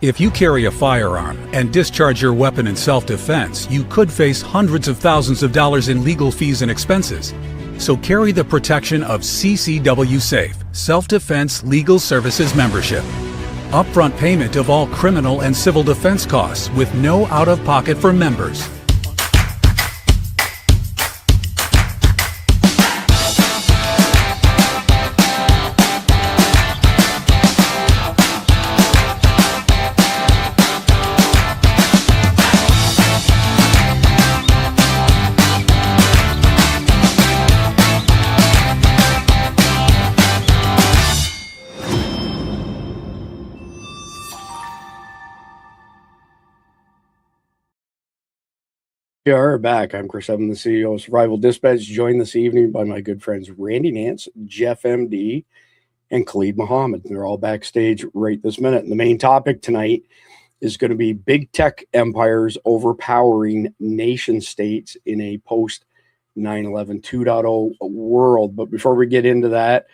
If you carry a firearm and discharge your weapon in self-defense, you could face hundreds of thousands of dollars in legal fees and expenses. So carry the protection of CCW Safe, Self-Defense Legal Services membership. Upfront payment of all criminal and civil defense costs with no out-of-pocket for members. We are back. I'm Chris Evan, the CEO of Survival Dispatch, joined this evening by my good friends Randy Nance, Jeff MD, and Khalid Muhammad. They're all backstage right this minute. And the main topic tonight is going to be big tech empires overpowering nation states in a post 9/11 2.0 world. But before we get into that,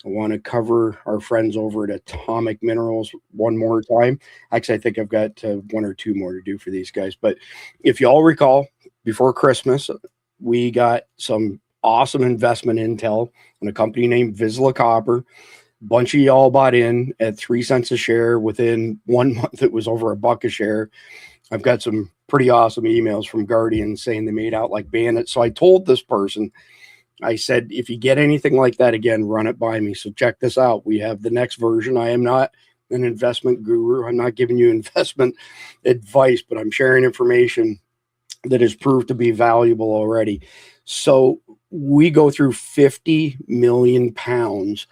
I want to cover our friends over at Atomic Minerals one more time. Actually, I think I've got one or two more to do for these guys. But if you all recall, before Christmas, we got some awesome investment intel on a company named Vizsla Copper. A bunch of y'all bought in at 3 cents a share. Within 1 month, it was over $1 a share. I've got some pretty awesome emails from Guardian saying they made out like bandits. So I told this person, I said, if you get anything like that again, run it by me. So check this out. We have the next version. I am not an investment guru. I'm not giving you investment advice, but I'm sharing information that has proved to be valuable already. So we go through 50 million pounds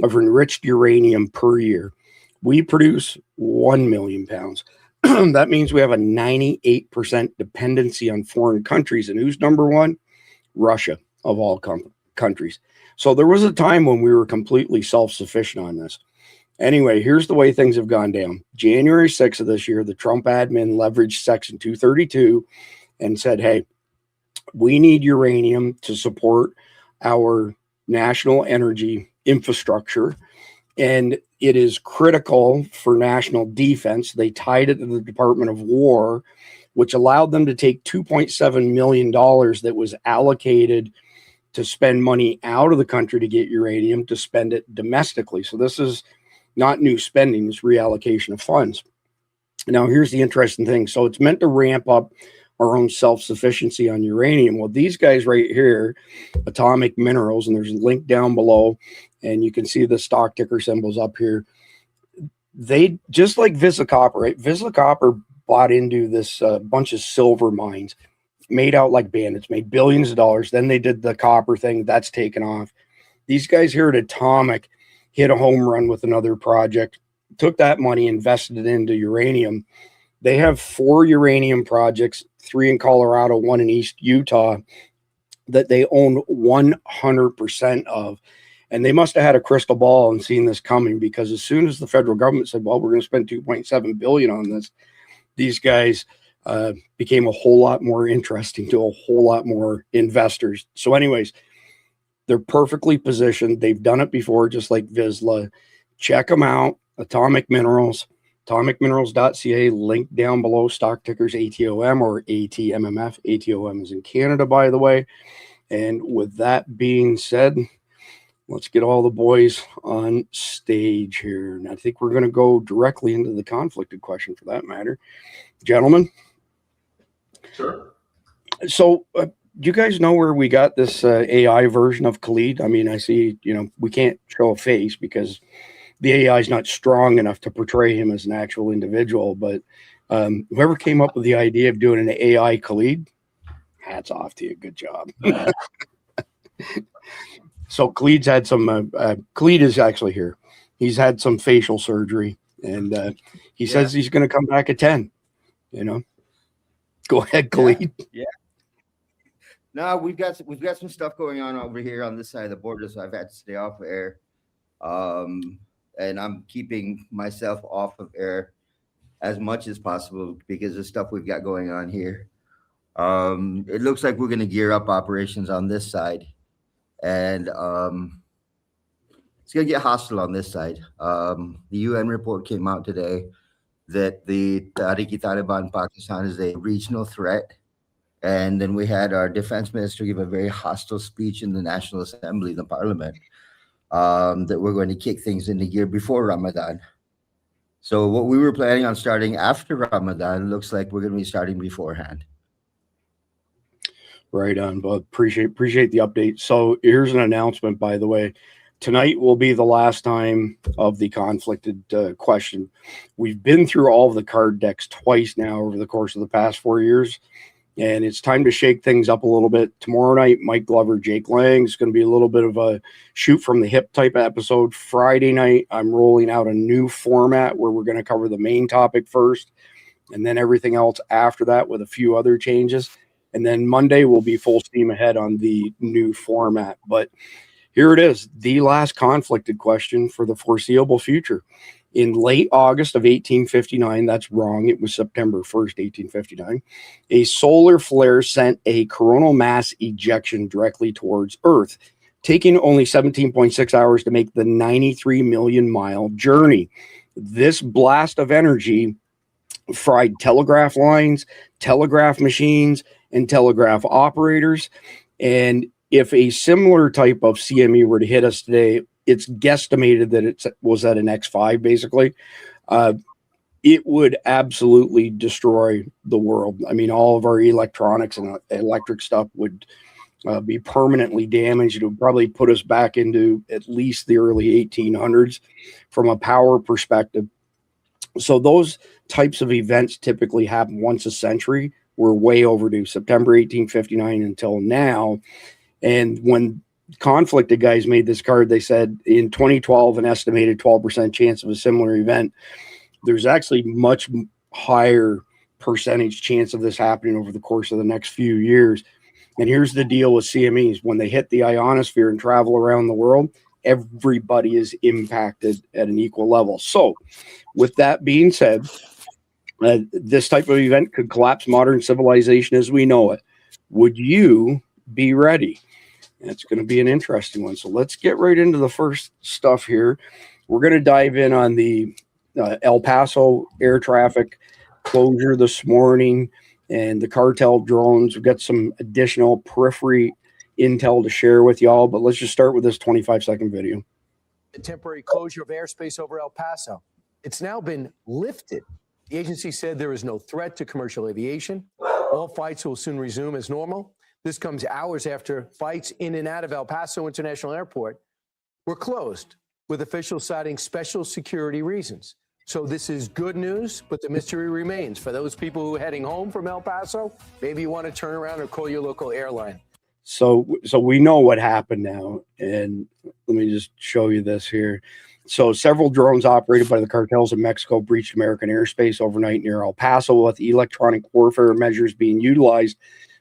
of enriched uranium per year. We produce 1 million pounds. That means we have a 98% dependency on foreign countries. And who's number one? Russia. Of all countries. So there was a time when we were completely self-sufficient on this. Anyway, here's the way things have gone down. January 6th of this year, the Trump admin leveraged Section 232 and said, hey, we need uranium to support our national energy infrastructure, and it is critical for national defense. They tied it to the Department of War, which allowed them to take $2.7 million that was allocated to spend money out of the country to get uranium to spend it domestically. So this is not new spending, it's reallocation of funds. Now, here's the interesting thing. So it's meant to ramp up our own self-sufficiency on uranium. Well, these guys right here, Atomic Minerals, and there's a link down below, and you can see the stock ticker symbols up here. They, just like Vizsla Copper, right? Vizsla Copper bought into this bunch of silver mines, made out like bandits, made billions of dollars. Then they did the copper thing. That's taken off. These guys here at Atomic hit a home run with another project, took that money, invested it into uranium. They have 4 uranium projects, 3 in Colorado, 1 in East Utah, that they own 100% of. And they must have had a crystal ball and seen this coming, because as soon as the federal government said, well, we're going to spend $2.7 billion on this, these guys became a whole lot more interesting to a whole lot more investors. So anyways, they're perfectly positioned. They've done it before, just like Vizsla. Check them out. Atomic Minerals, atomicminerals.ca, link down below, stock tickers ATOM or ATMMF. ATOM is in Canada, by the way. And with that being said, let's get all the boys on stage here. And I think we're going to go directly into the conflicted question, for that matter. Gentlemen. Sure. So do you guys know where we got this AI version of Khalid? I mean, I see, we can't show a face because the AI is not strong enough to portray him as an actual individual. But whoever came up with the idea of doing an AI Khalid, hats off to you. Good job. So Khalid's had some, Khalid is actually here. He's had some facial surgery, and he says he's going to come back at 10, Go ahead, Khalid. Yeah. No, we've got some stuff going on over here on this side of the border, so I've had to stay off of air. And I'm keeping myself off of air as much as possible because of stuff we've got going on here. It looks like we're going to gear up operations on this side, and it's going to get hostile on this side. The UN report came out today that the Taliban Pakistan is a regional threat. And then we had our defense minister give a very hostile speech in the National Assembly, the parliament, that we're going to kick things into gear before Ramadan. So what we were planning on starting after Ramadan looks like we're going to be starting beforehand. Right on, but appreciate the update. So here's an announcement, by the way. Tonight will be the last time of the conflicted question. We've been through all of the card decks twice now over the course of the past 4 years, and it's time to shake things up a little bit. Tomorrow night, Mike Glover, Jake Lang is going to be a little bit of a shoot from the hip type of episode. Friday night, I'm rolling out a new format where we're going to cover the main topic first, and then everything else after that with a few other changes. And then Monday will be full steam ahead on the new format. But here it is, the last conflicted question for the foreseeable future. In late August of 1859, that's wrong, it was September 1st, 1859, a solar flare sent a coronal mass ejection directly towards Earth, taking only 17.6 hours to make the 93 million mile journey. This blast of energy fried telegraph lines, telegraph machines, and telegraph operators. And if a similar type of CME were to hit us today, it's guesstimated that it was at an X5, basically. It would absolutely destroy the world. I mean, all of our electronics and electric stuff would be permanently damaged. It would probably put us back into at least the early 1800s from a power perspective. So those types of events typically happen once a century. We're way overdue. September 1859 until now. And when conflicted guys made this card, they said in 2012, an estimated 12% chance of a similar event. There's actually much higher percentage chance of this happening over the course of the next few years. And here's the deal with CMEs. When they hit the ionosphere and travel around the world, everybody is impacted at an equal level. So with that being said, this type of event could collapse modern civilization as we know it. Would you be ready? It's going to be an interesting one. So let's get right into the first stuff here. We're going to dive in on the El Paso air traffic closure this morning and the cartel drones. We've got some additional periphery intel to share with y'all, but let's just start with this 25-second video. The temporary closure of airspace over El Paso. It's now been lifted. The agency said there is no threat to commercial aviation. All flights will soon resume as normal. This comes hours after flights in and out of El Paso International Airport were closed, with officials citing special security reasons. So this is good news, but the mystery remains. For those people who are heading home from El Paso, maybe you want to turn around or call your local airline. So we know what happened now, and let me just show you this here. So several drones operated by the cartels in Mexico breached American airspace overnight near El Paso, with electronic warfare measures being utilized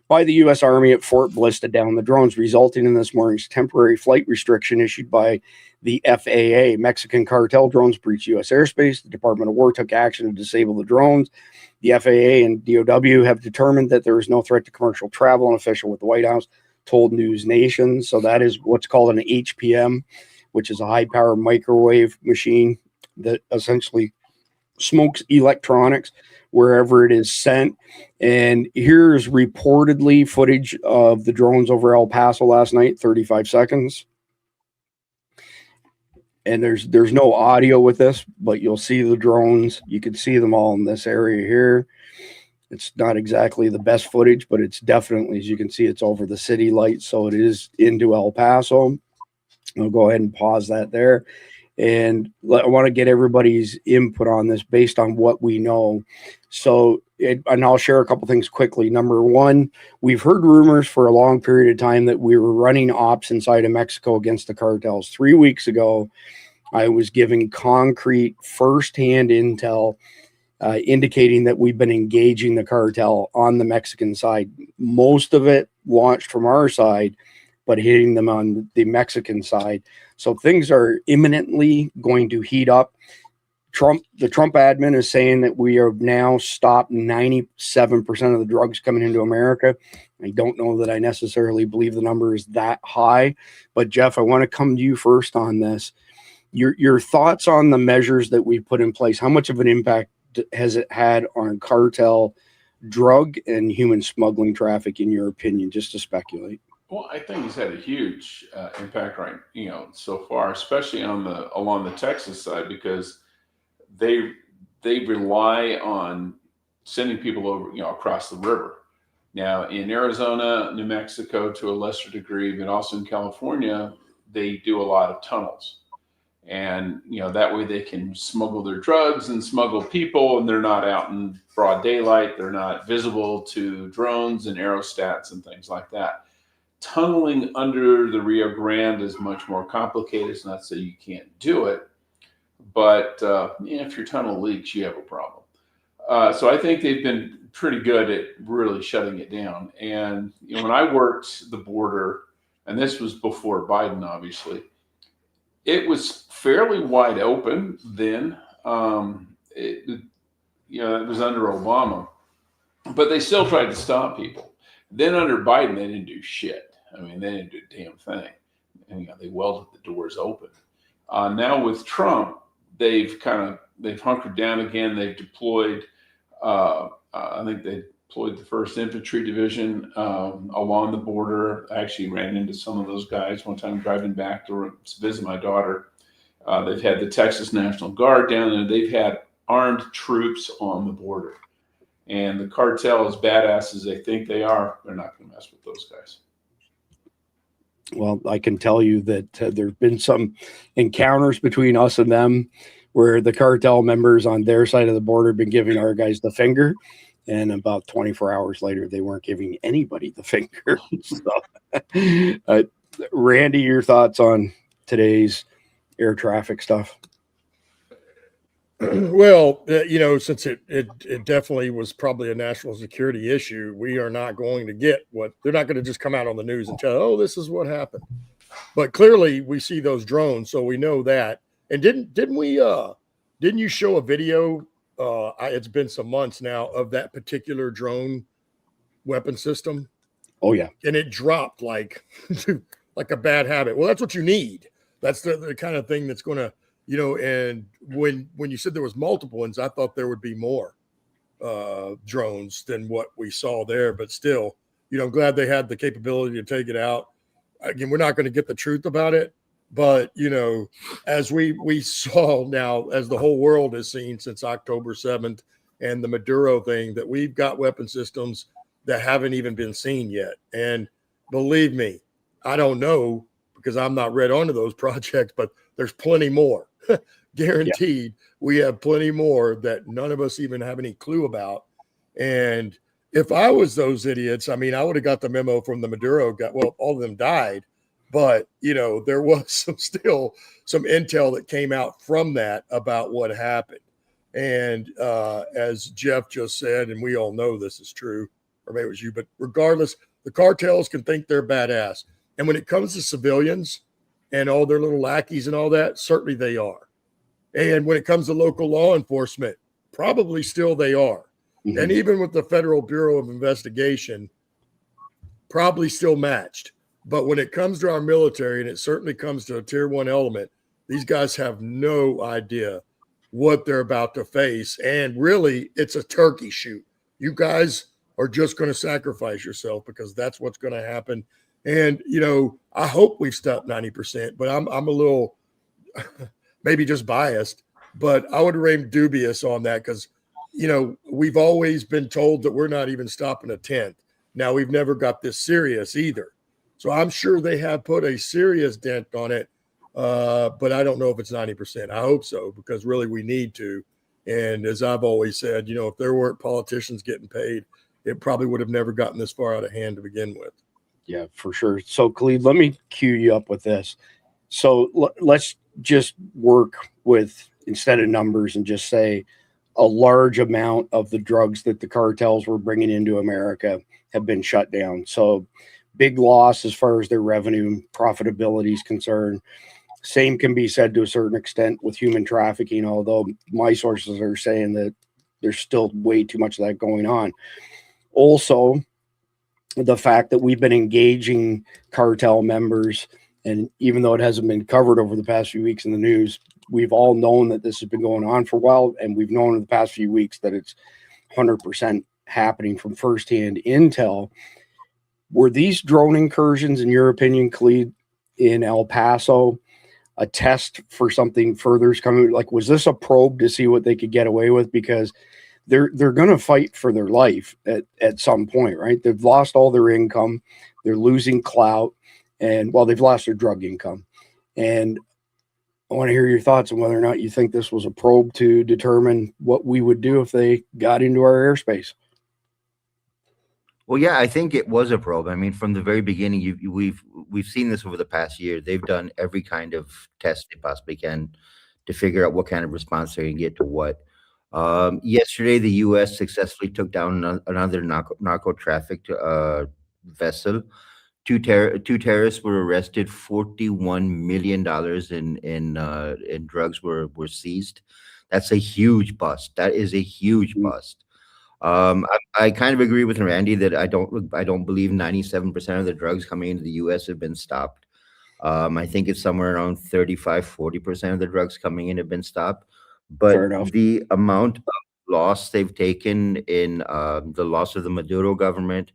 by the U.S. Army at Fort Bliss to down the drones, resulting in this morning's temporary flight restriction issued by the FAA. Mexican cartel drones breached U.S. airspace. The Department of War took action to disable the drones. The FAA and DOW have determined that there is no threat to commercial travel. An official with the White House told News Nation. So that is what's called an HPM, which is a high-power microwave machine that essentially smokes electronics wherever it is sent. And here's reportedly footage of the drones over El Paso last night, 35 seconds. And there's no audio with this, but you'll see the drones. You can see them all in this area here. It's not exactly the best footage, but it's definitely, as you can see, it's over the city lights. So it is into El Paso. I'll go ahead and pause that there. And I want to get everybody's input on this based on what we know. So, and I'll share a couple things quickly. Number one, we've heard rumors for a long period of time that we were running ops inside of Mexico against the cartels. 3 weeks ago, I was giving concrete firsthand intel indicating that we've been engaging the cartel on the Mexican side. Most of it launched from our side, but hitting them on the Mexican side. So things are imminently going to heat up. The Trump admin is saying that we are now stopped 97% of the drugs coming into America. I don't know that I necessarily believe the number is that high, but Jeff, I want to come to you first on this. Your thoughts on the measures that we put in place. How much of an impact has it had on cartel drug and human smuggling traffic, in your opinion, just to speculate? Well, I think he's had a huge impact, right? So far, especially along the Texas side, because they rely on sending people over, across the river. Now, in Arizona, New Mexico, to a lesser degree, but also in California, they do a lot of tunnels. And, that way they can smuggle their drugs and smuggle people, and they're not out in broad daylight. They're not visible to drones and aerostats and things like that. Tunneling under the Rio Grande is much more complicated. It's not to say you can't do it, but if your tunnel leaks, you have a problem. So I think they've been pretty good at really shutting it down. And when I worked the border, and this was before Biden, obviously, it was fairly wide open then. It was under Obama, but they still tried to stop people. Then under Biden, they didn't do shit. I mean, they didn't do a damn thing. And they welded the doors open. Now with Trump, they've hunkered down again. They've deployed, I think they deployed the 1st Infantry Division along the border. I actually ran into some of those guys one time driving back to visit my daughter. They've had the Texas National Guard down there. They've had armed troops on the border. And the cartel, as badass as they think they are, they're not going to mess with those guys. Well, I can tell you that there have been some encounters between us and them where the cartel members on their side of the border have been giving our guys the finger. And about 24 hours later, they weren't giving anybody the finger. So, Randy, your thoughts on today's air traffic stuff? Well, since it definitely was probably a national security issue, we are not going to get they're not going to just come out on the news and tell, oh, this is what happened. But clearly we see those drones, so we know that. And didn't you show a video? It's been some months now of that particular drone weapon system. Oh yeah. And it dropped like a bad habit. Well, that's what you need. That's the kind of thing that's going to, and when you said there was multiple ones, I thought there would be more drones than what we saw there. But still, I'm glad they had the capability to take it out. Again, we're not going to get the truth about it, but as we saw now, as the whole world has seen since October 7th and the Maduro thing, that we've got weapon systems that haven't even been seen yet. And believe me, I don't know because I'm not read onto those projects, but there's plenty more. Guaranteed. Yeah. We have plenty more that none of us even have any clue about. And if I was those idiots, I mean, I would have got the memo from the Maduro guy. Well, all of them died, but there was some intel that came out from that about what happened. And as Jeff just said, and we all know this is true, or maybe it was you, but regardless, the cartels can think they're badass. And when it comes to civilians and all their little lackeys and all that, certainly they are. And when it comes to local law enforcement, probably still they are. Mm-hmm. And even with the Federal Bureau of Investigation, probably still matched. But when it comes to our military, and it certainly comes to a tier 1 element, these guys have no idea what they're about to face. And really, it's a turkey shoot. You guys are just going to sacrifice yourself because that's what's going to happen. And, I hope we've stopped 90%, but I'm a little maybe just biased, but I would remain dubious on that because, we've always been told that we're not even stopping a 10th. Now, we've never got this serious either. So I'm sure they have put a serious dent on it, but I don't know if it's 90%. I hope so, because really we need to. And as I've always said, if there weren't politicians getting paid, it probably would have never gotten this far out of hand to begin with. Yeah, for sure. So, Khalid, let me cue you up with this. So let's just work with, instead of numbers, and just say a large amount of the drugs that the cartels were bringing into America have been shut down. So big loss as far as their revenue and profitability is concerned. Same can be said to a certain extent with human trafficking, although my sources are saying that there's still way too much of that going on. Also, the fact that we've been engaging cartel members, and even though it hasn't been covered over the past few weeks in the news, we've all known that this has been going on for a while, and we've known in the past few weeks that it's 100% happening from firsthand intel. Were these drone incursions, in your opinion, Khalid, in El Paso, a test for something further is coming? Like, was this a probe to see what they could get away with? Because they're going to fight for their life at some point, right? They've lost all their income. They're losing clout. And, well, they've lost their drug income. And I want to hear your thoughts on whether or not you think this was a probe to determine what we would do if they got into our airspace. Well, yeah, I think it was a probe. I mean, from the very beginning, we've seen this over the past year. They've done every kind of test they possibly can to figure out what kind of response they can get to what. Yesterday, the U.S. successfully took down another narco trafficked vessel. Two terrorists were arrested. $41 million in drugs were seized. That's a huge bust. That is a huge bust. I kind of agree with Randy that I don't believe 97% of the drugs coming into the U.S. have been stopped. I think it's somewhere around 35-40% of the drugs coming in have been stopped. But the amount of loss they've taken in the loss of the Maduro government,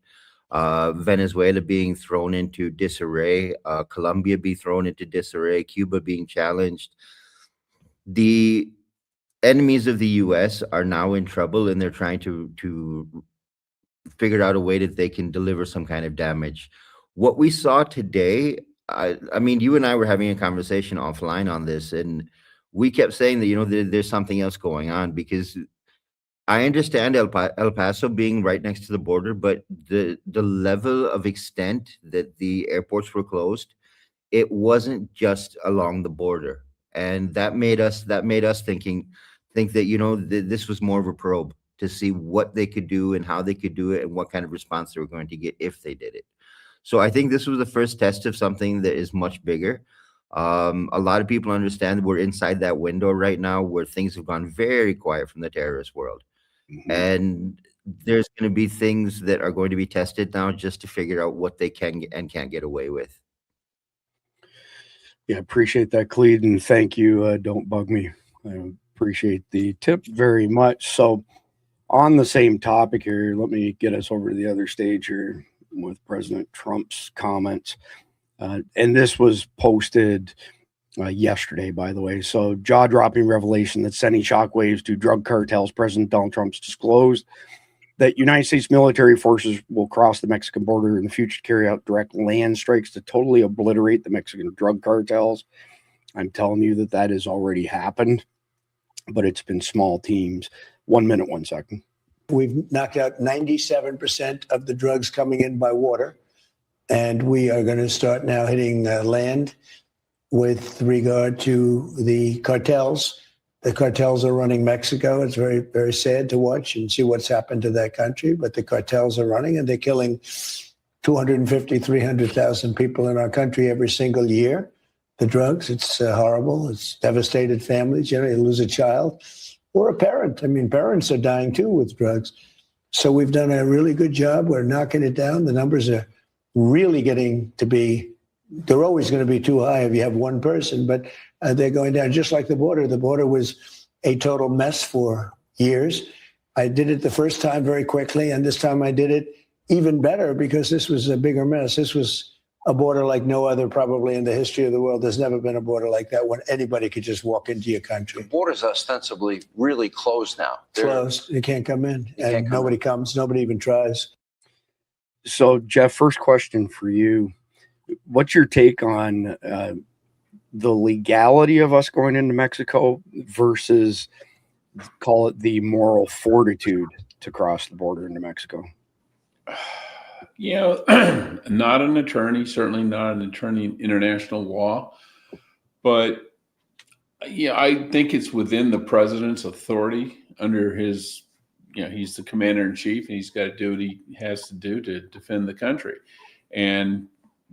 Venezuela being thrown into disarray, Colombia being thrown into disarray, Cuba being challenged, the enemies of the U.S. are now in trouble, and they're trying to figure out a way that they can deliver some kind of damage. What we saw today, I mean, you and I were having a conversation offline on this, and we kept saying that, there's something else going on, because I understand El Paso being right next to the border, but the level of extent that the airports were closed, it wasn't just along the border. And that made us think that, this was more of a probe to see what they could do and how they could do it and what kind of response they were going to get if they did it. So I think this was the first test of something that is much bigger. A lot of people understand we're inside that window right now where things have gone very quiet from the terrorist world. Mm-hmm. And there's going to be things that are going to be tested now just to figure out what they can and can't get away with. Yeah, appreciate that, Khalid, and thank you. Don't bug me. I appreciate the tip very much. So on the same topic here, let me get us over to the other stage here with President Trump's comments. And this was posted yesterday, by the way. So jaw-dropping revelation that's sending shockwaves to drug cartels. President Donald Trump's disclosed that United States military forces will cross the Mexican border in the future to carry out direct land strikes to totally obliterate the Mexican drug cartels. I'm telling you that has already happened, but it's been small teams. 1 minute, 1 second. We've knocked out 97% of the drugs coming in by water, and we are going to start now hitting land with regard to the cartels. The cartels are running Mexico. It's very, very sad to watch and see what's happened to that country, but the cartels are running, and they're killing 250, 300,000 people in our country every single year. The drugs, it's horrible. It's devastated families. You lose a child or a parent. I mean, parents are dying too with drugs. So we've done a really good job. We're knocking it down. The numbers are really getting to be, they're always going to be too high if you have one person, but they're going down just like the border. The border was a total mess for years. I did it the first time very quickly, and this time I did it even better because this was a bigger mess. This was a border like no other probably in the history of the world. There's never been a border like that when anybody could just walk into your country. The border's ostensibly really closed now. Closed. You can't come in. And nobody comes. Nobody even tries. So, Jeff, first question for you. What's your take on the legality of us going into Mexico versus, call it, the moral fortitude to cross the border into Mexico? Not an attorney, certainly not an attorney in international law, but I think it's within the president's authority under his, he's the commander in chief, and he's got to do what he has to do to defend the country. And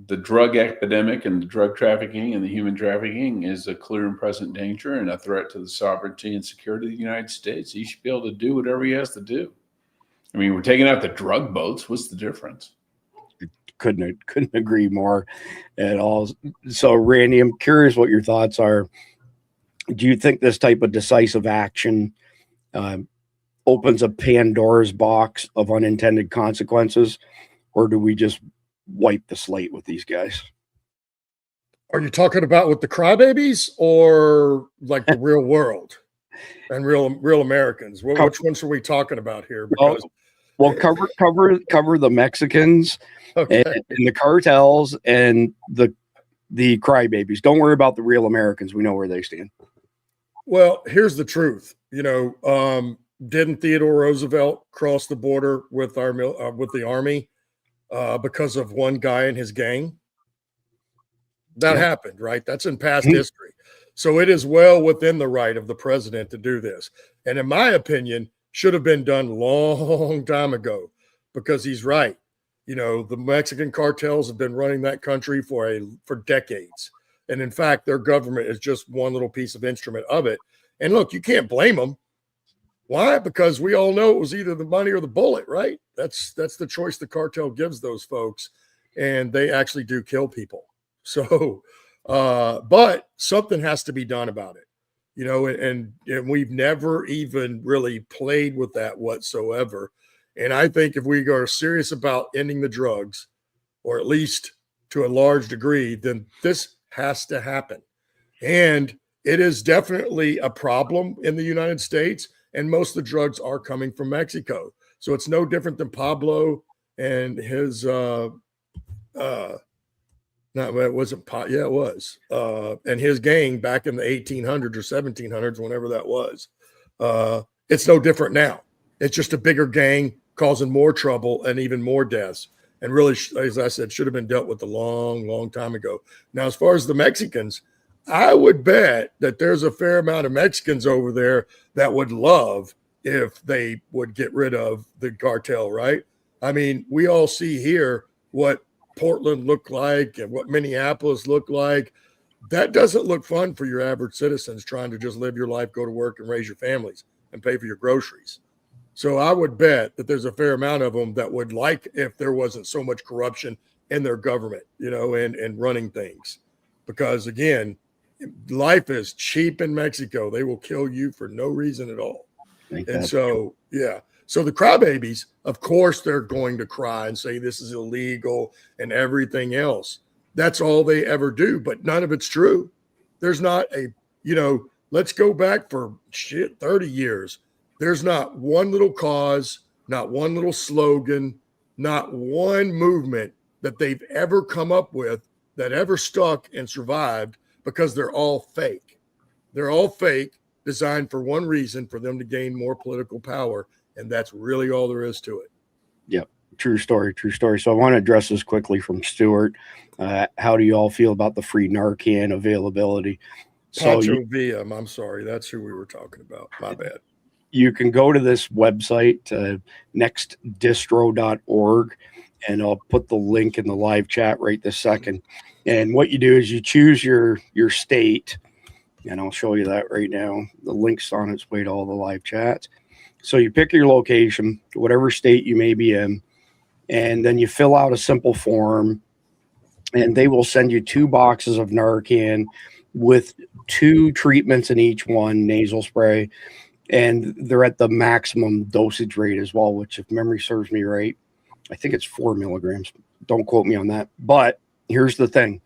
the drug epidemic and the drug trafficking and the human trafficking is a clear and present danger and a threat to the sovereignty and security of the United States. He should be able to do whatever he has to do. I mean, we're taking out the drug boats. What's the difference? Couldn't agree more at all. So, Randy, I'm curious what your thoughts are Do you think this type of decisive action opens a Pandora's box of unintended consequences, or do we just wipe the slate with these guys? Are you talking about with the crybabies or like the real world and real Americans? Which ones are we talking about here? Because well, cover the Mexicans okay. and the cartels and the crybabies. Don't worry about the real Americans. We know where they stand. Well, here's the truth. Didn't Theodore Roosevelt cross the border with the army because of one guy and his gang? That happened, right? That's in past history. So it is well within the right of the president to do this. And in my opinion, should have been done long time ago, because he's right. The Mexican cartels have been running that country for decades. And in fact, their government is just one little piece of instrument of it. And look, you can't blame them. Why? Because we all know it was either the money or the bullet, right? That's the choice the cartel gives those folks. And they actually do kill people. So, but something has to be done about it, and we've never even really played with that whatsoever. And I think if we are serious about ending the drugs, or at least to a large degree, then this has to happen. And it is definitely a problem in the United States. And most of the drugs are coming from Mexico. So it's no different than Pablo and his, it wasn't pot. Yeah, it was. And his gang back in the 1800s or 1700s, whenever that was. It's no different now. It's just a bigger gang causing more trouble and even more deaths. And really, as I said, should have been dealt with a long, long time ago. Now, as far as the Mexicans, I would bet that there's a fair amount of Mexicans over there that would love if they would get rid of the cartel, right? I mean, we all see here what Portland looked like and what Minneapolis looked like. That doesn't look fun for your average citizens trying to just live your life, go to work and raise your families and pay for your groceries. So I would bet that there's a fair amount of them that would like if there wasn't so much corruption in their government, and running things. Because again, life is cheap in Mexico. They will kill you for no reason at all. And so, yeah. So the crybabies, of course, they're going to cry and say this is illegal and everything else. That's all they ever do, but none of it's true. There's not let's go back for 30 years. There's not one little cause, not one little slogan, not one movement that they've ever come up with that ever stuck and survived, because they're all fake. They're all fake, designed for one reason, for them to gain more political power. And that's really all there is to it. Yep. True story. So I want to address this quickly from Stuart. How do you all feel about the free Narcan availability? I'm sorry. That's who we were talking about. My bad. You can go to this website, nextdistro.org, and I'll put the link in the live chat right this second. And what you do is you choose your state, and I'll show you that right now. The link's on its way to all the live chats. So you pick your location, whatever state you may be in, and then you fill out a simple form, and they will send you 2 boxes of Narcan with 2 treatments in each one, nasal spray, and they're at the maximum dosage rate as well, which, if memory serves me right, I think it's 4 milligrams. Don't quote me on that. But here's the thing,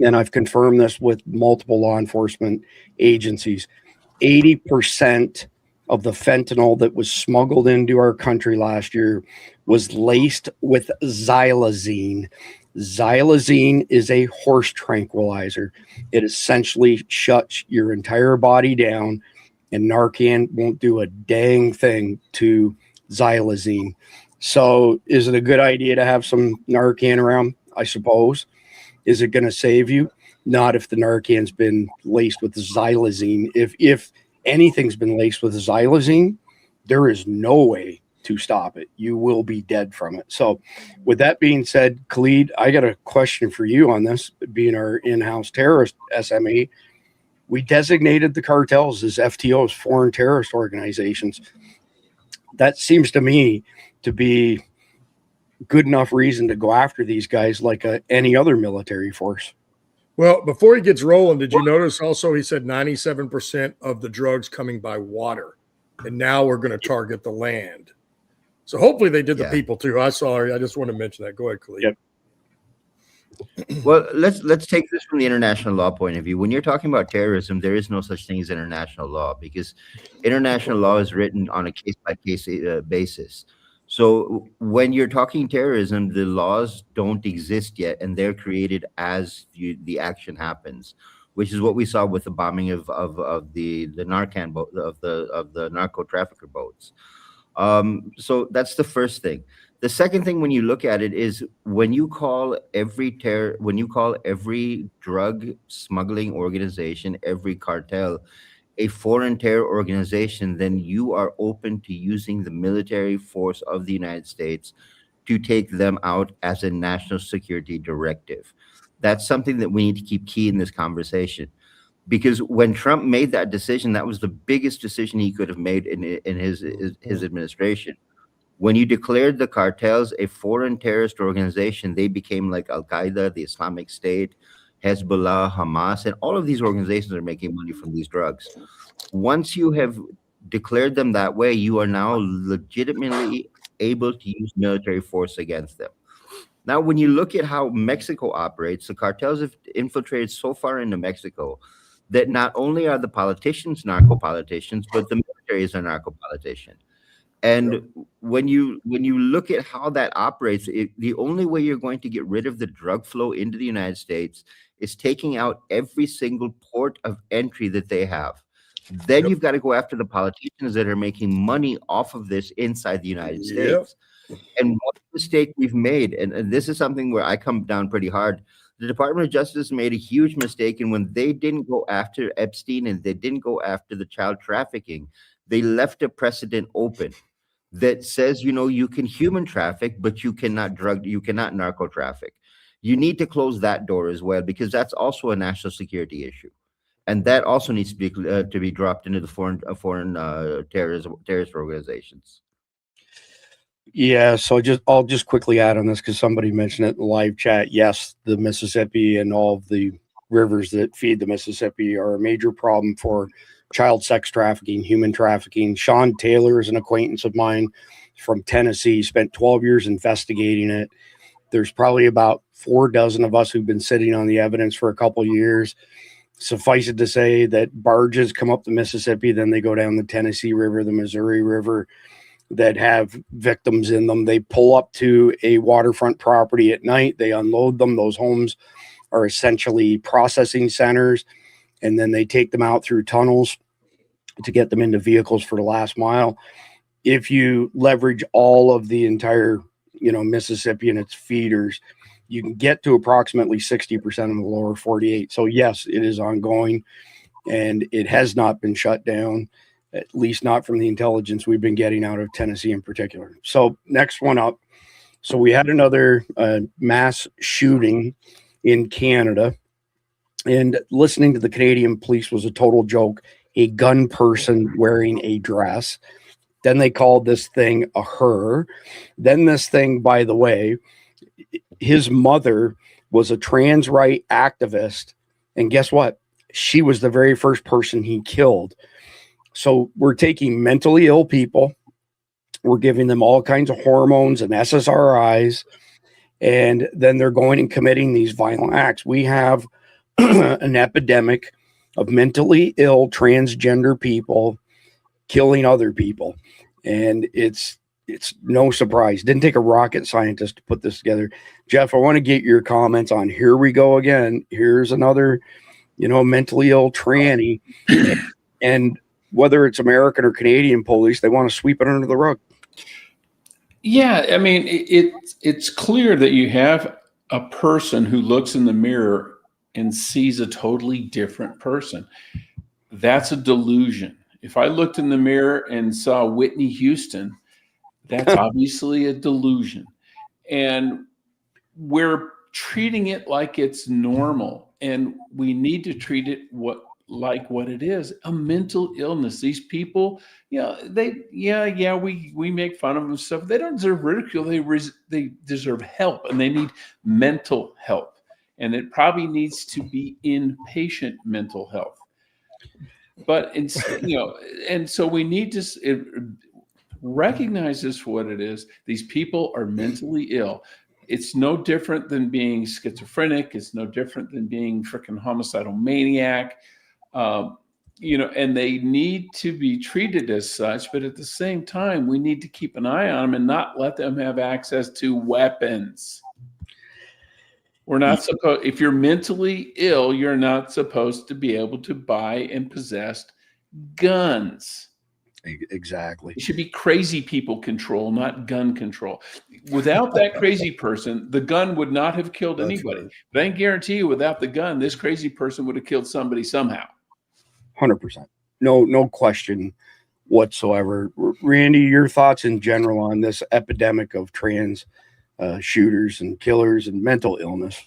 and I've confirmed this with multiple law enforcement agencies. 80% of the fentanyl that was smuggled into our country last year was laced with xylazine. Xylazine is a horse tranquilizer. It essentially shuts your entire body down, and Narcan won't do a dang thing to xylazine. So is it a good idea to have some Narcan around? I suppose. Is it going to save you? Not if the Narcan's been laced with xylazine. If anything's been laced with xylazine, there is no way to stop it. You will be dead from it. So with that being said, Khalid, I got a question for you on this, being our in-house terrorist SME. We designated the cartels as FTOs, foreign terrorist organizations. That seems to me to be good enough reason to go after these guys like any other military force. Well, before he gets rolling, did you notice also he said 97% of the drugs coming by water, and now we're going to target the land. So hopefully they did the people too. I just want to mention that. Go ahead, Khalid. Yep. Well, let's take this from the international law point of view. When you're talking about terrorism, there is no such thing as international law, because international law is written on a case-by-case basis. So when you're talking terrorism, the laws don't exist yet, and they're created as the action happens, which is what we saw with the bombing of the Narcan boat, of the narco trafficker boats. So that's the first thing. The second thing, when you look at it, is when you call every drug smuggling organization, every cartel, a foreign terror organization, then you are open to using the military force of the United States to take them out as a national security directive. That's something that we need to keep key in this conversation, because when Trump made that decision, that was the biggest decision he could have made in his administration. When you declared the cartels a foreign terrorist organization, they became like Al-Qaeda, the Islamic State, Hezbollah, Hamas, and all of these organizations are making money from these drugs. Once you have declared them that way, you are now legitimately able to use military force against them. Now, when you look at how Mexico operates, the cartels have infiltrated so far into Mexico that not only are the politicians narco-politicians, but the military is a narco-politician. And when you look at how that operates, the only way you're going to get rid of the drug flow into the United States is taking out every single port of entry that they have. Then you've got to go after the politicians that are making money off of this inside the United States. And one mistake we've made, and this is something where I come down pretty hard, the Department of Justice made a huge mistake. And when they didn't go after Epstein and they didn't go after the child trafficking, they left a precedent open that says, you can human traffic, but you cannot narco traffic. You need to close that door as well, because that's also a national security issue. And that also needs to be dropped into the foreign terrorist organizations. Yeah, so I'll just quickly add on this because somebody mentioned it in the live chat. Yes, the Mississippi and all of the rivers that feed the Mississippi are a major problem for child sex trafficking, human trafficking. Sean Taylor is an acquaintance of mine from Tennessee, spent 12 years investigating it. There's probably about 4 dozen of us who've been sitting on the evidence for a couple of years. Suffice it to say that barges come up the Mississippi, then they go down the Tennessee River, the Missouri River, that have victims in them. They pull up to a waterfront property at night. They unload them. Those homes are essentially processing centers, and then they take them out through tunnels to get them into vehicles for the last mile. If you leverage all of the entire, Mississippi and its feeders, you can get to approximately 60% of the lower 48. So yes, it is ongoing, and it has not been shut down, at least not from the intelligence we've been getting out of Tennessee in particular. So next one up. So we had another mass shooting in Canada, and listening to the Canadian police was a total joke. A gun person wearing a dress. Then they called this thing a her. Then this thing, by the way, his mother was a trans right activist. And guess what? She was the very first person he killed. So we're taking mentally ill people. We're giving them all kinds of hormones and SSRIs. And then they're going and committing these violent acts. We have an epidemic of mentally ill transgender people killing other people. And it's no surprise. Didn't take a rocket scientist to put this together. Jeff, I want to get your comments on, here we go again. Here's another, mentally ill tranny. And whether it's American or Canadian police, they want to sweep it under the rug. Yeah, I mean, it's clear that you have a person who looks in the mirror and sees a totally different person. That's a delusion. If I looked in the mirror and saw Whitney Houston, that's obviously a delusion. And we're treating it like it's normal, and we need to treat it like what it is, a mental illness. These people, we make fun of them and stuff. They don't deserve ridicule. They deserve help, and they need mental help. and it probably needs to be inpatient mental health. But and so we need to recognize this for what it is. These people are mentally ill. It's no different than being schizophrenic. It's no different than being freaking homicidal maniac. And they need to be treated as such. But at the same time, we need to keep an eye on them and not let them have access to weapons. We're not supposed, if you're mentally ill, you're not supposed to be able to buy and possess guns. Exactly. It should be crazy people control, not gun control. Without that crazy person, the gun would not have killed anybody. Right. But I can guarantee you, without the gun, this crazy person would have killed somebody somehow. 100%. No question whatsoever. Randy, your thoughts in general on this epidemic of trans shooters and killers and mental illness?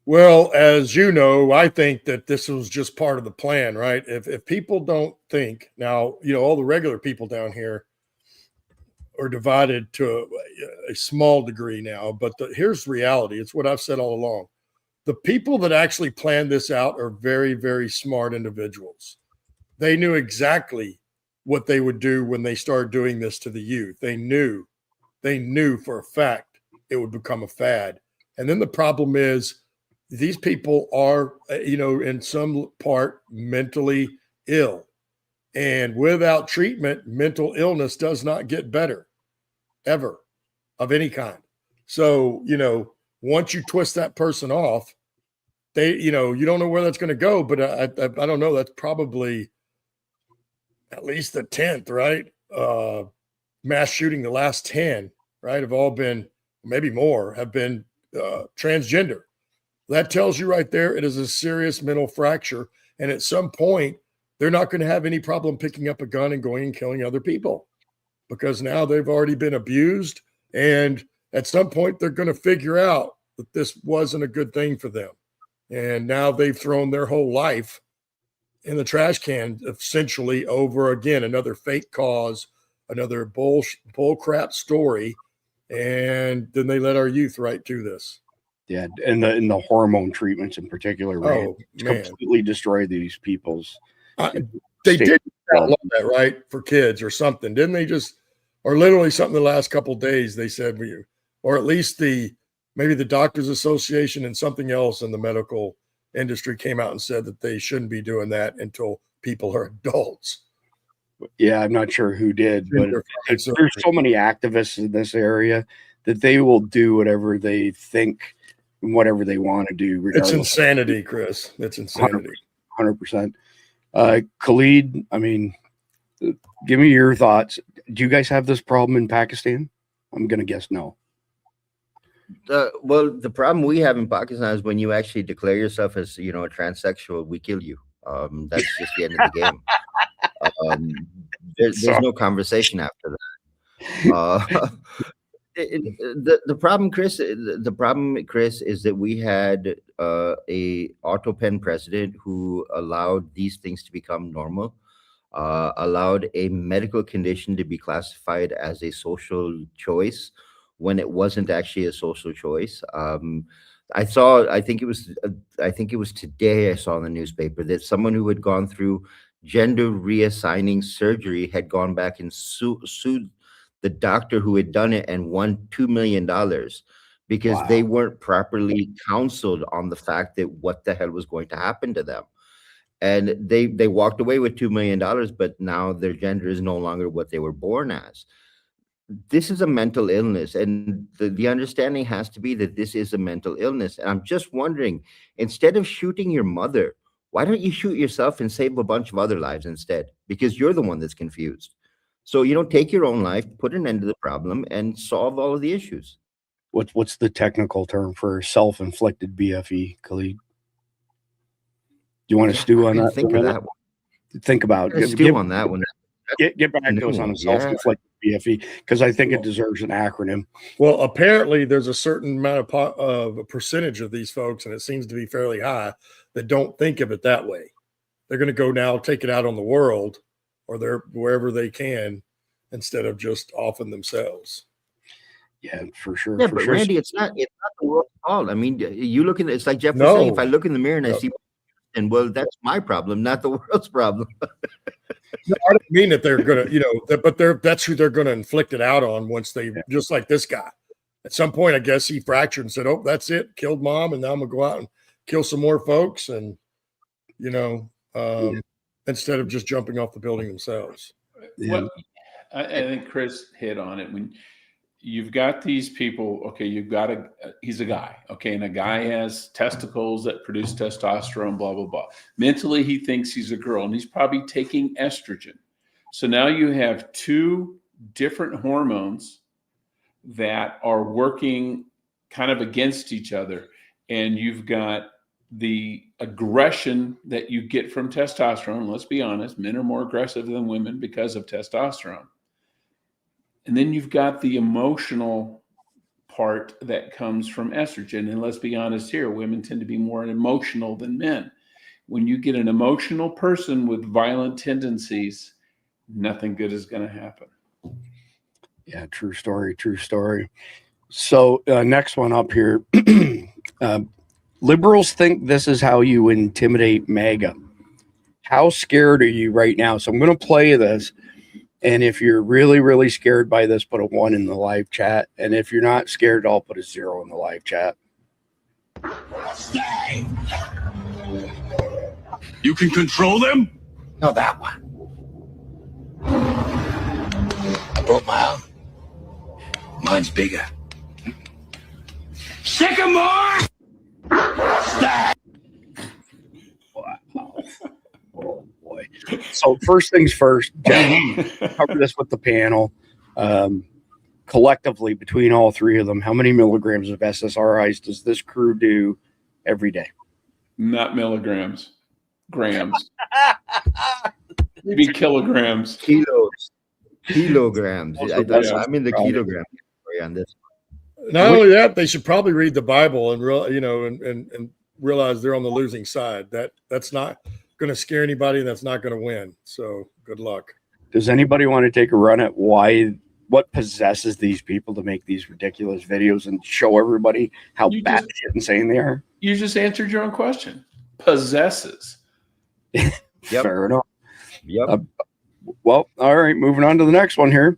Well, as you know, I think that this was just part of the plan, right? If people don't think now, all the regular people down here are divided to a small degree now, but here's reality. It's what I've said all along. The people that actually planned this out are very, very smart individuals. They knew exactly what they would do when they started doing this to the youth. They knew for a fact it would become a fad. And then the problem is, these people are, in some part mentally ill. And without treatment, mental illness does not get better, ever, of any kind. So, once you twist that person off, you don't know where that's going to go. But I don't know. That's probably at least the 10th, right? Mass shooting, the last 10, right, have all been, maybe more, have been transgender. That tells you right there it is a serious mental fracture. And at some point, they're not going to have any problem picking up a gun and going and killing other people because now they've already been abused. And at some point, they're going to figure out that this wasn't a good thing for them. And now they've thrown their whole life in the trash can, essentially, over again, another fake cause, another bull crap story. And then they let our youth right to this. Yeah, and the hormone treatments in particular, right? Oh, man. Completely destroy these people's. They did outlaw that, right, for kids or something, didn't they? Or literally something the last couple of days they said, or at least maybe the Doctors Association and something else in the medical industry came out and said that they shouldn't be doing that until people are adults. Yeah, I'm not sure who did, but there's so many activists in this area that they will do whatever they think, whatever they want to do. It's insanity, Chris. It's insanity. 100%. Khalid, I mean, give me your thoughts. Do you guys have this problem in Pakistan? I'm going to guess no. Well, the problem we have in Pakistan is when you actually declare yourself as, a transsexual, we kill you. That's just the end of the game. There's no conversation after that. The problem, Chris, is that we had a auto pen president who allowed these things to become normal, allowed a medical condition to be classified as a social choice when it wasn't actually a social choice. I think it was today I saw in the newspaper that someone who had gone through gender reassigning surgery had gone back and sued the doctor who had done it and won $2 million because they weren't properly counseled on the fact that what the hell was going to happen to them. And they walked away with $2 million, but now their gender is no longer what they were born as. This is a mental illness, and the understanding has to be that this is a mental illness. And I'm just wondering, instead of shooting your mother, why don't you shoot yourself and save a bunch of other lives instead? Because you're the one that's confused. So, take your own life, put an end to the problem, and solve all of the issues. What's the technical term for self-inflicted BFE, Khalid? Do you want to stew on that? Think of that one. Think about it. Stew on that one. Get back to us on the self-inflicted BFE, because I think it deserves an acronym. Well, apparently there's a certain amount of a percentage of these folks, and it seems to be fairly high, that don't think of it that way. They're going to go now take it out on the world or wherever they can instead of just offing themselves. Yeah, for sure. Yeah, for but sure. Randy, it's not the world's fault. I mean, you look in it's like Jeff was saying, if I look in the mirror and I see, and well, that's my problem, not the world's problem. No, I don't mean that they're gonna, but that's who they're gonna inflict it out on once they, just like this guy. At some point, I guess he fractured and said, "Oh, that's it, killed mom, and now I'm gonna go out and kill some more folks," and instead of just jumping off the building themselves. Yeah. Well, I think Chris hit on it. When you've got these people, okay, he's a guy, okay, and a guy has testicles that produce testosterone, blah, blah, blah. Mentally, he thinks he's a girl, and he's probably taking estrogen. So now you have two different hormones that are working kind of against each other, and you've got the aggression that you get from testosterone. Let's be honest, men are more aggressive than women because of testosterone. And then you've got the emotional part that comes from estrogen. And let's be honest here, women tend to be more emotional than men. When you get an emotional person with violent tendencies, nothing good is going to happen. Yeah, true story. So next one up here. Liberals think this is how you intimidate MAGA. How scared are you right now? So I'm going to play this. And if you're really, really scared by this, put a 1 in the live chat. And if you're not scared, I'll put a 0 in the live chat. Stay. You can control them? No, that one. I brought my own. Mine's bigger. Sycamore! Stay. Oh boy. So first things first, Jeff, cover this with the panel. Collectively, between all three of them, how many milligrams of SSRIs does this crew do every day? Not milligrams, grams. Maybe kilograms. Kilograms. I'm in the Probably. kilogram category on this. Not only that, they should probably read the Bible and realize they're on the losing side. That's not going to scare anybody, and that's not going to win. So good luck. Does anybody want to take a run at what possesses these people to make these ridiculous videos and show everybody how batshit insane they are? You just answered your own question. Possesses. Yep. Fair enough. Yep. Well, all right, moving on to the next one here.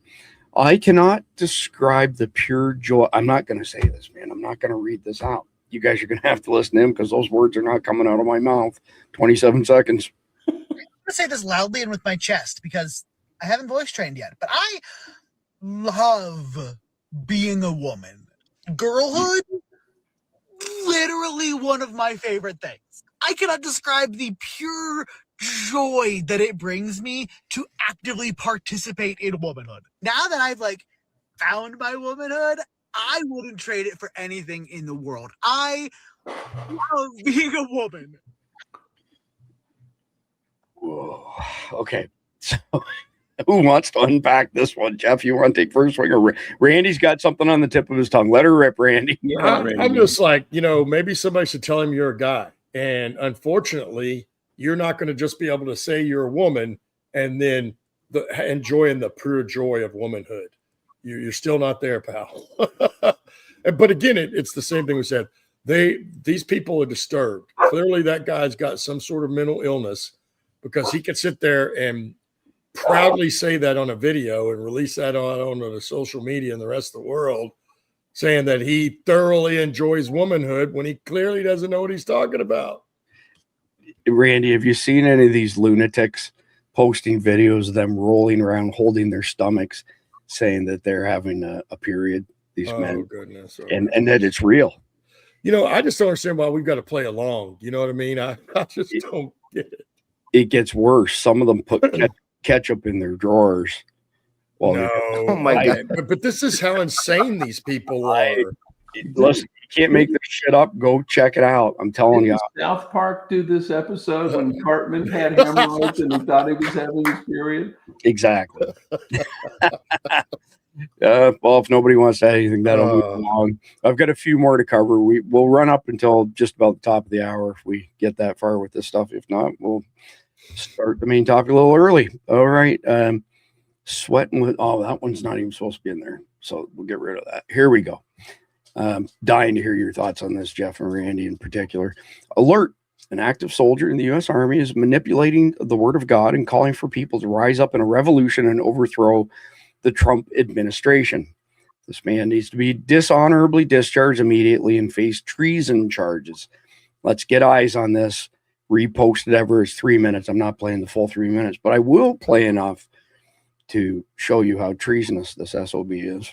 I cannot describe the pure joy. I'm not going to say this, man. I'm not going to read this out. You guys are going to have to listen to him because those words are not coming out of my mouth. 27 seconds. I'm going to say this loudly and with my chest because I haven't voice trained yet, but I love being a woman. Girlhood, literally one of my favorite things. I cannot describe the pure joy that it brings me to actively participate in womanhood. Now that I've found my womanhood, I wouldn't trade it for anything in the world. I love being a woman. Whoa. Okay. So who wants to unpack this one? Jeff, you want to take first swing, or Randy's got something on the tip of his tongue? Let her rip, Randy. I'm just like, maybe somebody should tell him you're a guy. And unfortunately, you're not going to just be able to say you're a woman and then enjoying the pure joy of womanhood. You're still not there, pal. But again, it's the same thing we said. These people are disturbed. Clearly, that guy's got some sort of mental illness because he can sit there and proudly say that on a video and release that on the social media and the rest of the world, saying that he thoroughly enjoys womanhood when he clearly doesn't know what he's talking about. Randy, have you seen any of these lunatics posting videos of them rolling around holding their stomachs, saying that they're having a period, these men, goodness. and that it's real? I just don't understand why we've got to play along. You know what I mean? I just don't get it. It gets worse. Some of them put ketchup in their drawers. Well, No, Oh my God. But this is how insane these people are. listen, you can't make this shit up. Go check it out. I'm telling you. South Park do this episode when Cartman had hemorrhoids and he thought he was having his period? Exactly. Well, if nobody wants to add anything, that'll move along. I've got a few more to cover. We'll run up until just about the top of the hour if we get that far with this stuff. If not, we'll start the main topic a little early. All right. Sweating with, oh, that one's not even supposed to be in there. So we'll get rid of that. Here we go. Dying to hear your thoughts on this, Jeff and Randy in particular. Alert. An active soldier in the U.S. Army is manipulating the word of God and calling for people to rise up in a revolution and overthrow the Trump administration. This man needs to be dishonorably discharged immediately and face treason charges. Let's get eyes on this. Repost it ever is 3 minutes. I'm not playing the full 3 minutes, but I will play enough to show you how treasonous this SOB is.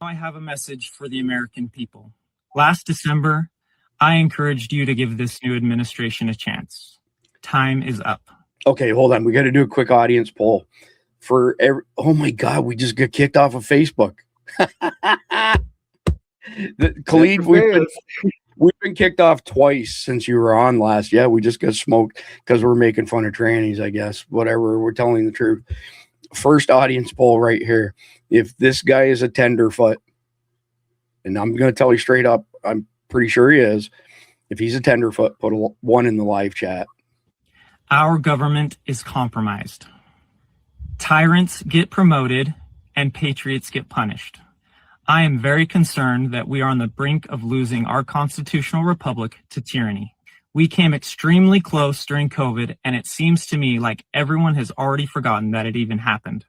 I have a message for the American people. Last December, I encouraged you to give this new administration a chance. Time is up. Okay, hold on. We got to do a quick audience poll. Oh my God, we just got kicked off of Facebook. Khalid, we've been kicked off twice since you were on last. Yeah, we just got smoked because we're making fun of trannies, I guess. Whatever, we're telling the truth. First audience poll right here. If this guy is a tenderfoot, and I'm going to tell you straight up, I'm pretty sure he is. If he's a tenderfoot, put a 1 in the live chat. Our government is compromised. Tyrants get promoted and patriots get punished. I am very concerned that we are on the brink of losing our constitutional republic to tyranny. We came extremely close during COVID, and it seems to me like everyone has already forgotten that it even happened.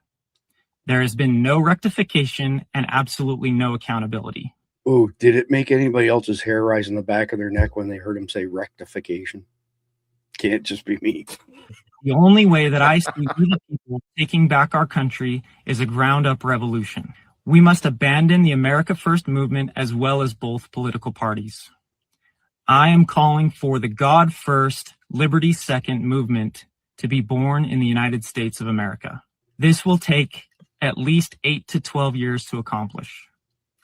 There has been no rectification and absolutely no accountability. Oh, did it make anybody else's hair rise in the back of their neck when they heard him say rectification? Can't just be me. The only way that I see we the people taking back our country is a ground-up revolution. We must abandon the America First movement as well as both political parties. I am calling for the God First, Liberty Second movement to be born in the United States of America. This will take at least 8 to 12 years to accomplish.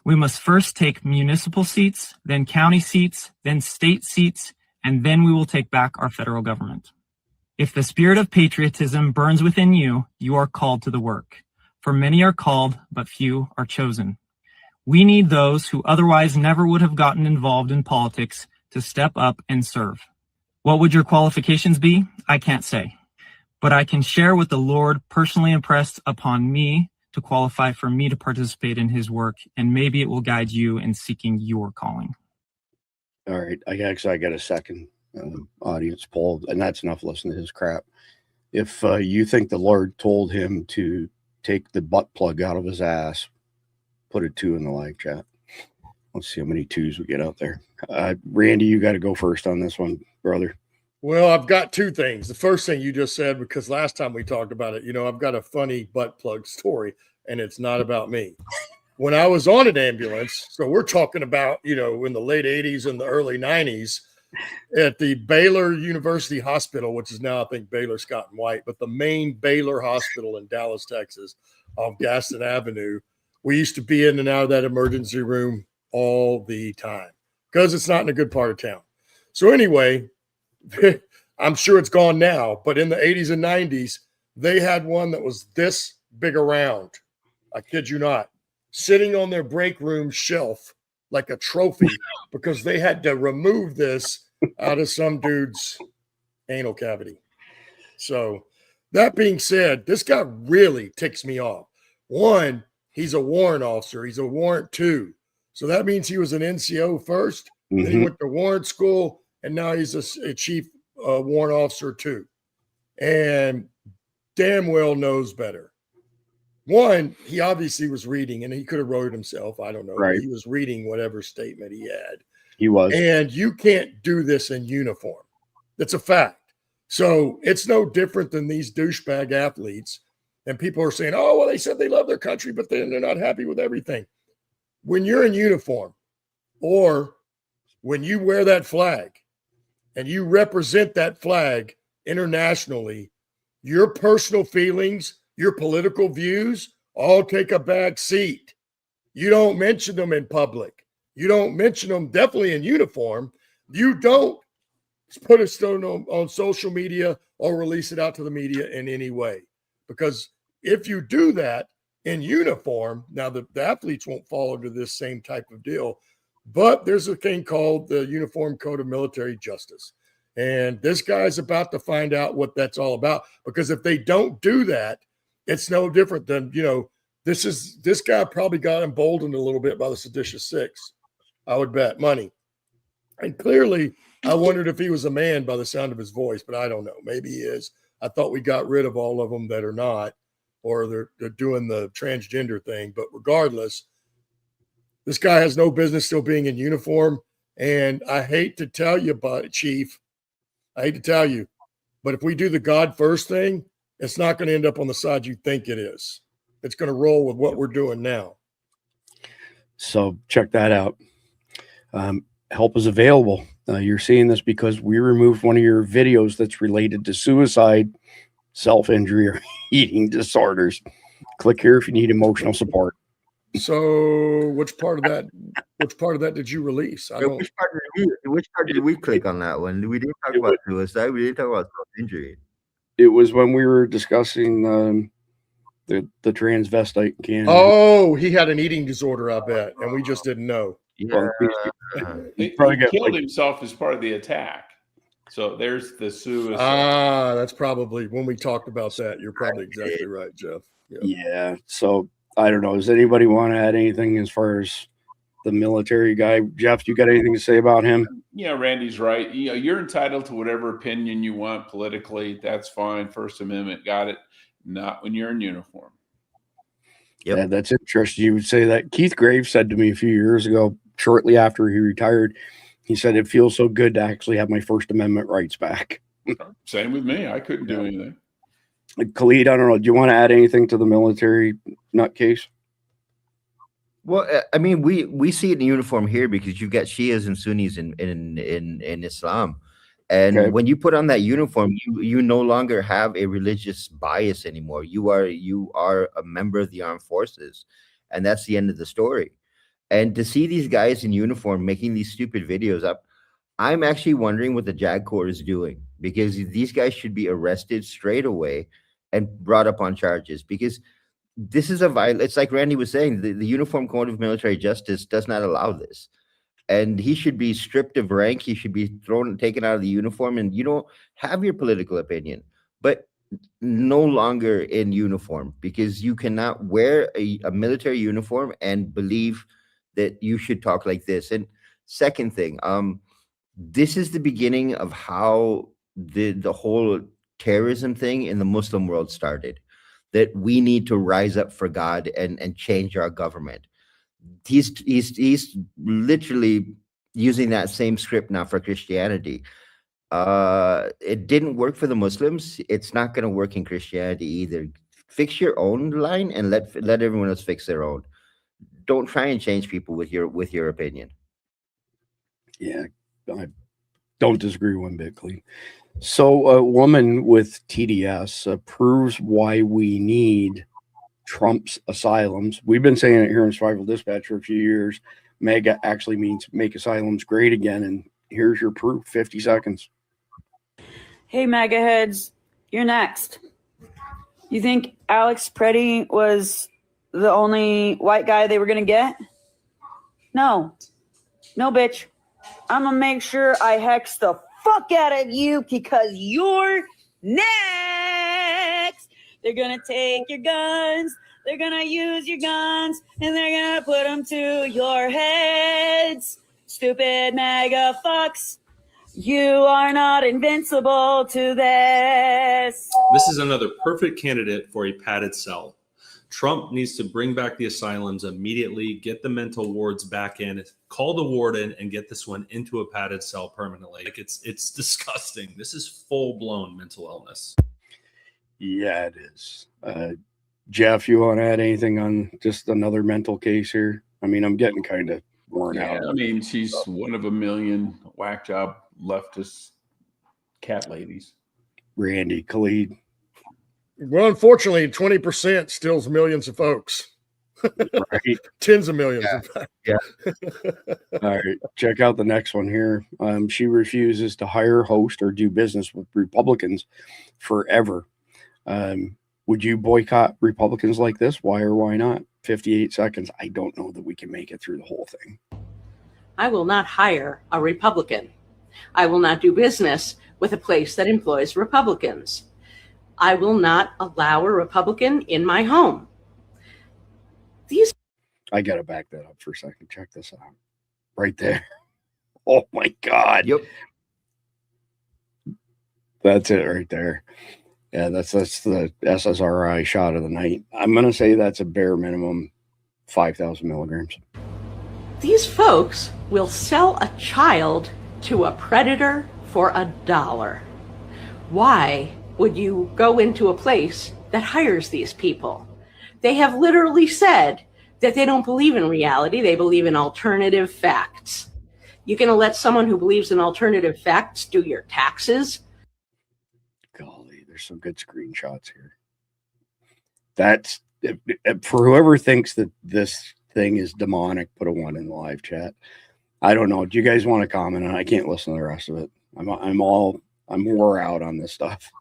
We must first take municipal seats, then county seats, then state seats, and then we will take back our federal government. If the spirit of patriotism burns within you, you are called to the work. For many are called, but few are chosen. We need those who otherwise never would have gotten involved in politics to step up and serve. What would your qualifications be? I can't say. But I can share what the Lord personally impressed upon me to qualify for me to participate in his work, and maybe it will guide you in seeking your calling. All right. I got a second audience poll, and that's enough listening to his crap. If you think the Lord told him to take the butt plug out of his ass, put a 2 in the live chat. Let's see how many 2s we get out there. Randy, you got to go first on this one, brother. Well, I've got 2 things. The first thing you just said, because last time we talked about it, I've got a funny butt plug story, and it's not about me. When I was on an ambulance, so we're talking about, in the late 80s and the early 90s, at the Baylor University Hospital, which is now, I think, Baylor Scott and White, but the main Baylor Hospital in Dallas, Texas, off Gaston Avenue, we used to be in and out of that emergency room all the time because it's not in a good part of town. So anyway, I'm sure it's gone now, but in the 80s and 90s, they had one that was this big around. I kid you not, sitting on their break room shelf like a trophy because they had to remove this out of some dude's anal cavity. So that being said, this guy really ticks me off. 1, he's a warrant officer. He's a warrant 2. So that means he was an NCO first, then he went to warrant school, and now he's a chief warrant officer 2. And damn well knows better. 1, he obviously was reading, and he could have wrote it himself. I don't know. Right. He was reading whatever statement he had. He was. And you can't do this in uniform. That's a fact. So it's no different than these douchebag athletes. And people are saying, oh, well, they said they love their country, but then they're not happy with everything. When you're in uniform, or when you wear that flag and you represent that flag internationally, your personal feelings, your political views all take a back seat. You don't mention them in public. You don't mention them definitely in uniform. You don't put a stone on social media or release it out to the media in any way. Because if you do that in uniform, now the athletes won't fall into this same type of deal, but there's a thing called the Uniform Code of Military Justice. And this guy's about to find out what that's all about. Because if they don't do that, It's no different than, this guy probably got emboldened a little bit by the seditious six. I would bet money. And clearly, I wondered if he was a man by the sound of his voice, but I don't know. Maybe he is. I thought we got rid of all of them that are not, or they're doing the transgender thing. But regardless, this guy has no business still being in uniform. And I hate to tell you, Chief, I hate to tell you, but if we do the God first thing, it's not going to end up on the side you think it is. It's going to roll with what we're doing now. So check that out. Help is available. You're seeing this because we removed one of your videos that's related to suicide, self-injury, or eating disorders. Click here if you need emotional support. So which part of that did you release? Which part did we click on that one? We didn't talk about suicide. We didn't talk about self-injury. It was when we were discussing the transvestite candidate. Oh, he had an eating disorder, I bet, and we just didn't know. Yeah. He killed himself as part of the attack. So there's the suicide. That's probably when we talked about that. You're probably exactly right, Jeff. Yeah. So I don't know. Does anybody want to add anything as far as the military guy? Jeff, you got anything to say about him? Yeah, Randy's right. You're entitled to whatever opinion you want politically. That's fine. First Amendment, got it. Not when you're in uniform. Yeah, that's interesting. You would say that. Keith Graves said to me a few years ago, shortly after he retired, he said, it feels so good to actually have my First Amendment rights back. Same with me. I couldn't do anything. Khalid, I don't know. Do you want to add anything to the military nutcase? Well, I mean, we see it in uniform here because you've got Shias and Sunnis in Islam. And when you put on that uniform, you no longer have a religious bias anymore. You are a member of the armed forces, and that's the end of the story. And to see these guys in uniform making these stupid videos up, I'm actually wondering what the JAG Corps is doing, because these guys should be arrested straight away and brought up on charges, because this is a violation. It's like Randy was saying, the Uniform Code of Military Justice does not allow this. And he should be stripped of rank. He should be taken out of the uniform, and you don't have your political opinion, but no longer in uniform, because you cannot wear a military uniform and believe that you should talk like this. And second thing, this is the beginning of how the whole terrorism thing in the Muslim world started, that we need to rise up for God and change our government. He's literally using that same script now for Christianity. It didn't work for the Muslims. It's not going to work in Christianity either. Fix your own line and let everyone else fix their own. Don't try and change people with your opinion. Yeah, I don't disagree one bit, Cleve. So a woman with TDS proves why we need Trump's asylums. We've been saying it here in Survival Dispatch for a few years. MAGA actually means make asylums great again. And here's your proof, 50 seconds. Hey, MAGA heads, you're next. You think Alex Preddy was the only white guy they were going to get? No, bitch. I'm going to make sure I hex the fuck out of you because you're next. They're going to take your guns. They're going to use your guns and they're going to put them to your heads. Stupid MAGA fucks. You are not invincible to this. This is another perfect candidate for a padded cell. Trump needs to bring back the asylums immediately, get the mental wards back in, call the warden, and get this one into a padded cell permanently. Like it's disgusting. This is full-blown mental illness. Yeah, it is. Jeff, you want to add anything on just another mental case here? I mean, I'm getting kind of worn out. I mean, she's one of a million whack job leftist cat ladies. Randy, Khalid. Well, unfortunately, 20% steals millions of folks. Right. Tens of millions. Yeah. All right. Check out the next one here. She refuses to hire, host, or do business with Republicans forever. Would you boycott Republicans like this? Why or why not? 58 seconds. I don't know that we can make it through the whole thing. I will not hire a Republican. I will not do business with a place that employs Republicans. I will not allow a Republican in my home. These I got to back that up for a second. Check this out. Right there. Oh, my God. Yep. That's it right there. Yeah, that's the SSRI shot of the night. I'm going to say that's a bare minimum 5,000 milligrams. These folks will sell a child to a predator for $1. Why would you go into a place that hires these people? They have literally said that they don't believe in reality. They believe in alternative facts. You're going to let someone who believes in alternative facts do your taxes? Golly, there's some good screenshots here. That's for whoever thinks that this thing is demonic, put a 1 in the live chat. I don't know. Do you guys want to comment on it? I can't listen to the rest of it. I'm wore out on this stuff.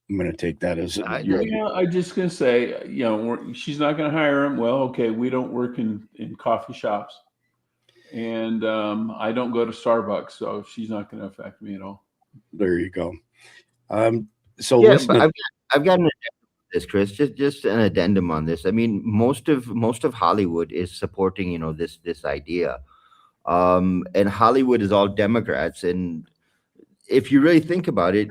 I'm going to take that as I'm just going to say, she's not going to hire him. Well, okay, we don't work in coffee shops, and I don't go to Starbucks, so she's not going to affect me at all. There you go. So yeah, listen, I've got an addendum on this, Chris. Just an addendum on this. I mean, most of Hollywood is supporting, this idea, and Hollywood is all Democrats. And if you really think about it,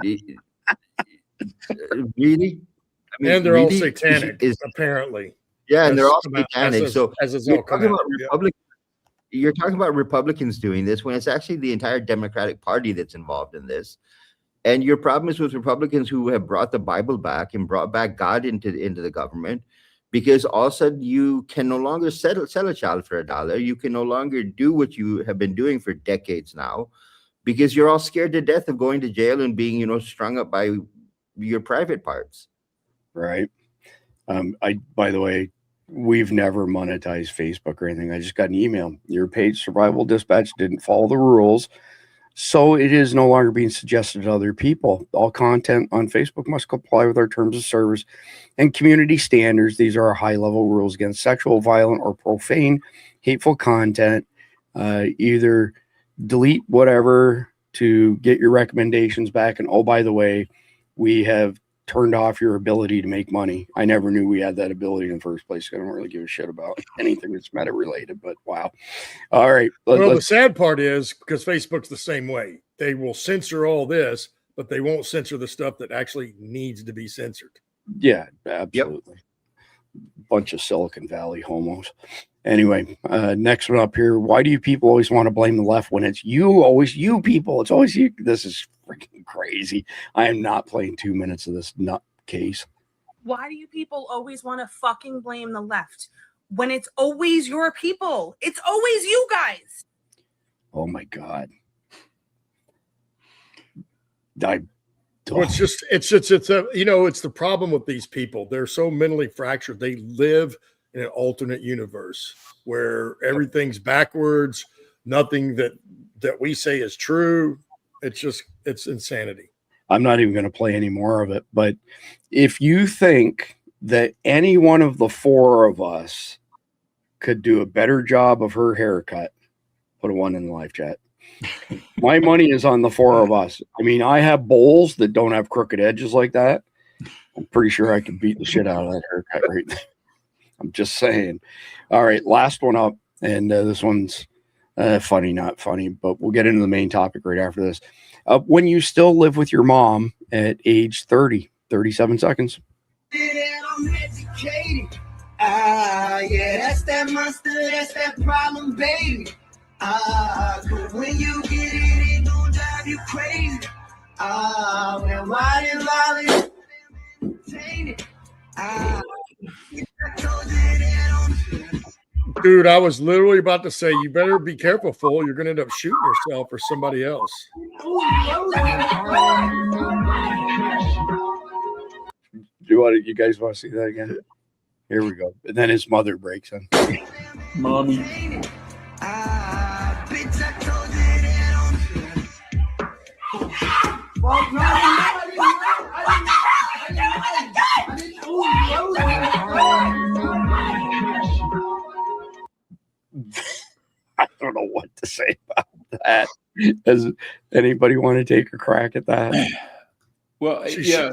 really, I mean, and they're really, all satanic, apparently. Yeah, and As they're all come out- satanic. as So as it's you're all come talking out. about Yeah. Republicans. You're talking about Republicans doing this when it's actually the entire Democratic Party that's involved in this. And your problem is with Republicans who have brought the Bible back and brought back God into the government, because all of a sudden you can no longer sell a child for $1. You can no longer do what you have been doing for decades now, because you're all scared to death of going to jail and being, strung up by your private parts. right. By the way, we've never monetized Facebook or anything. I just got an email. Your page Survival Dispatch didn't follow the rules, so it is no longer being suggested to other people. All content on Facebook must comply with our terms of service and community standards. These are our high-level rules against sexual, violent, or profane, hateful content. Either delete whatever to get your recommendations back. And oh, by the way, we have turned off your ability to make money. I never knew we had that ability in the first place. I don't really give a shit about anything that's meta related, but wow. All right. The sad part is, because Facebook's the same way, they will censor all this, but they won't censor the stuff that actually needs to be censored. Yeah, absolutely. Bunch of Silicon Valley homos. Anyway, next one up here. Why do you people always want to blame the left when it's always you people? It's always you. This is freaking crazy. I am not playing 2 minutes of this nutcase. Why do you people always want to fucking blame the left when it's always your people? It's always you guys. Oh my God. Well, it's the problem with these people. They're so mentally fractured. They live in an alternate universe where everything's backwards. Nothing that we say is true. It's insanity. I'm not even going to play any more of it. But if you think that any one of the four of us could do a better job of her haircut, put a 1 in the live chat. My money is on the four of us. I mean, I have bowls that don't have crooked edges like that. I'm pretty sure I can beat the shit out of that haircut right there. I'm just saying. All right, last one up. And this one's funny, not funny, but we'll get into the main topic right after this. When you still live with your mom at age 30, 37 seconds. Yeah, that's that monster, that's that problem, baby. When you get it don't drive you crazy. When wide and violent, Dude, I was literally about to say, you better be careful, fool. You're going to end up shooting yourself or somebody else. You guys want to see that again? Here we go. And then his mother breaks in. Mommy. I don't know what to say about that. Does anybody want to take a crack at that? Well, yeah,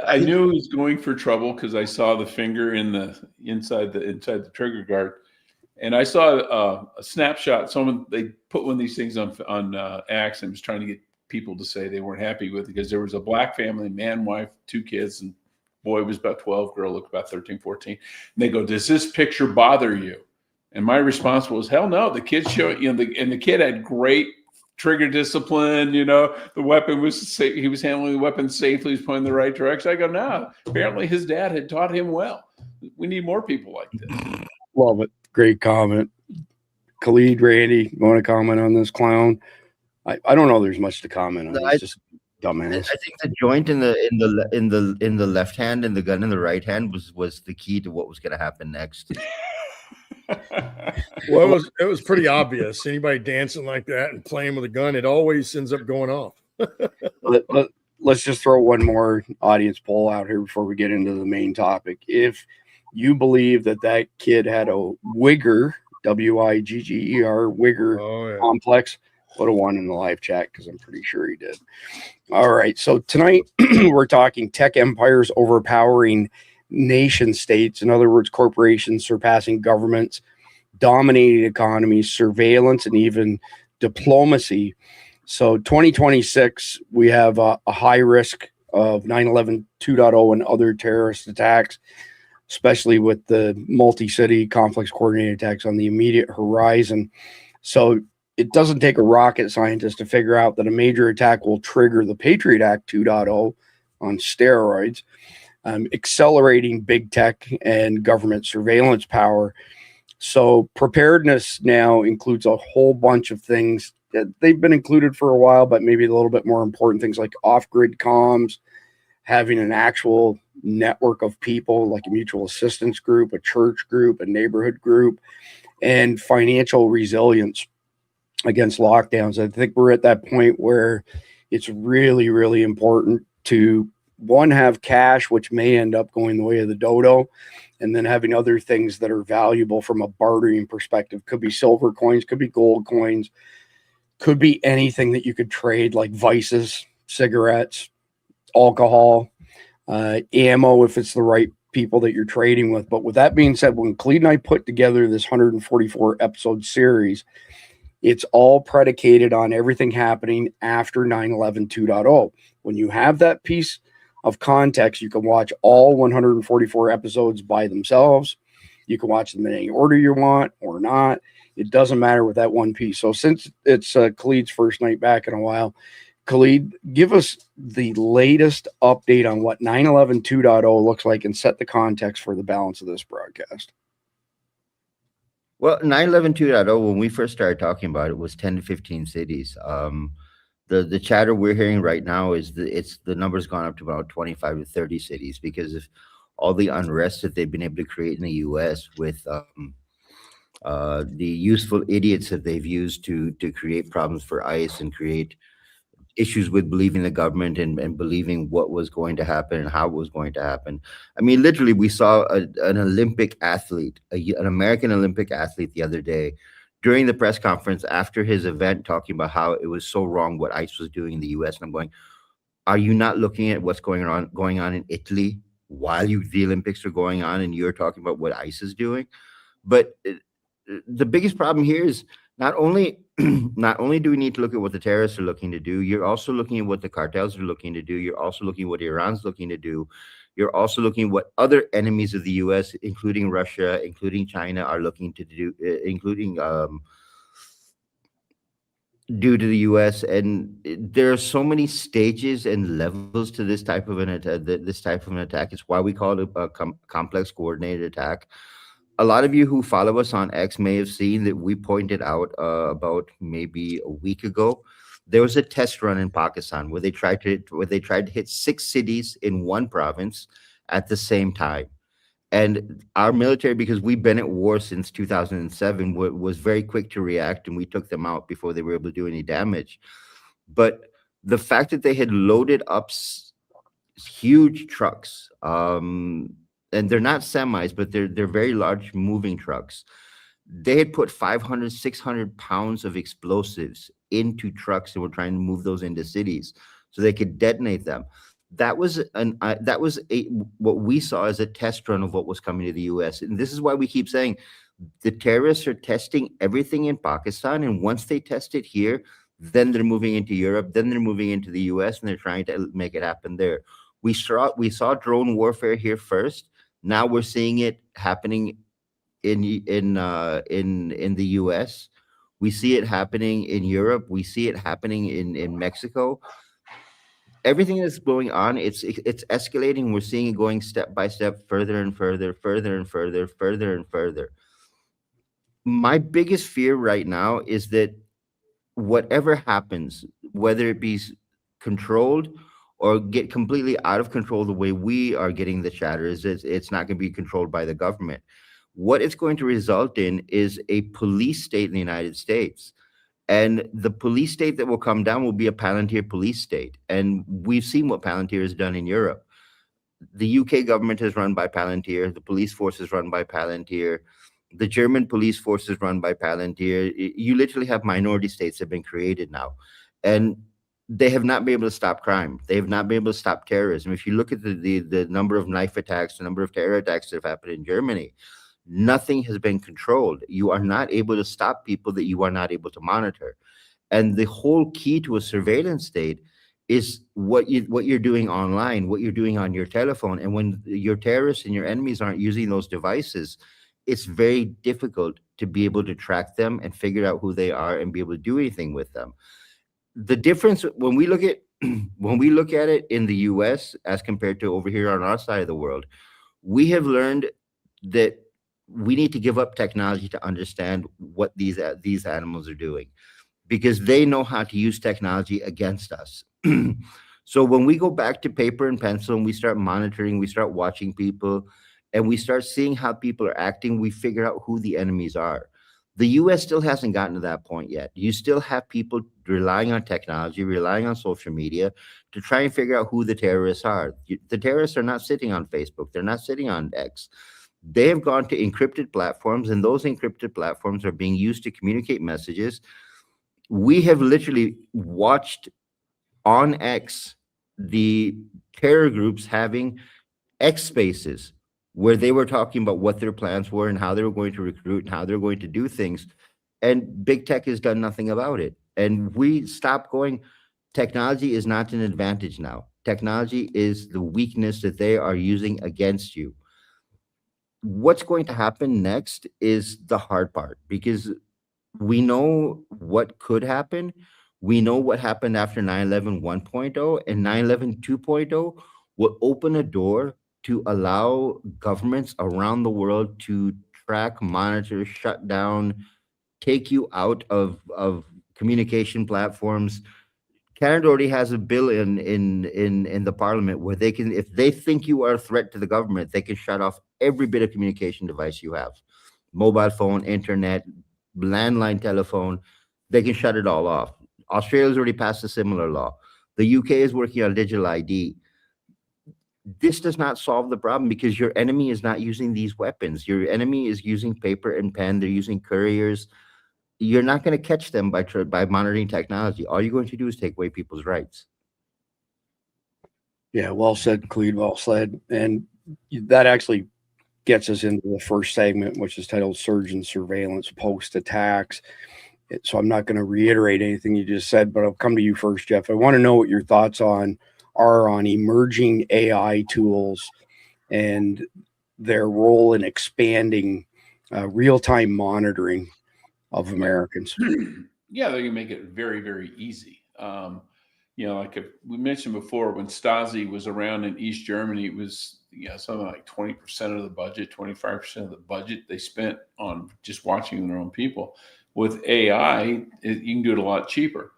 I knew he was going for trouble because I saw the finger in the inside the trigger guard, and I saw a snapshot. They put one of these things on X and was trying to get people to say they weren't happy with it because there was a black family, man, wife, 2 kids, and boy was about 12, girl looked about 13, 14. And they go, "Does this picture bother you?" And my response was, "Hell no." The kid showed, and the kid had great trigger discipline. The weapon was safe. He was handling the weapon safely. He was pointing in the right direction. I go, "No." Apparently, his dad had taught him well. We need more people like this. Love it. Great comment. Khalid, Randy, you want to comment on this clown? I don't know. There's much to comment on. It's just dumbass. I think the joint in the left hand and the gun in the right hand was the key to what was going to happen next. Well, it was pretty obvious. Anybody dancing like that and playing with a gun, it always ends up going off. Let's just throw one more audience poll out here before we get into the main topic. If you believe that kid had a Wigger, Wigger, Wigger complex, put a 1 in the live chat because I'm pretty sure he did. All right. So tonight we're talking tech empires overpowering nation states. In other words, corporations surpassing governments, dominating economies, surveillance, and even diplomacy. So 2026, we have a high risk of 9/11 2.0 and other terrorist attacks, especially with the multi-city complex coordinated attacks on the immediate horizon. So it doesn't take a rocket scientist to figure out that a major attack will trigger the Patriot Act 2.0 on steroids, accelerating big tech and government surveillance power. So preparedness now includes a whole bunch of things that they've been included for a while, but maybe a little bit more important things like off-grid comms, having an actual network of people like a mutual assistance group, a church group, a neighborhood group, and financial resilience against lockdowns. I think we're at that point where it's really, really important to, one, have cash, which may end up going the way of the dodo, and then having other things that are valuable from a bartering perspective. Could be silver coins, could be gold coins, could be anything that you could trade, like vices, cigarettes, alcohol, ammo, if it's the right people that you're trading with. But with that being said, when Khalid and I put together this 144 episode series, it's all predicated on everything happening after 9/11 2.0. When you have that piece of context, you can watch all 144 episodes by themselves. You can watch them in any order you want or not. It doesn't matter with that one piece. So since it's Khalid's first night back in a while, Khalid, give us the latest update on what 9/11 2.0 looks like and set the context for the balance of this broadcast. Well, 9/11 2.0, when we first started talking about it, was 10 to 15 cities. The chatter we're hearing right now is the number's gone up to about 25 to 30 cities because of all the unrest that they've been able to create in the U.S. with the useful idiots that they've used to create problems for ICE and create issues with believing the government and believing what was going to happen and how it was going to happen. I mean, literally, we saw an Olympic athlete, an American Olympic athlete the other day during the press conference after his event talking about how it was so wrong what ICE was doing in the US. And I'm going, are you not looking at what's going on in Italy while the Olympics are going on and you're talking about what ICE is doing? But the biggest problem here is not only do we need to look at what the terrorists are looking to do, you're also looking at what the cartels are looking to do. You're also looking at what Iran's looking to do. You're also looking at what other enemies of the U.S., including Russia, including China, are looking to do, including do to the U.S. And there are so many stages and levels to this type of an attack. It's why we call it a complex coordinated attack. A lot of you who follow us on X may have seen that we pointed out about maybe a week ago, there was a test run in Pakistan where they tried to hit 6 cities in one province at the same time. And our military, because we've been at war since 2007, was very quick to react, and we took them out before they were able to do any damage. But the fact that they had loaded up huge trucks, and they're not semis, but they're very large moving trucks. They had put 500, 600 pounds of explosives into trucks and were trying to move those into cities so they could detonate them. That was what we saw as a test run of what was coming to the U.S. And this is why we keep saying the terrorists are testing everything in Pakistan, and once they test it here, then they're moving into Europe, then they're moving into the U.S., and they're trying to make it happen there. We saw drone warfare here first. Now we're seeing it happening in the U.S. We see it happening in Europe. We see it happening in Mexico. Everything that's going on, it's escalating. We're seeing it going step by step, further and further, further and further, further and further. My biggest fear right now is that whatever happens, whether it be controlled or get completely out of control the way we are getting the chatter, is it's not going to be controlled by the government. What it's going to result in is a police state in the United States. And the police state that will come down will be a Palantir police state. And we've seen what Palantir has done in Europe. The UK government is run by Palantir. The police force is run by Palantir. The German police force is run by Palantir. You literally have minority states that have been created now. And they have not been able to stop crime. They have not been able to stop terrorism. If you look at the number of knife attacks, the number of terror attacks that have happened in Germany, nothing has been controlled. You are not able to stop people that you are not able to monitor. And the whole key to a surveillance state is what you're doing online, what you're doing on your telephone. And when your terrorists and your enemies aren't using those devices, it's very difficult to be able to track them and figure out who they are and be able to do anything with them. The difference when we look at it in the US as compared to over here on our side of the world, we have learned that we need to give up technology to understand what these animals are doing, because they know how to use technology against us. So when we go back to paper and pencil and we start monitoring, we start watching people, and we start seeing how people are acting, we figure out who the enemies are. The US still hasn't gotten to that point yet. You still have people relying on technology, relying on social media to try and figure out who the terrorists are. The terrorists are not sitting on Facebook. They're not sitting on X. They have gone to encrypted platforms, and those encrypted platforms are being used to communicate messages. We have literally watched on X the terror groups having X spaces where they were talking about what their plans were and how they were going to recruit and how they're going to do things. And big tech has done nothing about it. And we stopped going, technology is not an advantage now. Technology is the weakness that they are using against you. What's going to happen next is the hard part, because we know what could happen. We know what happened after 9/11 1.0, and 9/11 2.0 will open a door to allow governments around the world to track, monitor, shut down, take you out of communication platforms. Canada already has a bill in the parliament where they can, if they think you are a threat to the government, they can shut off every bit of communication device you have. Mobile phone, internet, landline telephone, they can shut it all off. Australia's already passed a similar law. The UK is working on digital ID. This does not solve the problem, because your enemy is not using these weapons. Your enemy is using paper and pen. They're using couriers. You're not going to catch them by monitoring technology. All you're going to do is take away people's rights. Yeah, well said, Clede, well said. And that actually gets us into the first segment, which is titled Surge in Surveillance Post-Attacks. So I'm not going to reiterate anything you just said, but I'll come to you first, Jeff. I want to know what your thoughts are on emerging AI tools and their role in expanding real-time monitoring of Americans. Yeah, they can make it very, very easy. Like we mentioned before, when Stasi was around in East Germany, it was something like 20% of the budget, 25% of the budget they spent on just watching their own people. With AI, you can do it a lot cheaper.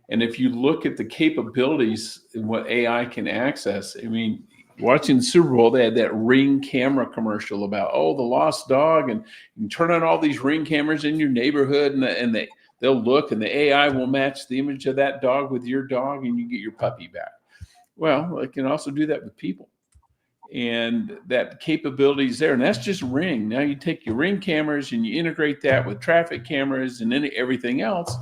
And if you look at the capabilities and what AI can access, I mean, watching the Super Bowl, they had that Ring camera commercial about, the lost dog, and you can turn on all these Ring cameras in your neighborhood, and they'll look, and the AI will match the image of that dog with your dog, and you get your puppy back. Well, it can also do that with people. And that capability is there. And that's just Ring. Now you take your Ring cameras and you integrate that with traffic cameras and then everything else.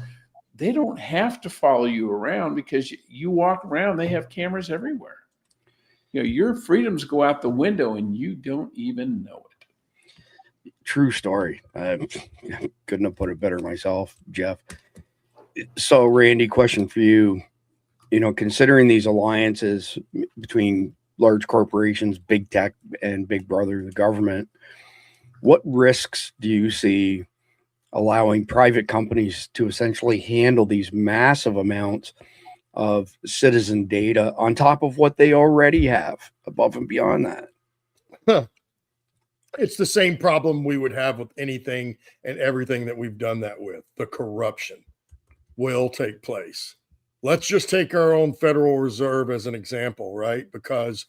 They don't have to follow you around, because you walk around, they have cameras everywhere. your freedoms go out the window and you don't even know it. True story. Couldn't have put it better myself, Jeff. So, Randy, question for you. Considering these alliances between large corporations, big tech, and big brother, the government, what risks do you see allowing private companies to essentially handle these massive amounts of citizen data on top of what they already have above and beyond that? It's the same problem we would have with anything and everything that we've done that with. The corruption will take place. Let's just take our own Federal Reserve as an example, right? Because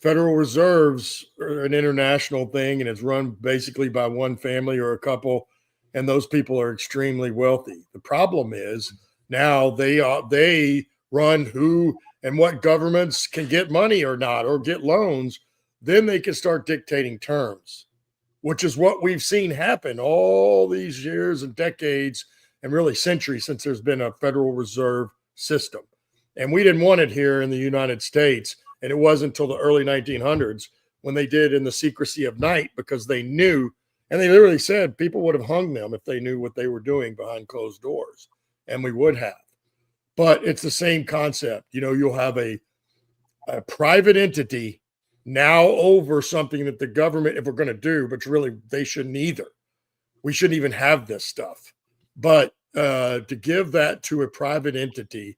Federal Reserves are an international thing and it's run basically by one family or a couple, and those people are extremely wealthy. The problem is now they run who and what governments can get money or not, or get loans. Then they can start dictating terms, which is what we've seen happen all these years and decades and really centuries since there's been a Federal Reserve system. And we didn't want it here in the United States. And it wasn't until the early 1900s when they did in the secrecy of night, because they knew, and they literally said people would have hung them if they knew what they were doing behind closed doors. And we would have. But it's the same concept. You'll have a private entity now over something that the government, if we're going to do, but really they shouldn't either. We shouldn't even have this stuff. But to give that to a private entity,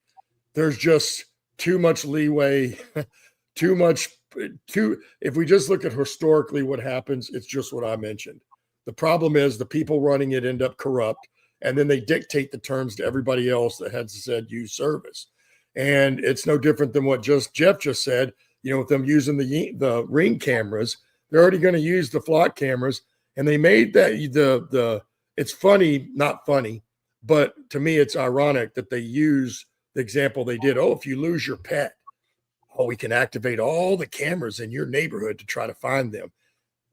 there's just too much leeway, if we just look at historically what happens, it's just what I mentioned. The problem is the people running it end up corrupt, and then they dictate the terms to everybody else that has said use service. And it's no different than what Jeff just said. With them using the Ring cameras, they're already going to use the flock cameras, and they made that it's funny, not funny, but to me it's ironic that they use the example they did. Oh, if you lose your pet, we can activate all the cameras in your neighborhood to try to find them.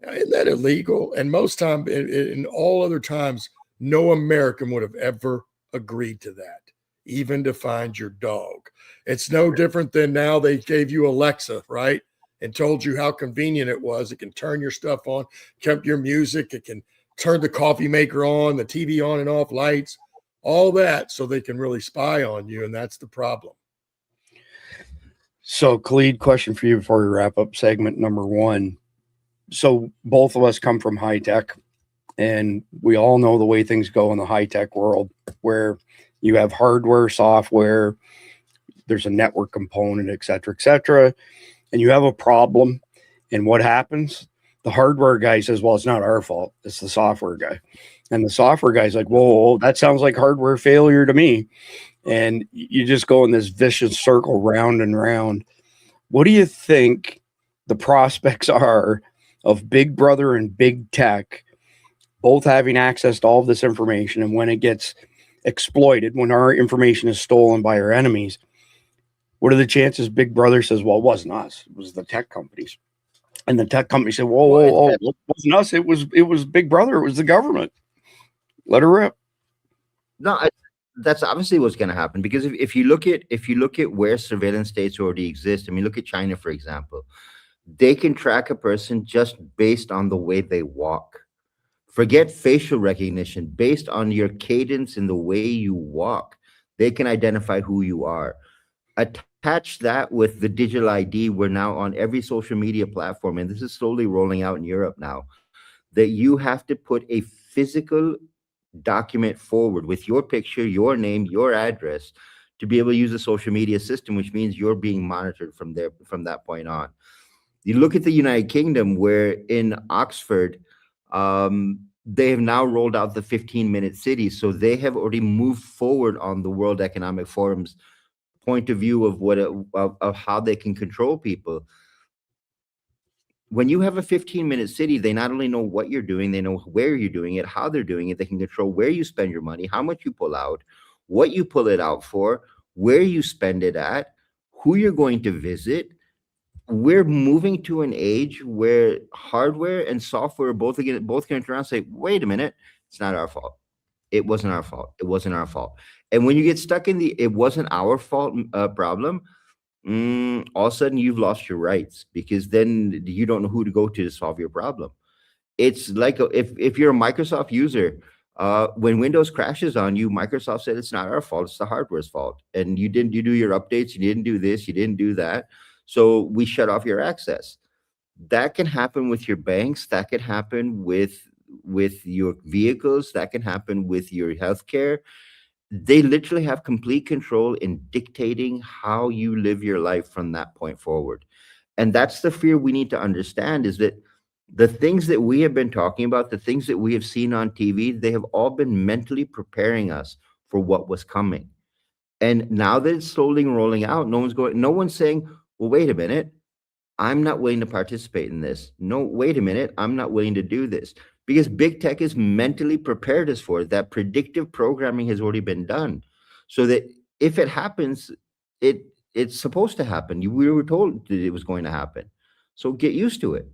Isn't that illegal? And most time, in all other times, no American would have ever agreed to that, even to find your dog. It's no different than now they gave you Alexa, right? And told you how convenient it was. It can turn your stuff on, kept your music. It can turn the coffee maker on, the TV on and off, lights, all that, so they can really spy on you. And that's the problem. So, Khalid, question for you before we wrap up segment number one. So both of us come from high tech, and we all know the way things go in the high tech world, where you have hardware, software, there's a network component, et cetera, and you have a problem. And what happens? The hardware guy says, well, it's not our fault. It's the software guy. And the software guy's like, whoa, that sounds like hardware failure to me. And you just go in this vicious circle round and round. What do you think the prospects are of Big Brother and Big Tech both having access to all of this information? And when it gets exploited, when our information is stolen by our enemies, what are the chances Big Brother says, well, it wasn't us, it was the tech companies? And the tech company said, whoa, it wasn't us, it was Big Brother, it was the government. Let her rip. No, that's obviously what's going to happen, because if you look at where surveillance states already exist, I mean, look at China, for example. They can track a person just based on the way they walk. Forget facial recognition. Based on your cadence and the way you walk, they can identify who you are. Attach that with the digital ID. We're now on every social media platform, and this is slowly rolling out in Europe now, that you have to put a physical document forward with your picture, your name, your address to be able to use a social media system, which means you're being monitored from that point on. You look at the United Kingdom, where in Oxford, they have now rolled out the 15-minute city. So they have already moved forward on the World Economic Forum's point of view of how they can control people. When you have a 15-minute city, they not only know what you're doing, they know where you're doing it, how they're doing it. They can control where you spend your money, how much you pull out, what you pull it out for, where you spend it at, who you're going to visit. We're moving to an age where hardware and software both going to turn around and say, wait a minute, it's not our fault. It wasn't our fault. It wasn't our fault. And when you get stuck in the it wasn't our fault problem, all of a sudden you've lost your rights, because then you don't know who to go to solve your problem. It's like if you're a Microsoft user, when Windows crashes on you, Microsoft said it's not our fault, it's the hardware's fault. And you do your updates, you didn't do this, you didn't do that. So we shut off your access. That can happen with your banks, that can happen with your vehicles, that can happen with your healthcare. They literally have complete control in dictating how you live your life from that point forward. And that's the fear we need to understand, is that the things that we have been talking about, the things that we have seen on TV, they have all been mentally preparing us for what was coming. And now that it's slowly rolling out, no one's saying, well, wait a minute, I'm not willing to participate in this. No, wait a minute, I'm not willing to do this. Because big tech is mentally prepared us for it. That predictive programming has already been done, so that if it happens, it's supposed to happen. We were told that it was going to happen. So get used to it.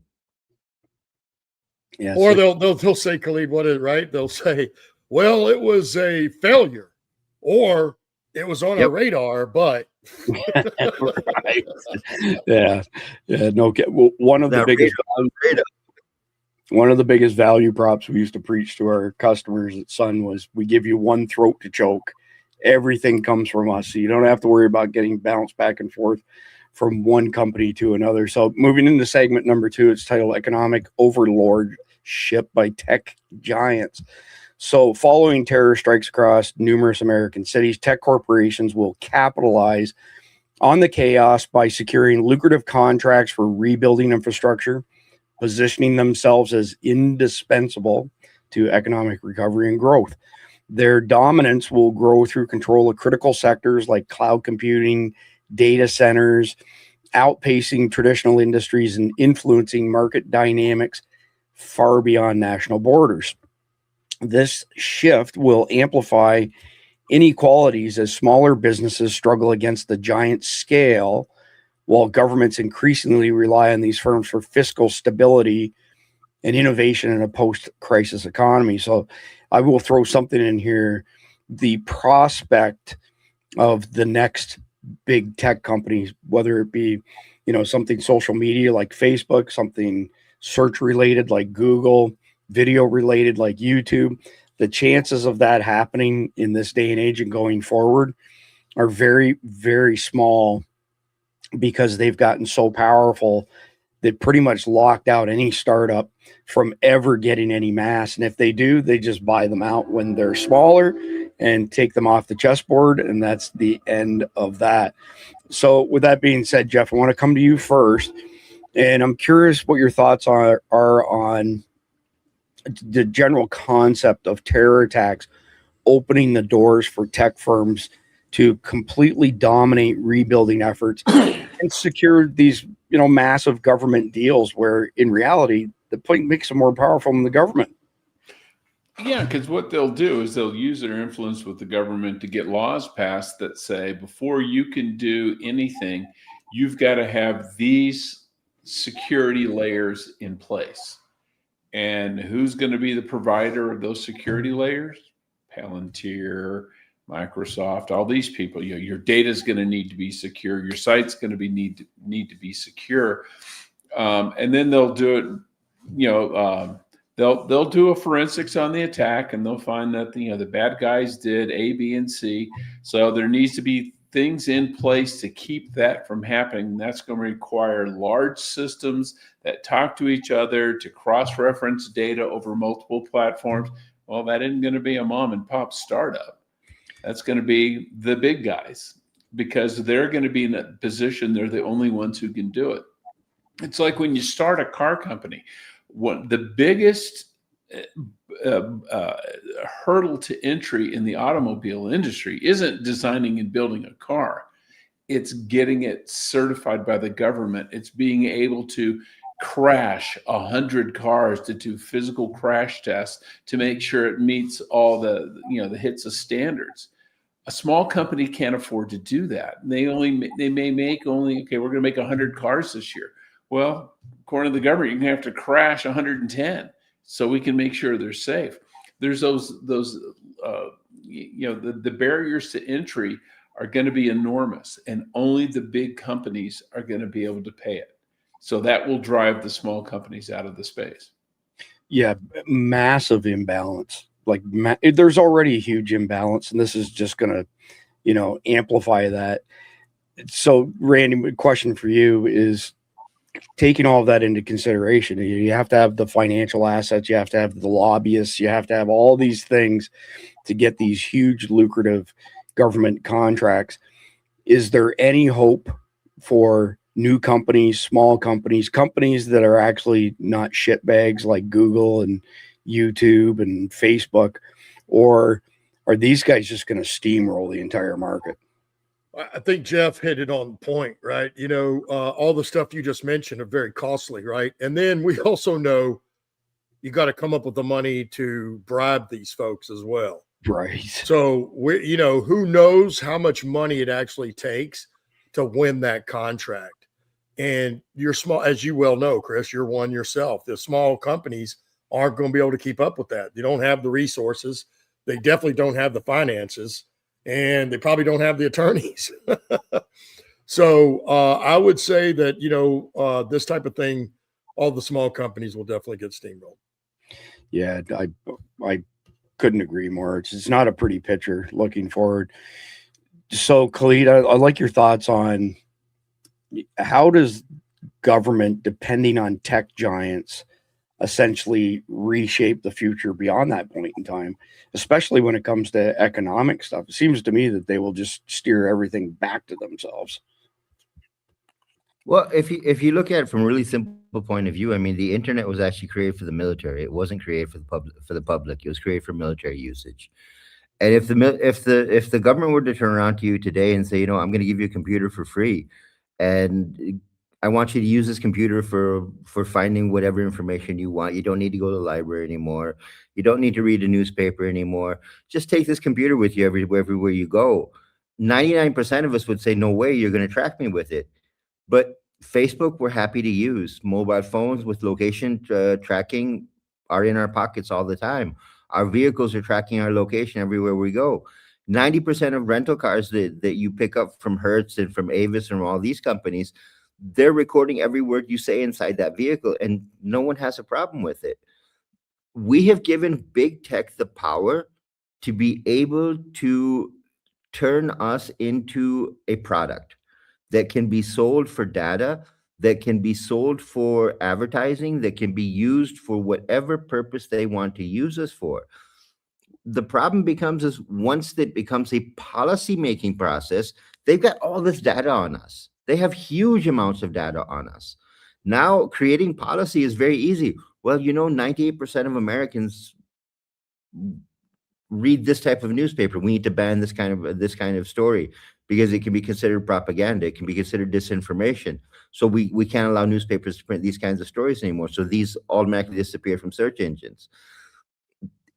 Yeah. Or they'll say, Khalid, what is it, right? They'll say, well, it was a failure, or it was on our radar, but right. Yeah. No. Well, one of the biggest value props we used to preach to our customers at Sun was, we give you one throat to choke. Everything comes from us, so you don't have to worry about getting bounced back and forth from one company to another. So moving into segment number 2, it's titled Economic Overlordship by Tech Giants. So following terror strikes across numerous American cities, tech corporations will capitalize on the chaos by securing lucrative contracts for rebuilding infrastructure, positioning themselves as indispensable to economic recovery and growth. Their dominance will grow through control of critical sectors like cloud computing, data centers, outpacing traditional industries and influencing market dynamics far beyond national borders. This shift will amplify inequalities as smaller businesses struggle against the giant scale, while governments increasingly rely on these firms for fiscal stability and innovation in a post-crisis economy. So I will throw something in here. The prospect of the next big tech companies, whether it be, something social media like Facebook, something search related like Google, video related like YouTube, the chances of that happening in this day and age and going forward are very, very small, because they've gotten so powerful that pretty much locked out any startup from ever getting any mass. And if they do, they just buy them out when they're smaller and take them off the chessboard. And that's the end of that. So with that being said, Jeff, I want to come to you first. And I'm curious what your thoughts are on the general concept of terror attacks opening the doors for tech firms to completely dominate rebuilding efforts and secure these, massive government deals, where in reality, the point makes them more powerful than the government. Yeah, because what they'll do is they'll use their influence with the government to get laws passed that say, before you can do anything, you've got to have these security layers in place. And who's going to be the provider of those security layers? Palantir, Microsoft, all these people. Your data is going to need to be secure. Your site's going to need to be secure. And then they'll do it. They'll do a forensics on the attack, and they'll find that the bad guys did A, B, and C. So there needs to be things in place to keep that from happening. That's going to require large systems that talk to each other, to cross-reference data over multiple platforms. Well, that isn't going to be a mom and pop startup. That's going to be the big guys, because they're going to be in a position, they're the only ones who can do it. It's like when you start a car company, the biggest hurdle to entry in the automobile industry isn't designing and building a car. It's getting it certified by the government. It's being able to crash 100 cars, to do physical crash tests to make sure it meets all the hits of standards. A small company can't afford to do that. They may make we're going to make 100 cars this year. Well, according to the government, you're going to have to crash 110 so we can make sure they're safe. There's the barriers to entry are going to be enormous, and only the big companies are going to be able to pay it. So that will drive the small companies out of the space. Yeah, massive imbalance. Like there's already a huge imbalance, and this is just going to, amplify that. So, Randy, question for you is, taking all of that into consideration, you have to have the financial assets, you have to have the lobbyists, you have to have all these things to get these huge lucrative government contracts. Is there any hope for new companies, small companies, companies that are actually not shitbags like Google and YouTube and Facebook, or are these guys just going to steamroll the entire market? I think Jeff hit it on point, right? All the stuff you just mentioned are very costly, right? And then we also know you got to come up with the money to bribe these folks as well. Right. So who knows how much money it actually takes to win that contract. And you're small, as you well know, Chris, you're one yourself. The small companies aren't going to be able to keep up with that. They don't have the resources. They definitely don't have the finances, and they probably don't have the attorneys. So I would say that, this type of thing, all the small companies will definitely get steamrolled. Yeah, I couldn't agree more. It's not a pretty picture looking forward. So, Khalid, I like your thoughts on how does government, depending on tech giants, essentially reshape the future beyond that point in time, especially when it comes to economic stuff. It seems to me that they will just steer everything back to themselves. Well, if you look at it from a really simple point of view, I mean, the internet was actually created for the military. It wasn't created for the public. It was created for military usage. And if the government were to turn around to you today and say, I'm going to give you a computer for free, and I want you to use this computer for finding whatever information you want. You don't need to go to the library anymore. You don't need to read a newspaper anymore. Just take this computer with you everywhere you go. 99% of us would say, no way, you're going to track me with it. But Facebook, we're happy to use. Mobile phones with location tracking are in our pockets all the time. Our vehicles are tracking our location everywhere we go. 90% of rental cars that you pick up from Hertz and from Avis and from all these companies, they're recording every word you say inside that vehicle, and no one has a problem with it. We have given big tech the power to be able to turn us into a product that can be sold for data, that can be sold for advertising, that can be used for whatever purpose they want to use us for. The problem becomes is once that becomes a policy-making process, they've got all this data on us. They have huge amounts of data on us. Now, creating policy is very easy. Well, 98% of Americans read this type of newspaper. We need to ban this kind of story because it can be considered propaganda. It can be considered disinformation. So we can't allow newspapers to print these kinds of stories anymore. So these automatically disappear from search engines.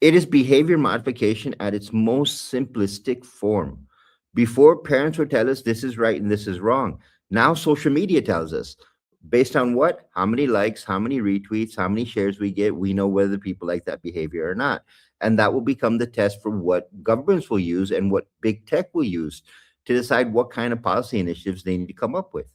It is behavior modification at its most simplistic form. Before, parents would tell us this is right and this is wrong. Now social media tells us, based on what? How many likes, how many retweets, how many shares we get, we know whether people like that behavior or not. And that will become the test for what governments will use and what big tech will use to decide what kind of policy initiatives they need to come up with.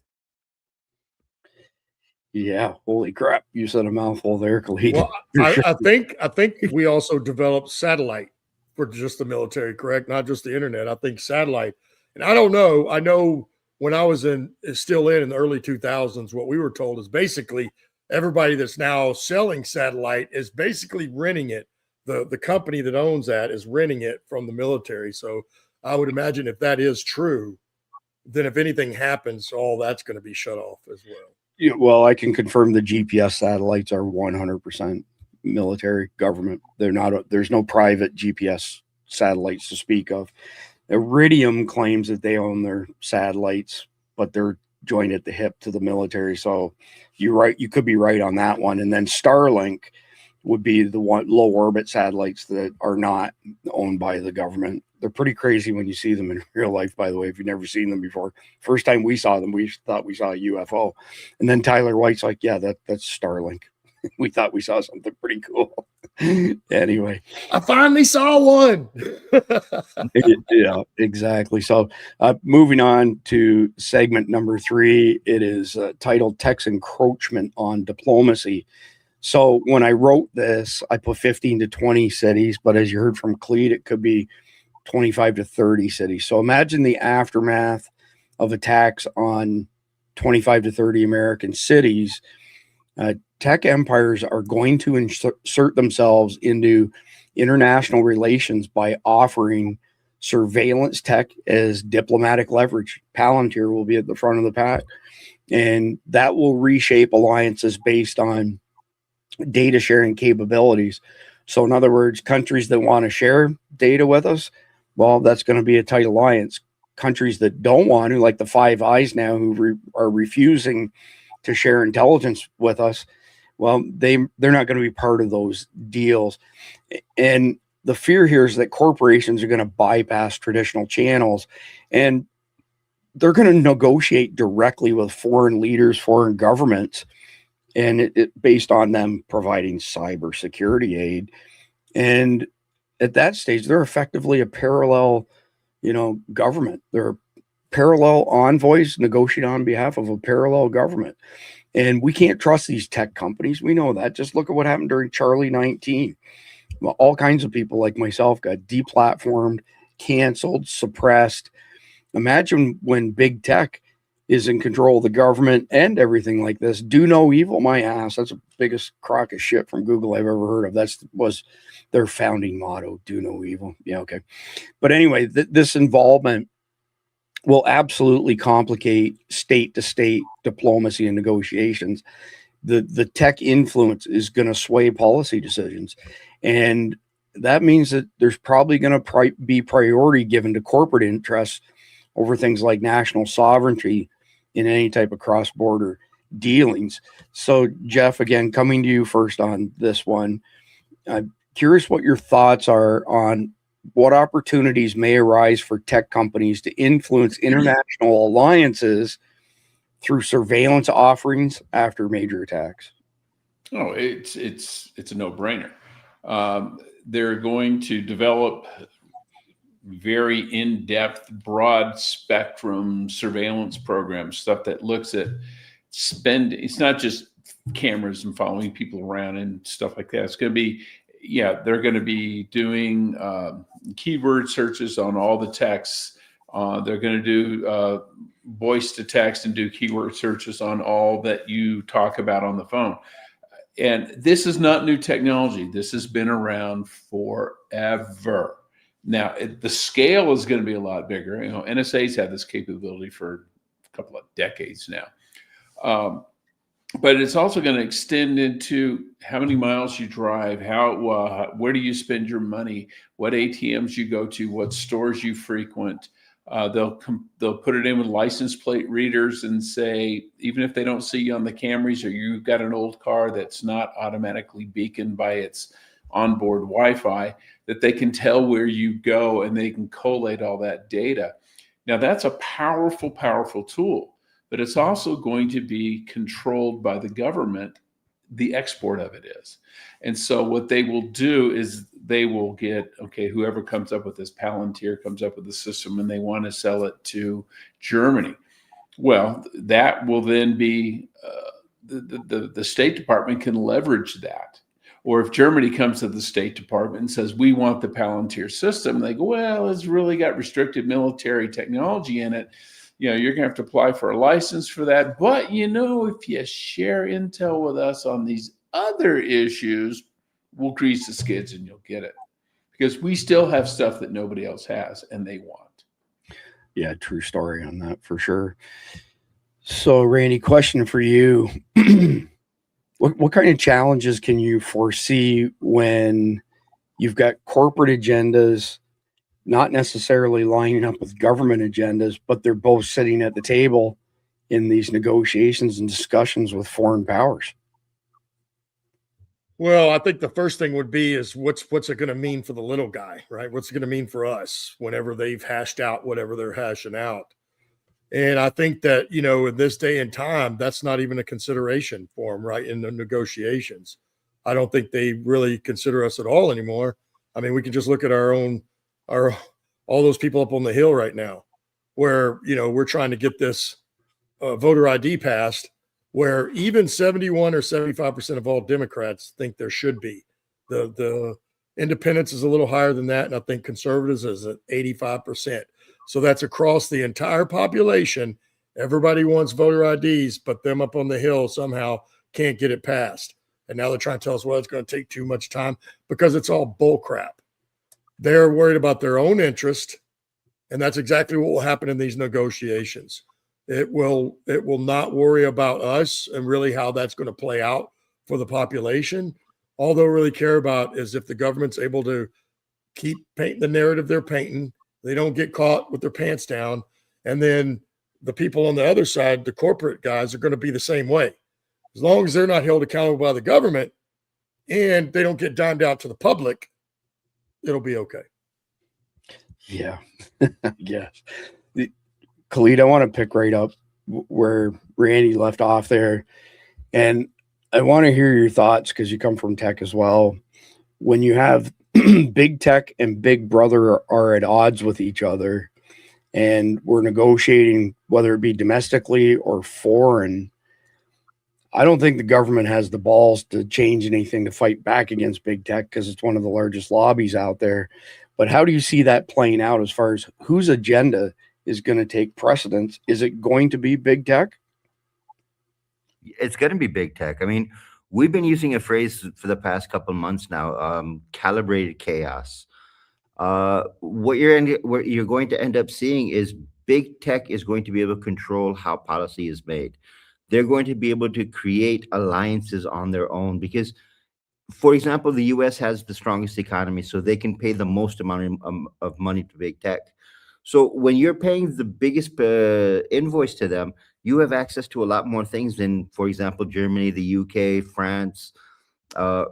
Yeah, holy crap! You said a mouthful there, Khalid. Well, I think we also developed satellite for just the military, correct? Not just the internet. I think satellite, and I don't know. I know when I was still in the early 2000s, what we were told is basically everybody that's now selling satellite is basically renting it. The company that owns that is renting it from the military. So I would imagine if that is true, then if anything happens, all that's going to be shut off as well. Yeah, well, I can confirm the GPS satellites are 100% military government. They're not. There's no private GPS satellites to speak of. Iridium claims that they own their satellites, but they're joined at the hip to the military. So you're right. You could be right on that one. And then Starlink would be the one low orbit satellites that are not owned by the government. They're pretty crazy when you see them in real life, by the way, if you've never seen them before. First time we saw them, we thought we saw a UFO. And then Tyler White's like, yeah, that's Starlink. we thought we saw something pretty cool. Anyway, I finally saw one. yeah, exactly. So moving on to segment number 3, it is titled Tech's Encroachment on Diplomacy. So when I wrote this, I put 15 to 20 cities, but as you heard from Cleet, it could be 25 to 30 cities. So imagine the aftermath of attacks on 25 to 30 American cities. Tech empires are going to insert themselves into international relations by offering surveillance tech as diplomatic leverage. Palantir will be at the front of the pack, and that will reshape alliances based on data sharing capabilities. So in other words, countries that want to share data with us, well, that's going to be a tight alliance. Countries that don't want to, like the Five Eyes now, who are refusing to share intelligence with us, well, they're not going to be part of those deals. And the fear here is that corporations are going to bypass traditional channels, and they're going to negotiate directly with foreign leaders, foreign governments, and it based on them providing cybersecurity aid. And at that stage, they're effectively a parallel, government. They're parallel envoys negotiating on behalf of a parallel government. And we can't trust these tech companies. We know that. Just look at what happened during Charlie 19. Well, all kinds of people like myself got deplatformed, canceled, suppressed. Imagine when big tech is in control of the government and everything like this. Do no evil, my ass. That's the biggest crock of shit from Google I've ever heard of. That was their founding motto, do no evil. Yeah, okay. But anyway, this involvement will absolutely complicate state-to-state diplomacy and negotiations. The tech influence is going to sway policy decisions. And that means that there's probably going to be priority given to corporate interests over things like national sovereignty in any type of cross-border dealings. So, Jeff, again, coming to you first on this one, I'm curious what your thoughts are on what opportunities may arise for tech companies to influence international alliances through surveillance offerings after major attacks. Oh, it's a no-brainer. They're going to develop very in-depth, broad spectrum surveillance programs, stuff that looks at spending. It's not just cameras and following people around and stuff like that. It's going to be, they're going to be doing keyword searches on all the texts. They're going to do voice to text and do keyword searches on all that you talk about on the phone. And this is not new technology. This has been around forever. Now, the scale is going to be a lot bigger. NSA's had this capability for a couple of decades now. But it's also going to extend into how many miles you drive, where do you spend your money, what ATMs you go to, what stores you frequent. They'll put it in with license plate readers and say, even if they don't see you on the cameras or you've got an old car that's not automatically beaconed by its onboard Wi-Fi, that they can tell where you go and they can collate all that data. Now, that's a powerful, powerful tool, but it's also going to be controlled by the government. The export of it is. And so what they will do is they will get, whoever comes up with this, Palantir comes up with the system and they want to sell it to Germany. Well, that will then be, the State Department can leverage that. Or if Germany comes to the State Department and says, we want the Palantir system, they go, well, it's really got restricted military technology in it. You're going to have to apply for a license for that. But, if you share intel with us on these other issues, we'll grease the skids and you'll get it. Because we still have stuff that nobody else has and they want. Yeah, true story on that for sure. So, Randy, question for you. What kind of challenges can you foresee when you've got corporate agendas not necessarily lining up with government agendas, but they're both sitting at the table in these negotiations and discussions with foreign powers? Well, I think the first thing would be is what's it going to mean for the little guy, right? What's it going to mean for us whenever they've hashed out whatever they're hashing out? And I think that, you know, in this day and time, that's not even a consideration for them, right, in the negotiations. I don't think they really consider us at all anymore. I mean, we can just look at all those people up on the Hill right now, where, you know, we're trying to get this voter ID passed, where even 71 or 75% of all Democrats think there should be. The independents is a little higher than that, and I think conservatives is at 85%. So that's across the entire population. Everybody wants voter IDs, but them up on the Hill somehow can't get it passed. And now they're trying to tell us, well, it's going to take too much time, because it's all bull crap. They're worried about their own interest, and that's exactly what will happen in these negotiations. It will not worry about us and really how that's going to play out for the population. All they'll really care about is if the government's able to keep painting the narrative they're painting, they don't get caught with their pants down, and then the people on the other side, the corporate guys, are going to be the same way. As long as they're not held accountable by the government and they don't get dimed out to the public, it'll be okay. Yeah. Yes. Khalid, I want to pick right up where Randy left off there. And I want to hear your thoughts, because you come from tech as well. When you have big tech and big brother are at odds with each other, and we're negotiating, whether it be domestically or foreign, I don't think the government has the balls to change anything to fight back against big tech, because it's one of the largest lobbies out there. But how do you see that playing out as far as whose agenda is going to take precedence? Is it going to be big tech? It's going to be big tech. I mean, we've been using a phrase for the past couple of months now, calibrated chaos. What you're going to end up seeing is big tech is going to be able to control how policy is made. They're going to be able to create alliances on their own because, for example, the US has the strongest economy, so they can pay the most amount of money to big tech. So when you're paying the biggest invoice to them, you have access to a lot more things than, for example, Germany, the UK, France,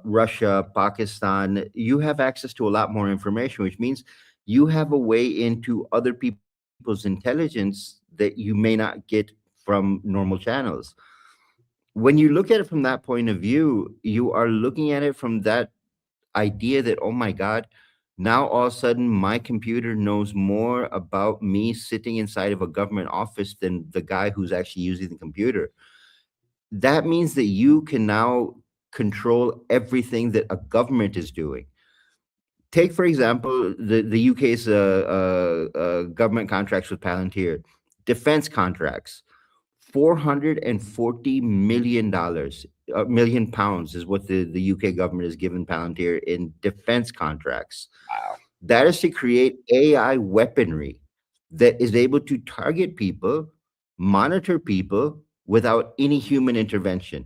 Russia, Pakistan. You have access to a lot more information, which means you have a way into other people's intelligence that you may not get from normal channels. When you look at it from that point of view, you are looking at it from that idea that, oh my God, now all of a sudden my computer knows more about me sitting inside of a government office than the guy who's actually using the computer. That means that you can now control everything that a government is doing. Take, for example, the UK's government contracts with Palantir, defense contracts. $440 million, million pounds is what the UK government has given Palantir in defense contracts. Wow. That is to create AI weaponry that is able to target people, monitor people without any human intervention.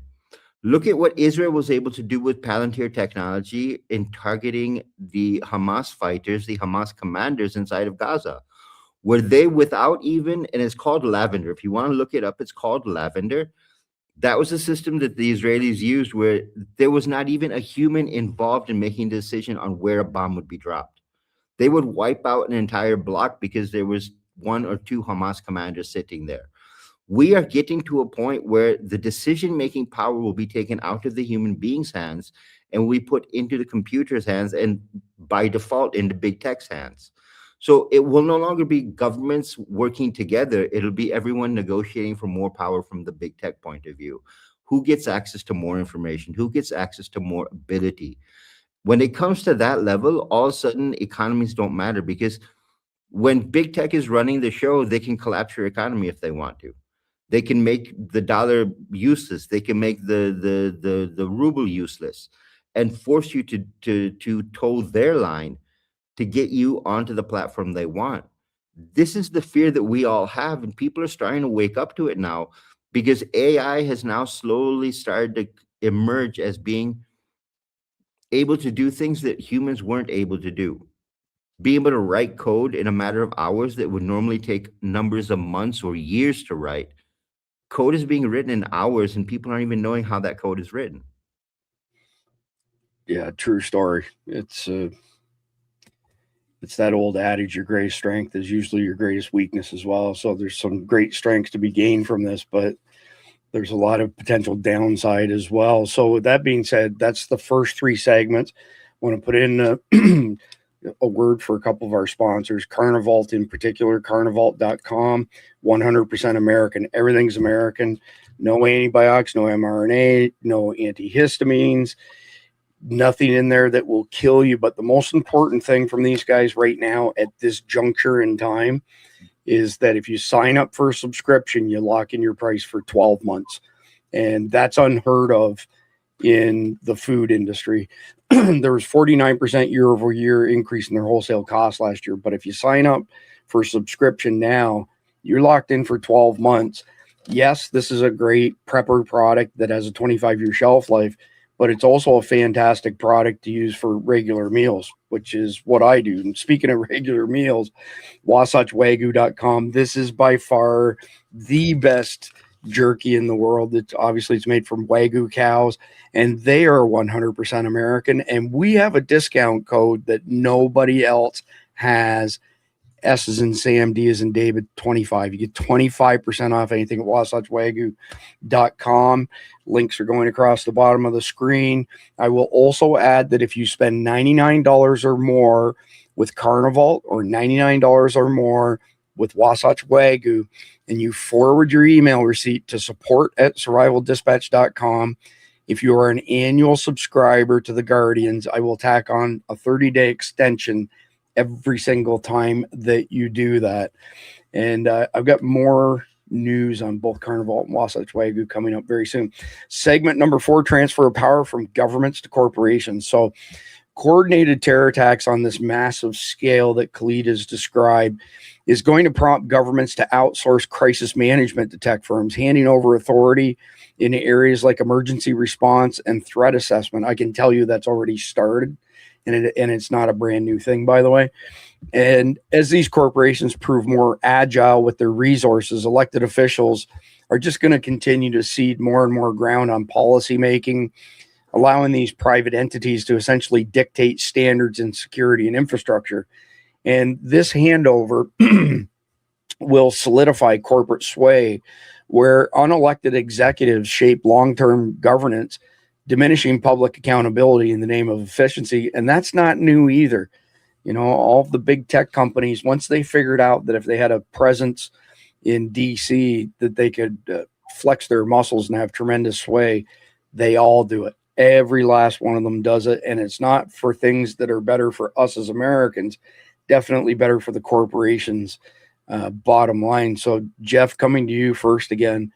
Look at what Israel was able to do with Palantir technology in targeting the Hamas fighters, the Hamas commanders inside of Gaza, where they, without even, and it's called Lavender. If you want to look it up, it's called Lavender. That was a system that the Israelis used where there was not even a human involved in making the decision on where a bomb would be dropped. They would wipe out an entire block because there was one or two Hamas commanders sitting there. We are getting to a point where the decision-making power will be taken out of the human being's hands and we put into the computer's hands and by default into big tech's hands. So it will no longer be governments working together. It'll be everyone negotiating for more power from the big tech point of view. Who gets access to more information? Who gets access to more ability? When it comes to that level, all of a sudden economies don't matter because when big tech is running the show, they can collapse your economy if they want to. They can make the dollar useless. They can make the ruble useless and force you to toe their line to get you onto the platform they want. This is the fear that we all have, and people are starting to wake up to it now because AI has now slowly started to emerge as being able to do things that humans weren't able to do. Be able to write code in a matter of hours that would normally take numbers of months or years to write. Code is being written in hours, and people aren't even knowing how that code is written. Yeah, true story. It's it's that old adage, your greatest strength is usually your greatest weakness as well. So there's some great strengths to be gained from this, but there's a lot of potential downside as well. So with that being said, that's the first 3 segments. I want to put in a word for a couple of our sponsors, Carnivalt in particular, carnivalt.com, 100% American. Everything's American. No antibiotics, no mRNA, no antihistamines, nothing in there that will kill you. But the most important thing from these guys right now at this juncture in time is that if you sign up for a subscription, you lock in your price for 12 months. And that's unheard of in the food industry. There was 49% year over year increase in their wholesale costs last year. But if you sign up for a subscription now, you're locked in for 12 months. Yes, this is a great prepper product that has a 25-year shelf life, but it's also a fantastic product to use for regular meals, which is what I do. And speaking of regular meals, wasatchwagyu.com, this is by far the best jerky in the world. It's made from Wagyu cows, and they are 100% American. And we have a discount code that nobody else has. S is in Sam, D is in David, 25. You get 25% off anything at wasatchwagyu.com. Links are going across the bottom of the screen. I will also add that if you spend $99 or more with Carnivalt or $99 or more with Wasatch Wagyu, and you forward your email receipt to support@survivaldispatch.com, if you are an annual subscriber to the Guardians, I will tack on a 30-day extension every single time that you do that. And I've got more news on both Carnivalt and Wasatch Wagyu coming up very soon. Segment number 4, transfer of power from governments to corporations. So coordinated terror attacks on this massive scale that Khalid has described is going to prompt governments to outsource crisis management to tech firms, handing over authority in areas like emergency response and threat assessment. I can tell you that's already started. And it's not a brand new thing, by the way. And as these corporations prove more agile with their resources, elected officials are just going to continue to cede more and more ground on policy making, allowing these private entities to essentially dictate standards in security and infrastructure. And this handover will solidify corporate sway where unelected executives shape long-term governance, diminishing public accountability in the name of efficiency. And that's not new either. You know, all of the big tech companies, once they figured out that if they had a presence in DC, that they could flex their muscles and have tremendous sway, they all do it. Every last one of them does it. And it's not for things that are better for us as Americans, definitely better for the corporations, bottom line. So Jeff, coming to you first again,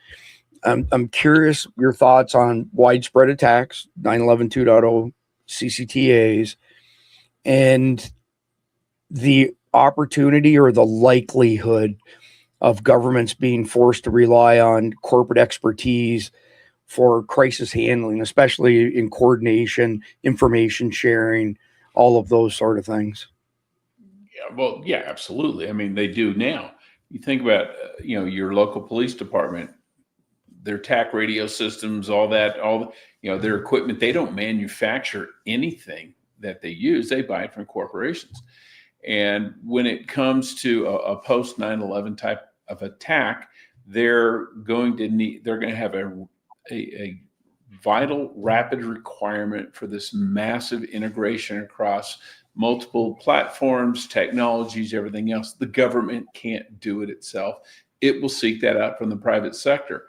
I'm curious your thoughts on widespread attacks, 9/11 2.0, CCTAs, and the opportunity or the likelihood of governments being forced to rely on corporate expertise for crisis handling, especially in coordination, information sharing, all of those sort of things. Yeah, well, yeah, absolutely. I mean, they do now. You think about, your local police department, their TAC radio systems, all that, their equipment. They don't manufacture anything that they use. They buy it from corporations. And when it comes to a post 9/11 type of attack, they're going to have a vital, rapid requirement for this massive integration across multiple platforms, technologies, everything else. The government can't do it itself. It will seek that out from the private sector.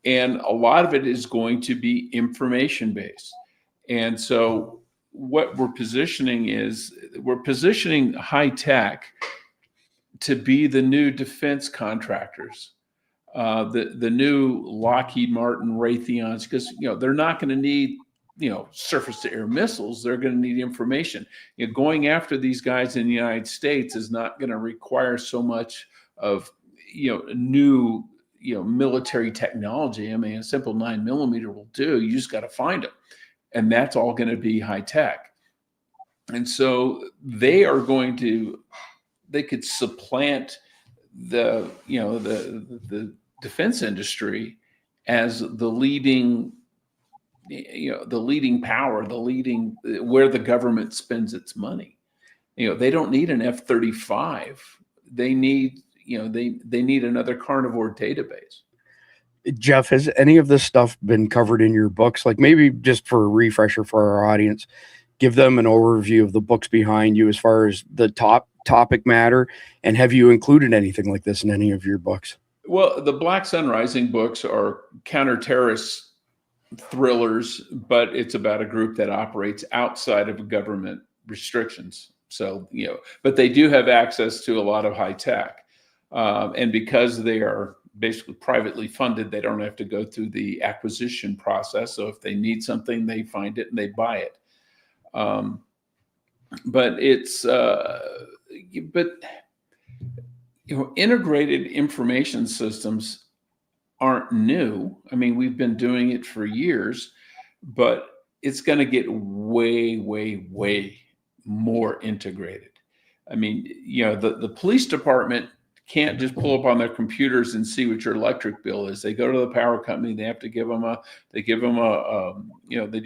And a lot of it is going to be information based. And so what we're positioning high tech to be the new defense contractors, the new Lockheed Martin, Raytheons, because they're not going to need surface to air missiles. They're going to need information. Going after these guys in the United States is not going to require so much of new military technology. I mean, a simple 9mm will do. You just got to find them. And that's all going to be high tech. And so they could supplant the defense industry as the leading power, where the government spends its money. They don't need an F-35. They need, they need another carnivore database. Jeff, has any of this stuff been covered in your books? Like, maybe just for a refresher for our audience, give them an overview of the books behind you as far as the topic matter. And have you included anything like this in any of your books? Well, the Black Sun Rising books are counter-terrorist thrillers, but it's about a group that operates outside of government restrictions. So, but they do have access to a lot of high tech. And because they are basically privately funded, they don't have to go through the acquisition process. So if they need something, they find it and they buy it. But it's, integrated information systems aren't new. I mean, we've been doing it for years, but it's going to get way, way, way more integrated. I mean, the police department can't just pull up on their computers and see what your electric bill is. They go to the power company. They have to give them they do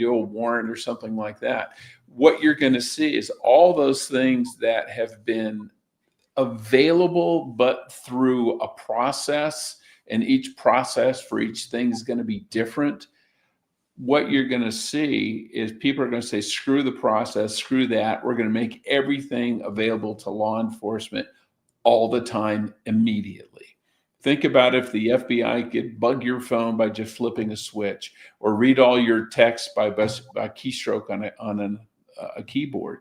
a warrant or something like that. What you're going to see is all those things that have been available, but through a process, and each process for each thing is going to be different. What you're going to see is people are going to say, screw the process, screw that. We're going to make everything available to law enforcement all the time, immediately. Think about if the FBI could bug your phone by just flipping a switch, or read all your texts by keystroke on a keyboard.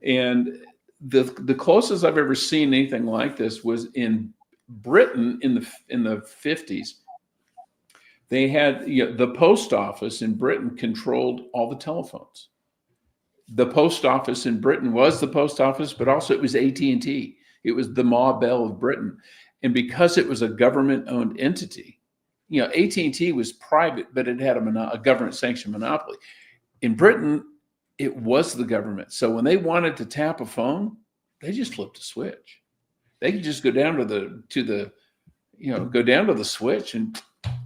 And the closest I've ever seen anything like this was in Britain in the 50s. They had the post office in Britain controlled all the telephones. The post office in Britain was the post office, but also it was AT&T. It was the Ma Bell of Britain. And because it was a government-owned entity, AT&T was private, but it had a government-sanctioned monopoly. In Britain, it was the government. So when they wanted to tap a phone, they just flipped a switch. They could just go down to the switch and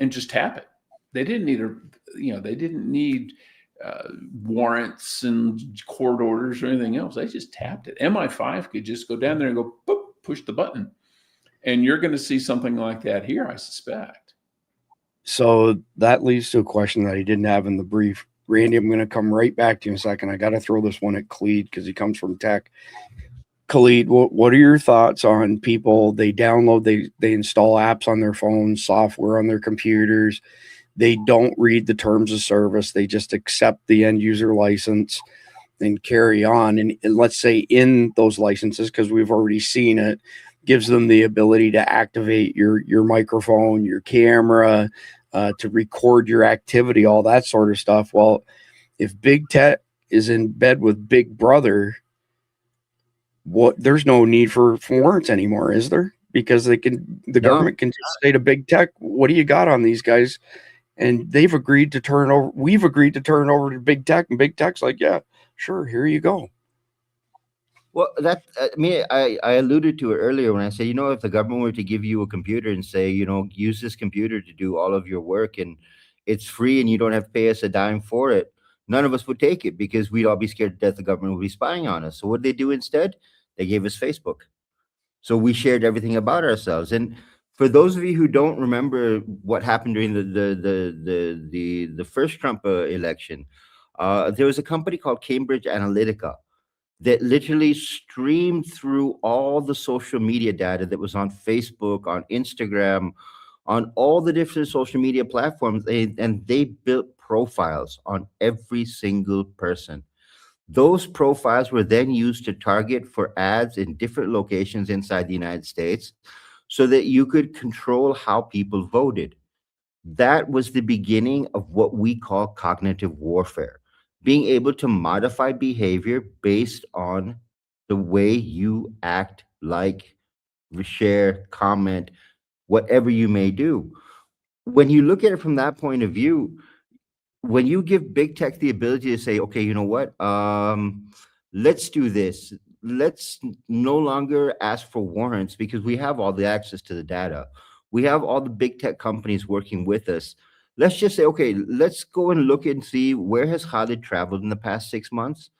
just tap it. They didn't need warrants and court orders or anything else. They just tapped it. MI5 could just go down there and go, boop, push the button. And you're going to see something like that here, I suspect. So that leads to a question that he didn't have in the brief. Randy, I'm going to come right back to you in a second. I got to throw this one at Khalid because he comes from tech. Khalid, what are your thoughts on people? They download, they install apps on their phones, software on their computers. They don't read the terms of service. They just accept the end user license and carry on. And let's say in those licenses, because we've already seen it, gives them the ability to activate your microphone, your camera, to record your activity, all that sort of stuff. Well, if Big Tech is in bed with Big Brother, there's no need for warrants anymore, is there? Because the government can just say to Big Tech, what do you got on these guys? And we've agreed to turn over to Big Tech, and Big Tech's like, yeah, sure, here you go. Well, I alluded to it earlier when I said, if the government were to give you a computer and say, use this computer to do all of your work and it's free and you don't have to pay us a dime for it, none of us would take it because we'd all be scared to death the government would be spying on us. So what did they do instead? They gave us Facebook. So we shared everything about ourselves. And for those of you who don't remember what happened during the first Trump election, there was a company called Cambridge Analytica that literally streamed through all the social media data that was on Facebook, on Instagram, on all the different social media platforms, and they built profiles on every single person. Those profiles were then used to target for ads in different locations inside the United States so that you could control how people voted. That was the beginning of what we call cognitive warfare, being able to modify behavior based on the way you act, like, share, comment, whatever you may do. When you look at it from that point of view, when you give Big Tech the ability to say, okay, you know what, let's do this. Let's no longer ask for warrants because we have all the access to the data. We have all the Big Tech companies working with us. Let's just say, okay, let's go and look and see where has Khalid traveled in the past 6 months?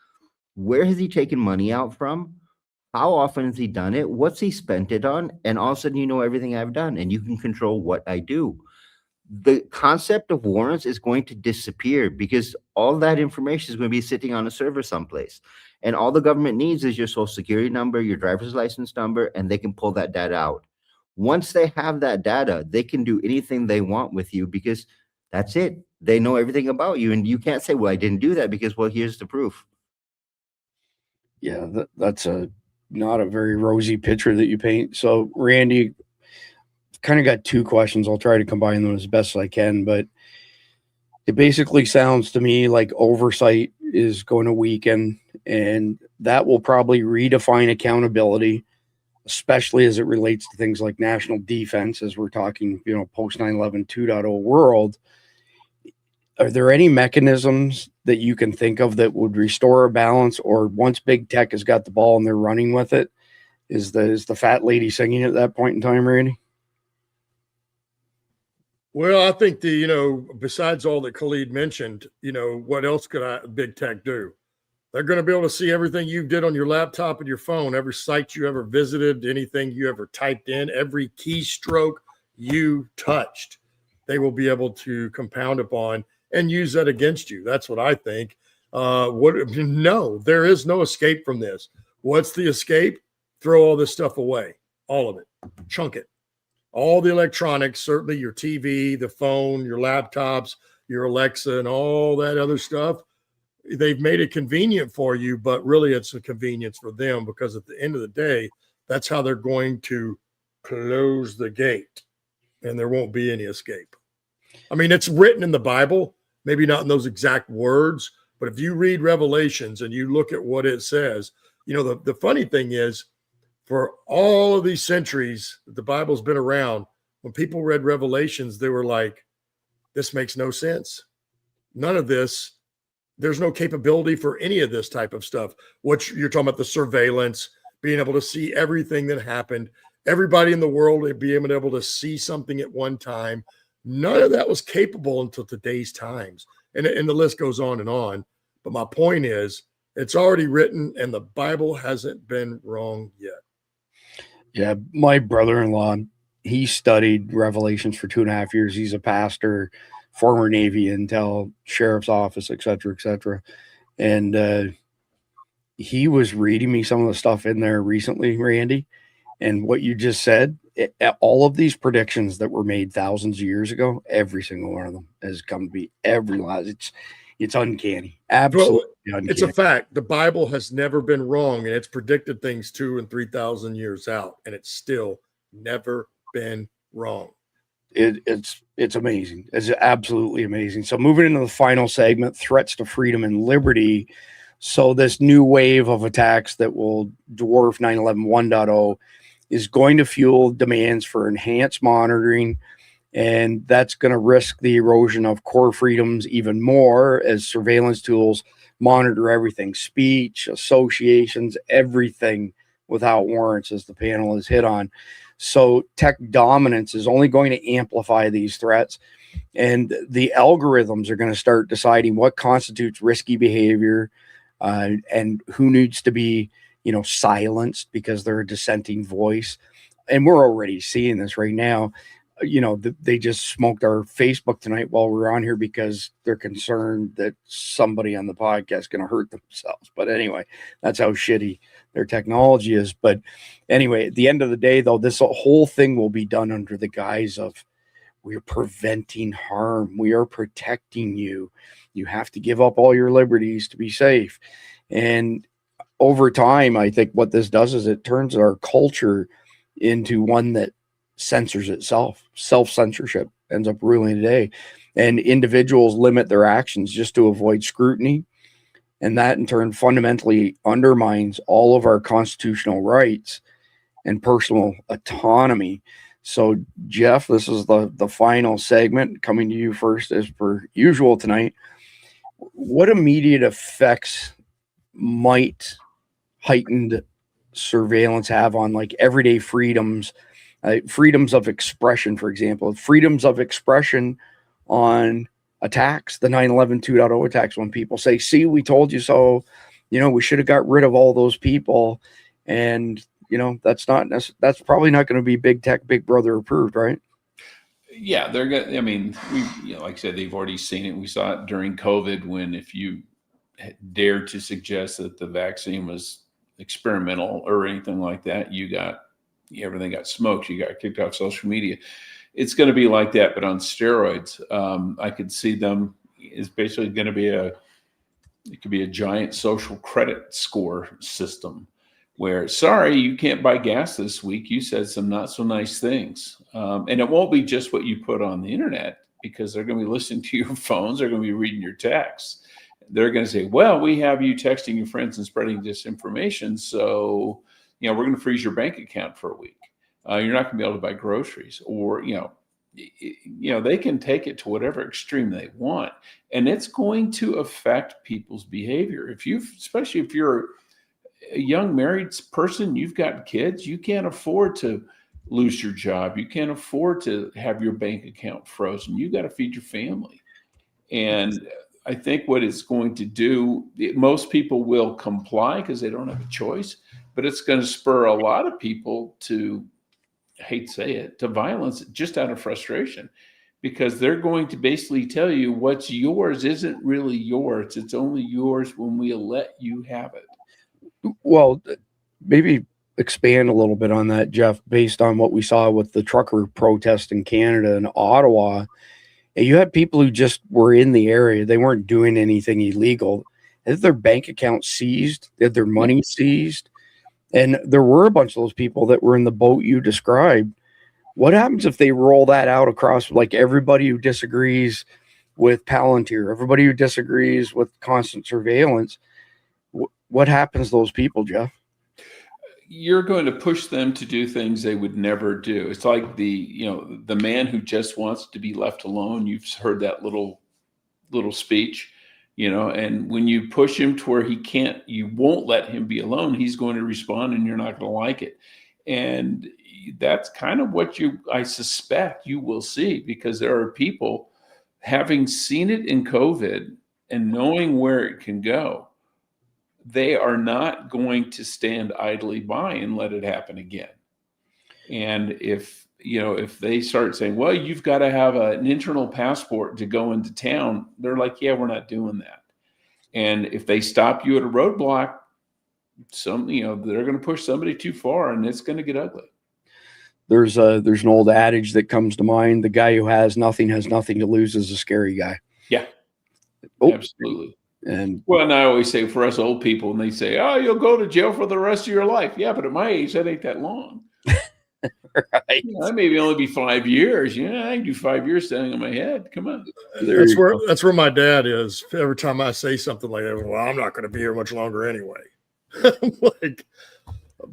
Where has he taken money out from? how often has he done it, what's he spent it on, and all of a sudden you know everything I've done and you can control what I do. The concept of warrants is going to disappear because all that information is going to be sitting on a server someplace. And all the government needs is your social security number, your driver's license number, and they can pull that data out. Once they have that data, they can do anything they want with you because that's it. They know everything about you. And you can't say, well, I didn't do that because, well, here's the proof. Yeah, that's not a very rosy picture that you paint. So, Randy, kind of got two questions. I'll try to combine them as best as I can, but it basically sounds to me like oversight is going to weaken, and that will probably redefine accountability, especially as it relates to things like national defense, as we're talking, post 9/11 2.0 world. Are there any mechanisms that you can think of that would restore a balance, or once big tech has got the ball and they're running with it, is the fat lady singing at that point in time, Randy? Well, I think besides all that Khalid mentioned, what else could big tech do? They're going to be able to see everything you did on your laptop and your phone, every site you ever visited, anything you ever typed in, every keystroke you touched. They will be able to compound upon and use that against you. That's what I think. No, there is no escape from this. What's the escape? Throw all this stuff away, all of it, chunk it. All the electronics, certainly your TV, the phone, your laptops, your Alexa, and all that other stuff. They've made it convenient for you, but really it's a convenience for them because at the end of the day, that's how they're going to close the gate and there won't be any escape. I mean, it's written in the Bible, maybe not in those exact words, but if you read Revelations and you look at what it says, the funny thing is, for all of these centuries the Bible's been around, when people read Revelations, they were like, this makes no sense. None of this, there's no capability for any of this type of stuff. What you're talking about, the surveillance, being able to see everything that happened, everybody in the world being able to see something at one time. None of that was capable until today's times. And the list goes on and on. But my point is, it's already written and the Bible hasn't been wrong yet. Yeah, my brother-in-law, he studied Revelations for 2.5 years. He's a pastor, former Navy intel, sheriff's office, et cetera, and he was reading me some of the stuff in there recently, Randy, and what you just said, all of these predictions that were made thousands of years ago, every single one of them has come to be every last. It's uncanny. Absolutely uncanny. It's a fact. The Bible has never been wrong, and it's predicted things 2,000 and 3,000 years out, and it's still never been wrong. It's amazing. It's absolutely amazing. So moving into the final segment, threats to freedom and liberty. So this new wave of attacks that will dwarf 9/11 1.0 is going to fuel demands for enhanced monitoring, and that's going to risk the erosion of core freedoms even more as surveillance tools monitor everything, speech, associations, everything without warrants, as the panel has hit on. So tech dominance is only going to amplify these threats, and the algorithms are going to start deciding what constitutes risky behavior and who needs to be, silenced because they're a dissenting voice. And we're already seeing this right now. They just smoked our Facebook tonight while we're on here because they're concerned that somebody on the podcast is going to hurt themselves. But anyway, that's how shitty their technology is. But anyway, at the end of the day, though, this whole thing will be done under the guise of we're preventing harm. We are protecting you. You have to give up all your liberties to be safe. And over time, I think what this does is it turns our culture into one that censors itself. Self-censorship ends up ruling today, and individuals limit their actions just to avoid scrutiny, and that in turn fundamentally undermines all of our constitutional rights and personal autonomy. So Jeff, this is the final segment, coming to you first as per usual tonight. What immediate effects might heightened surveillance have on like everyday freedoms, freedoms of expression, for example, freedoms of expression on attacks, the 9/11 2.0 attacks, when people say, see, we told you so, we should have got rid of all those people. And, that's that's probably not going to be big tech, big brother approved, right? Yeah, they're going. I mean, like I said, they've already seen it. We saw it during COVID when if you dared to suggest that the vaccine was experimental or anything like that, everything got smoked. You got kicked off social media. It's going to be like that, but on steroids. I could see them. It's basically going to be it could be a giant social credit score system where, sorry, you can't buy gas this week. You said some not so nice things. And it won't be just what you put on the internet, because they're going to be listening to your phones. They're going to be reading your texts. They're going to say, well, we have you texting your friends and spreading disinformation. So, we're going to freeze your bank account for a week. You're not going to be able to buy groceries, or, they can take it to whatever extreme they want, and it's going to affect people's behavior. Especially if you're a young married person, you've got kids, you can't afford to lose your job. You can't afford to have your bank account frozen. You got to feed your family. And I think what it's going to do, most people will comply because they don't have a choice, but it's going to spur a lot of people to, I hate to say it, to violence just out of frustration, because they're going to basically tell you what's yours isn't really yours. It's only yours when we let you have it. Well, maybe expand a little bit on that, Jeff, based on what we saw with the trucker protest in Canada and Ottawa. And you had people who just were in the area. They weren't doing anything illegal. They had their bank account seized. They had their money seized. And there were a bunch of those people that were in the boat you described. What happens if they roll that out across, like, everybody who disagrees with Palantir, everybody who disagrees with constant surveillance? What happens to those people, Jeff? You're going to push them to do things they would never do. It's like the man who just wants to be left alone. You've heard that little speech, and when you push him to where you won't let him be alone, he's going to respond and you're not going to like it. And that's kind of what I suspect you will see, because there are people, having seen it in COVID and knowing where it can go, they are not going to stand idly by and let it happen again. And if they start saying, well, you've got to have an internal passport to go into town, they're like, yeah, we're not doing that. And if they stop you at a roadblock, they're going to push somebody too far, and it's going to get ugly. There's an old adage that comes to mind: the guy who has nothing to lose is a scary guy. Yeah, oh, absolutely. And I always say, for us old people, and they say, oh, you'll go to jail for the rest of your life. Yeah, but at my age, that ain't that long. Right. That maybe only be 5 years. Yeah, I can do 5 years standing on my head. Come on. That's where my dad is. Every time I say something like that, well, I'm not going to be here much longer anyway. Like,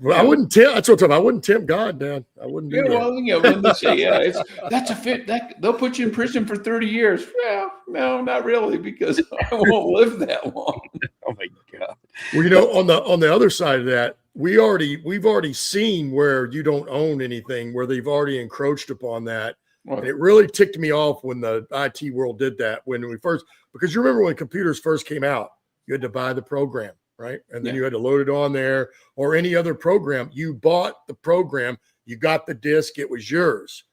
I wouldn't tempt. That's what I'm talking about. I wouldn't tempt God, Dad. I wouldn't do that. Well, when they say, that's a fit. They'll put you in prison for 30 years. Well, no, not really, because I won't live that long. Oh my God. Well, on the other side of that, we've already seen where you don't own anything, where they've already encroached upon that. Right. And it really ticked me off when the IT world did that. Because you remember when computers first came out, you had to buy the program, right? And then you had to load it on there, or any other program. You bought the program, you got the disk, it was yours.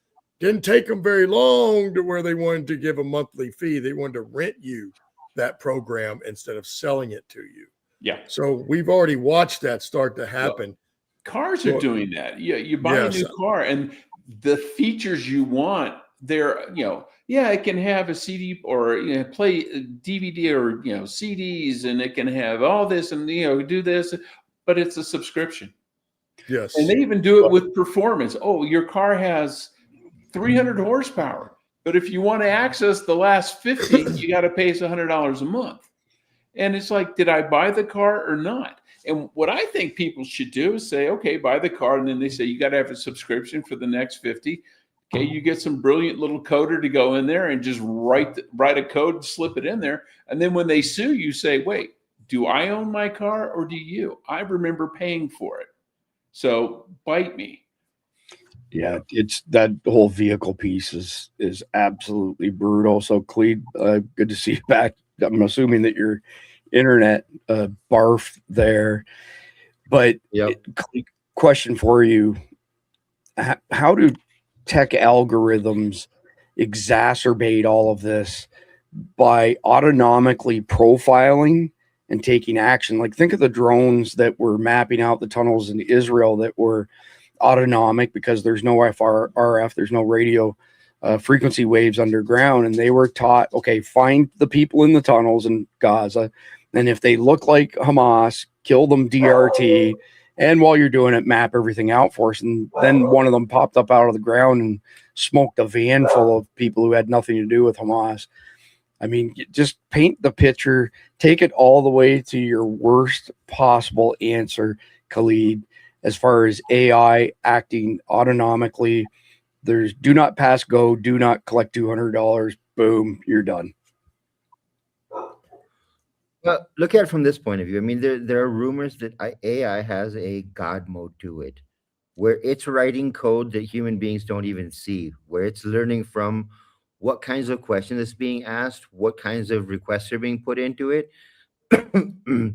Didn't take them very long to where they wanted to give a monthly fee. They wanted to rent you that program instead of selling it to you. Yeah. So we've already watched that start to happen. Well, cars are doing that. Yeah, you buy a new car, and the features you want, it can have a CD or play DVD or CDs, and it can have all this and do this, but it's a subscription. Yes. And they even do it with performance. Oh, your car has 300 horsepower, but if you want to access the last 50, you got to pay us $100 a month. And it's like, did I buy the car or not? And what I think people should do is say, okay, buy the car. And then they say, you got to have a subscription for the next 50. Okay, you get some brilliant little coder to go in there and just write a code and slip it in there. And then when they sue, you say, wait, do I own my car or do you? I remember paying for it. So bite me. Yeah, it's that whole vehicle piece is absolutely brutal. So Clede, good to see you back. I'm assuming that your internet barfed there. But question for you: how do tech algorithms exacerbate all of this by autonomically profiling and taking action? Like, think of the drones that were mapping out the tunnels in Israel that were autonomic because there's no RF, there's no radio frequency waves underground, and they were taught, okay, find the people in the tunnels in Gaza, and if they look like Hamas, kill them DRT, and while you're doing it, map everything out for us. And then one of them popped up out of the ground and smoked a van full of people who had nothing to do with Hamas. I mean, just paint the picture, take it all the way to your worst possible answer, Khalid, as far as AI acting autonomically. There's do not pass go, do not collect $200. Boom, you're done. Well, look at it from this point of view. I mean, there are rumors that AI has a God mode to it, where it's writing code that human beings don't even see, where it's learning from what kinds of questions is being asked, what kinds of requests are being put into it, and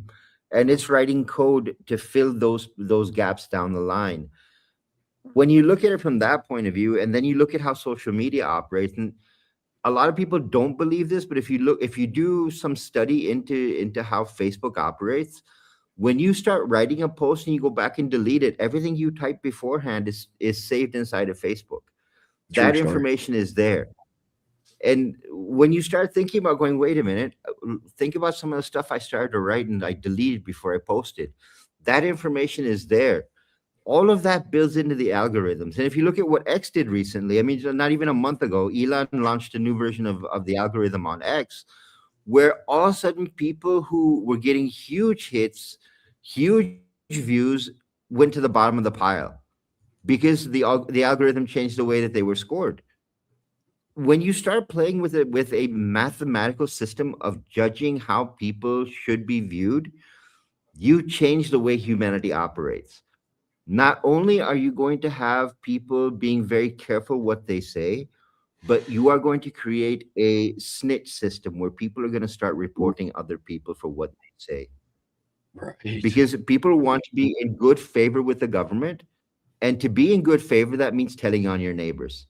it's writing code to fill those gaps down the line. When you look at it from that point of view, and then you look at how social media operates, and a lot of people don't believe this, but if you do some study into how Facebook operates, when you start writing a post and you go back and delete it, everything you typed beforehand is saved inside of Facebook. That information is there. And when you start thinking about going, wait a minute, think about some of the stuff I started to write and I deleted before I posted. That information is there. All of that builds into the algorithms. And if you look at what X did recently, I mean, not even a month ago, Elon launched a new version of the algorithm on X, where all of a sudden people who were getting huge hits, huge views, went to the bottom of the pile because the algorithm changed the way that they were scored. When you start playing with a mathematical system of judging how people should be viewed, you change the way humanity operates. Not only are you going to have people being very careful what they say, but you are going to create a snitch system where people are going to start reporting other people for what they say. Right. Because people want to be in good favor with the government. And to be in good favor, that means telling on your neighbors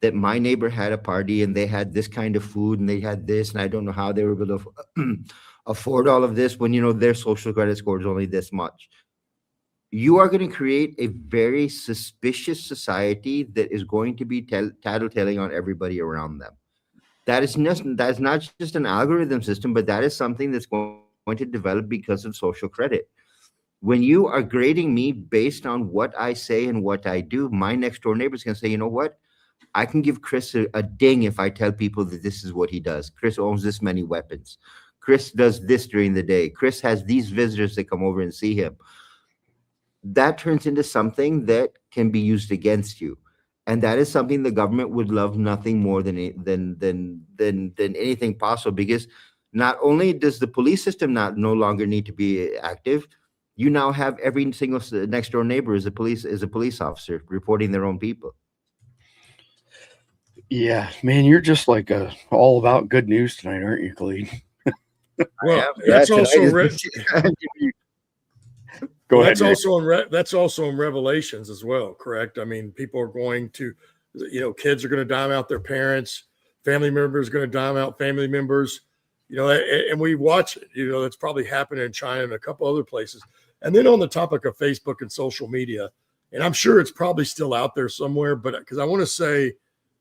that my neighbor had a party and they had this kind of food and they had this, and I don't know how they were able to afford all of this when, their social credit score is only this much. You are going to create a very suspicious society that is going to be tattletelling on everybody around them. That is not just an algorithm system, but that is something that's going to develop because of social credit. When you are grading me based on what I say and what I do, my next door neighbor is going to say, you know what? I can give Chris a ding if I tell people that this is what he does. Chris owns this many weapons. Chris does this during the day. Chris has these visitors that come over and see him. That turns into something that can be used against you. And that is something the government would love nothing more than anything possible, because not only does the police system no longer need to be active, you now have every single next door neighbor is a police officer reporting their own people. Yeah, man, you're just like all about good news tonight, aren't you, Khalid? Well, that's also Go ahead. That's also in Revelations as well, correct? I mean, people are going to, kids are going to dime out their parents, family members are going to dime out family members, and we watch it. That's probably happening in China and a couple other places. And then on the topic of Facebook and social media, and I'm sure it's probably still out there somewhere, but because I want to say it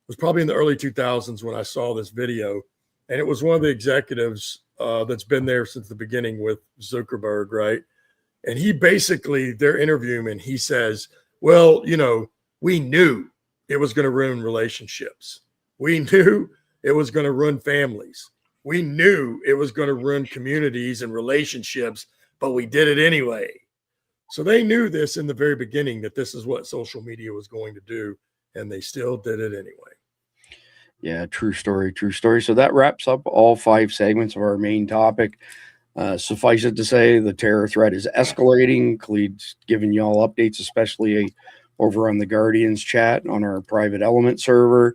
was probably in the early 2000s when I saw this video, and it was one of the executives that's been there since the beginning with Zuckerberg, right? And he basically, they're interviewing him and he says, well, we knew it was going to ruin relationships. We knew it was going to ruin families. We knew it was going to ruin communities and relationships, but we did it anyway. So they knew this in the very beginning, that this is what social media was going to do, and they still did it anyway. Yeah, true story, true story. So that wraps up all 5 segments of our main topic. Suffice it to say, the terror threat is escalating. Khalid's giving you all updates, especially over on the Guardians chat on our private element server.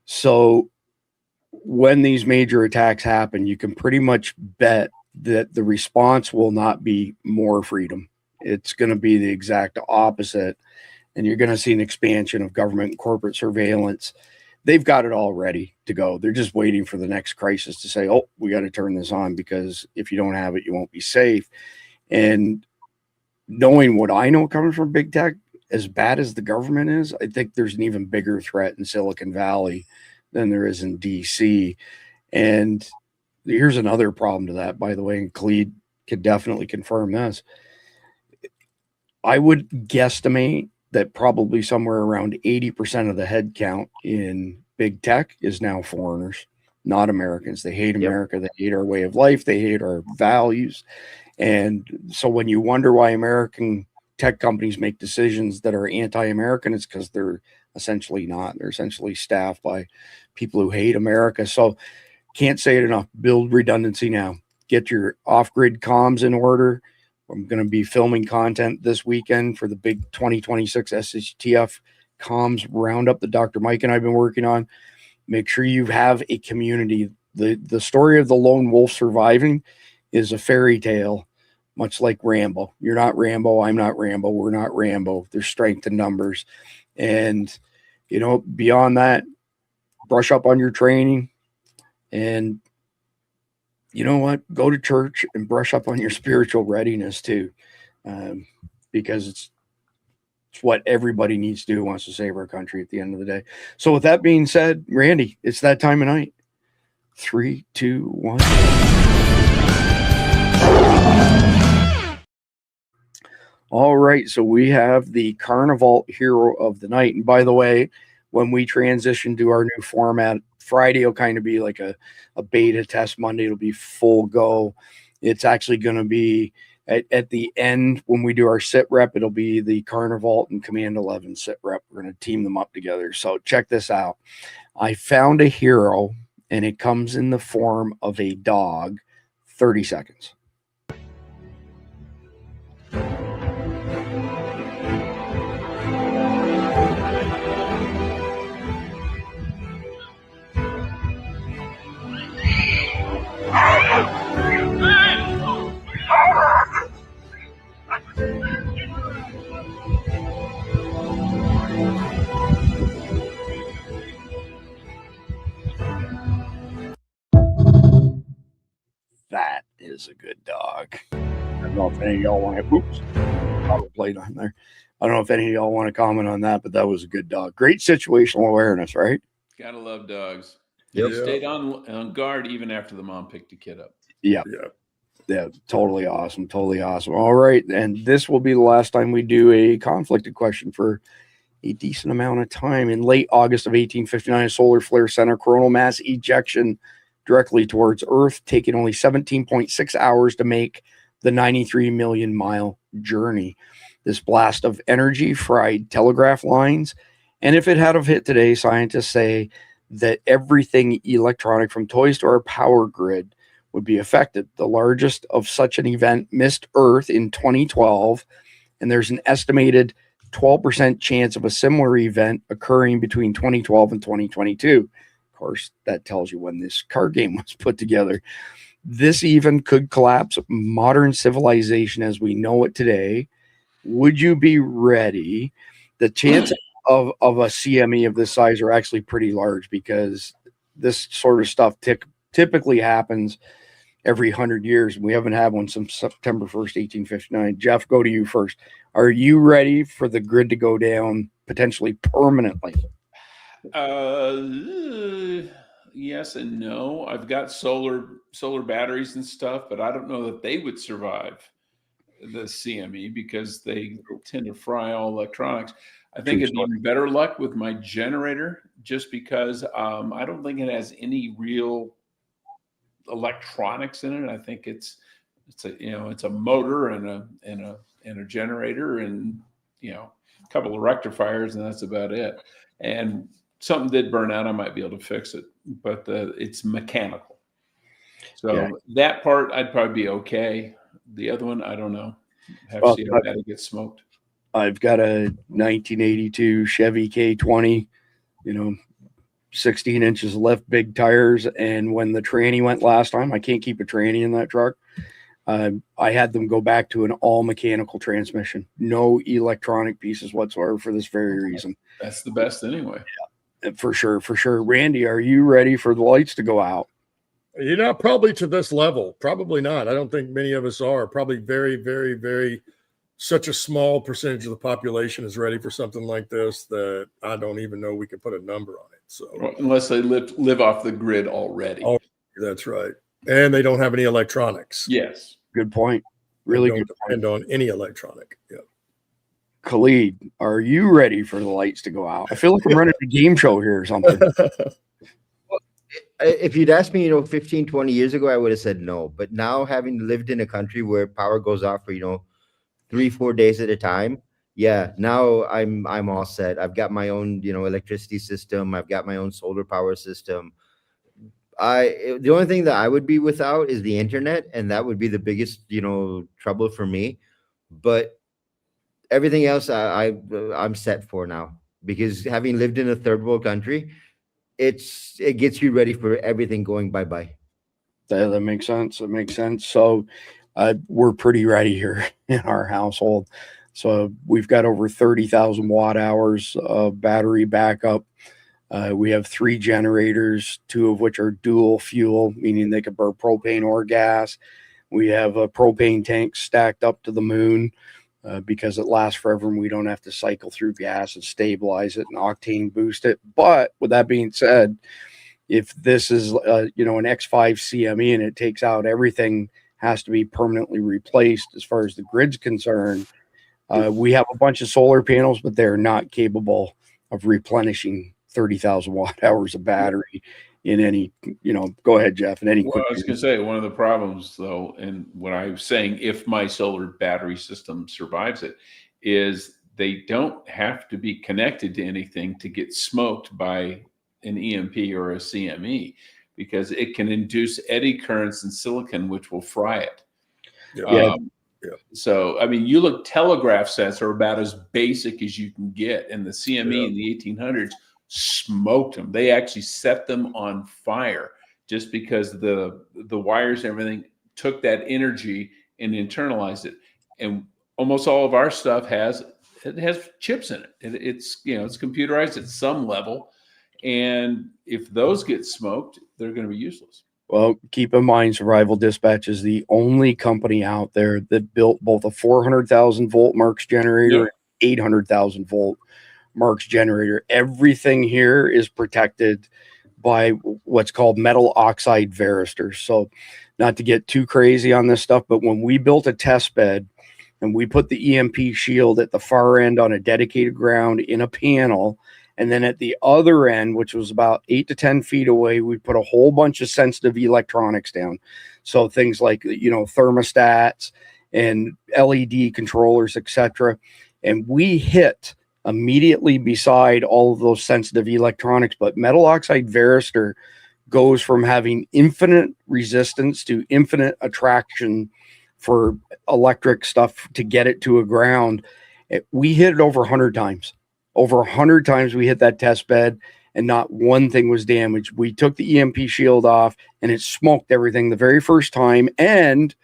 So when these major attacks happen, you can pretty much bet that the response will not be more freedom. It's going to be the exact opposite. And you're going to see an expansion of government and corporate surveillance. They've got it all ready to go. They're just waiting for the next crisis to say, oh, we got to turn this on, because if you don't have it, you won't be safe. And knowing what I know coming from big tech, as bad as the government is, I think there's an even bigger threat in Silicon Valley than there is in DC. And here's another problem to that, by the way, and Clede could definitely confirm this. I would guesstimate that probably somewhere around 80% of the headcount in big tech is now foreigners, not Americans. They hate America. They hate our way of life. They hate our values. And so when you wonder why American tech companies make decisions that are anti-American, it's because they're essentially not. They're essentially staffed by people who hate America. So can't say it enough. Build redundancy now. Get your off-grid comms in order. I'm going to be filming content this weekend for the big 2026 SHTF comms roundup that Dr. Mike and I have been working on. Make sure you have a community. The story of the lone wolf surviving is a fairy tale, much like Rambo. You're not Rambo. I'm not Rambo. We're not Rambo. There's strength in numbers. And, you know, beyond that, brush up on your training. And you know what? Go to church and brush up on your spiritual readiness too, because it's what everybody needs to do who wants to save our country at the end of the day. So with that being said, Randy, it's that time of night. 3, 2, 1. All right, so we have the Carnival Hero of the Night. And by the way, when we transition to our new format, Friday will kind of be like a beta test. Monday it'll be full go. It's actually going to be at the end when we do our sit rep, it'll be the Carnival and Command 11 sit rep. We're going to team them up together. So check this out. I found a hero, and it comes in the form of a dog. 30 seconds. That is a good dog. I don't know if any of y'all want to. Oops, probably played on there. I don't know if any of y'all want to comment on that, but that was a good dog. Great situational awareness, right? Gotta love dogs. Yep. They stayed on guard even after the mom picked the kid up. Yeah. Totally awesome. Totally awesome. All right. And this will be the last time we do a conflicted question for a decent amount of time. In late August of 1859, a solar flare sent a coronal mass ejection directly towards Earth, taking only 17.6 hours to make the 93 million mile journey. This blast of energy fried telegraph lines. And if it had have hit today, scientists say that everything electronic from toys to our power grid would be affected. The largest of such an event missed Earth in 2012, and there's an estimated 12% chance of a similar event occurring between 2012 and 2022. Of course, that tells you when this card game was put together. This even could collapse modern civilization as we know it today. Would you be ready? The chances of a CME of this size are actually pretty large, because this sort of stuff typically happens every 100 years. We haven't had one since September 1st, 1859. Jeff, go to you first. Are you ready for the grid to go down potentially permanently? Yes and no. I've got solar batteries and stuff, but I don't know that they would survive the CME because they tend to fry all electronics. I think it'd be better luck with my generator, just because I don't think it has any real electronics in it. I think it's a motor and a generator and a couple of rectifiers, and that's about it. And something did burn out, I might be able to fix it, but it's mechanical. So that part I'd probably be okay. The other one, I don't know. Have to see how bad it gets smoked. I've got a 1982 Chevy K20, 16 inches lift, big tires. And when the tranny went last time, I can't keep a tranny in that truck. I had them go back to an all mechanical transmission, no electronic pieces whatsoever for this very reason. That's the best anyway. Yeah, for sure. Randy, are you ready for the lights to go out? You're not probably to this level. Probably not. I don't think many of us are. Probably very, very, very, such a small percentage of the population is ready for something like this that I don't even know we can put a number on it. So well, unless they live off the grid already. Oh, that's right. And they don't have any electronics. Yes. Good point. Really don't good depend on any electronic. Yeah. Khalid, are you ready for the lights to go out? I feel like I'm running a game show here or something. If you'd asked me, 15, 20 years ago, I would have said no. But now, having lived in a country where power goes off for, 3-4 days at a time, yeah, now I'm all set. I've got my own, electricity system. I've got my own solar power system. The only thing that I would be without is the internet, and that would be the biggest, trouble for me. But everything else, I'm set for now, because having lived in a third world country, it gets you ready for everything going bye-bye. That makes sense. It makes sense. So we're pretty ready here in our household. So we've got over 30,000 watt hours of battery backup. We have 3 generators, 2 of which are dual fuel, meaning they can burn propane or gas. We have a propane tank stacked up to the moon because it lasts forever and we don't have to cycle through gas and stabilize it and octane boost it. But with that being said, if this is, an X5 CME and it takes out everything, has to be permanently replaced as far as the grid's concerned. We have a bunch of solar panels, but they're not capable of replenishing 30,000 watt hours of battery in any, go ahead, Jeff. In any well, I was going to say, one of the problems, though, and what I was saying, if my solar battery system survives it, is they don't have to be connected to anything to get smoked by an EMP or a CME, because it can induce eddy currents in silicon, which will fry it. Yeah. So, you look, telegraph sets are about as basic as you can get, and the CME in the 1800s smoked them. They actually set them on fire just because the wires and everything took that energy and internalized it. And almost all of our stuff has chips in it. It's computerized at some level, and if those get smoked, they're going to be useless. Well, keep in mind, Survival Dispatch is the only company out there that built both a 400,000 volt Marks generator and 800,000 volt Marks generator. Everything here is protected by what's called metal oxide varistors. So not to get too crazy on this stuff, but when we built a test bed and we put the EMP shield at the far end on a dedicated ground in a panel, and then at the other end, which was about 8 to 10 feet away, we put a whole bunch of sensitive electronics down. So things like, thermostats and LED controllers, etc. And we hit immediately beside all of those sensitive electronics. But metal oxide varistor goes from having infinite resistance to infinite attraction for electric stuff to get it to a ground. We hit it over 100 times. Over 100 times we hit that test bed and not one thing was damaged. We took the EMP shield off and it smoked everything the very first time and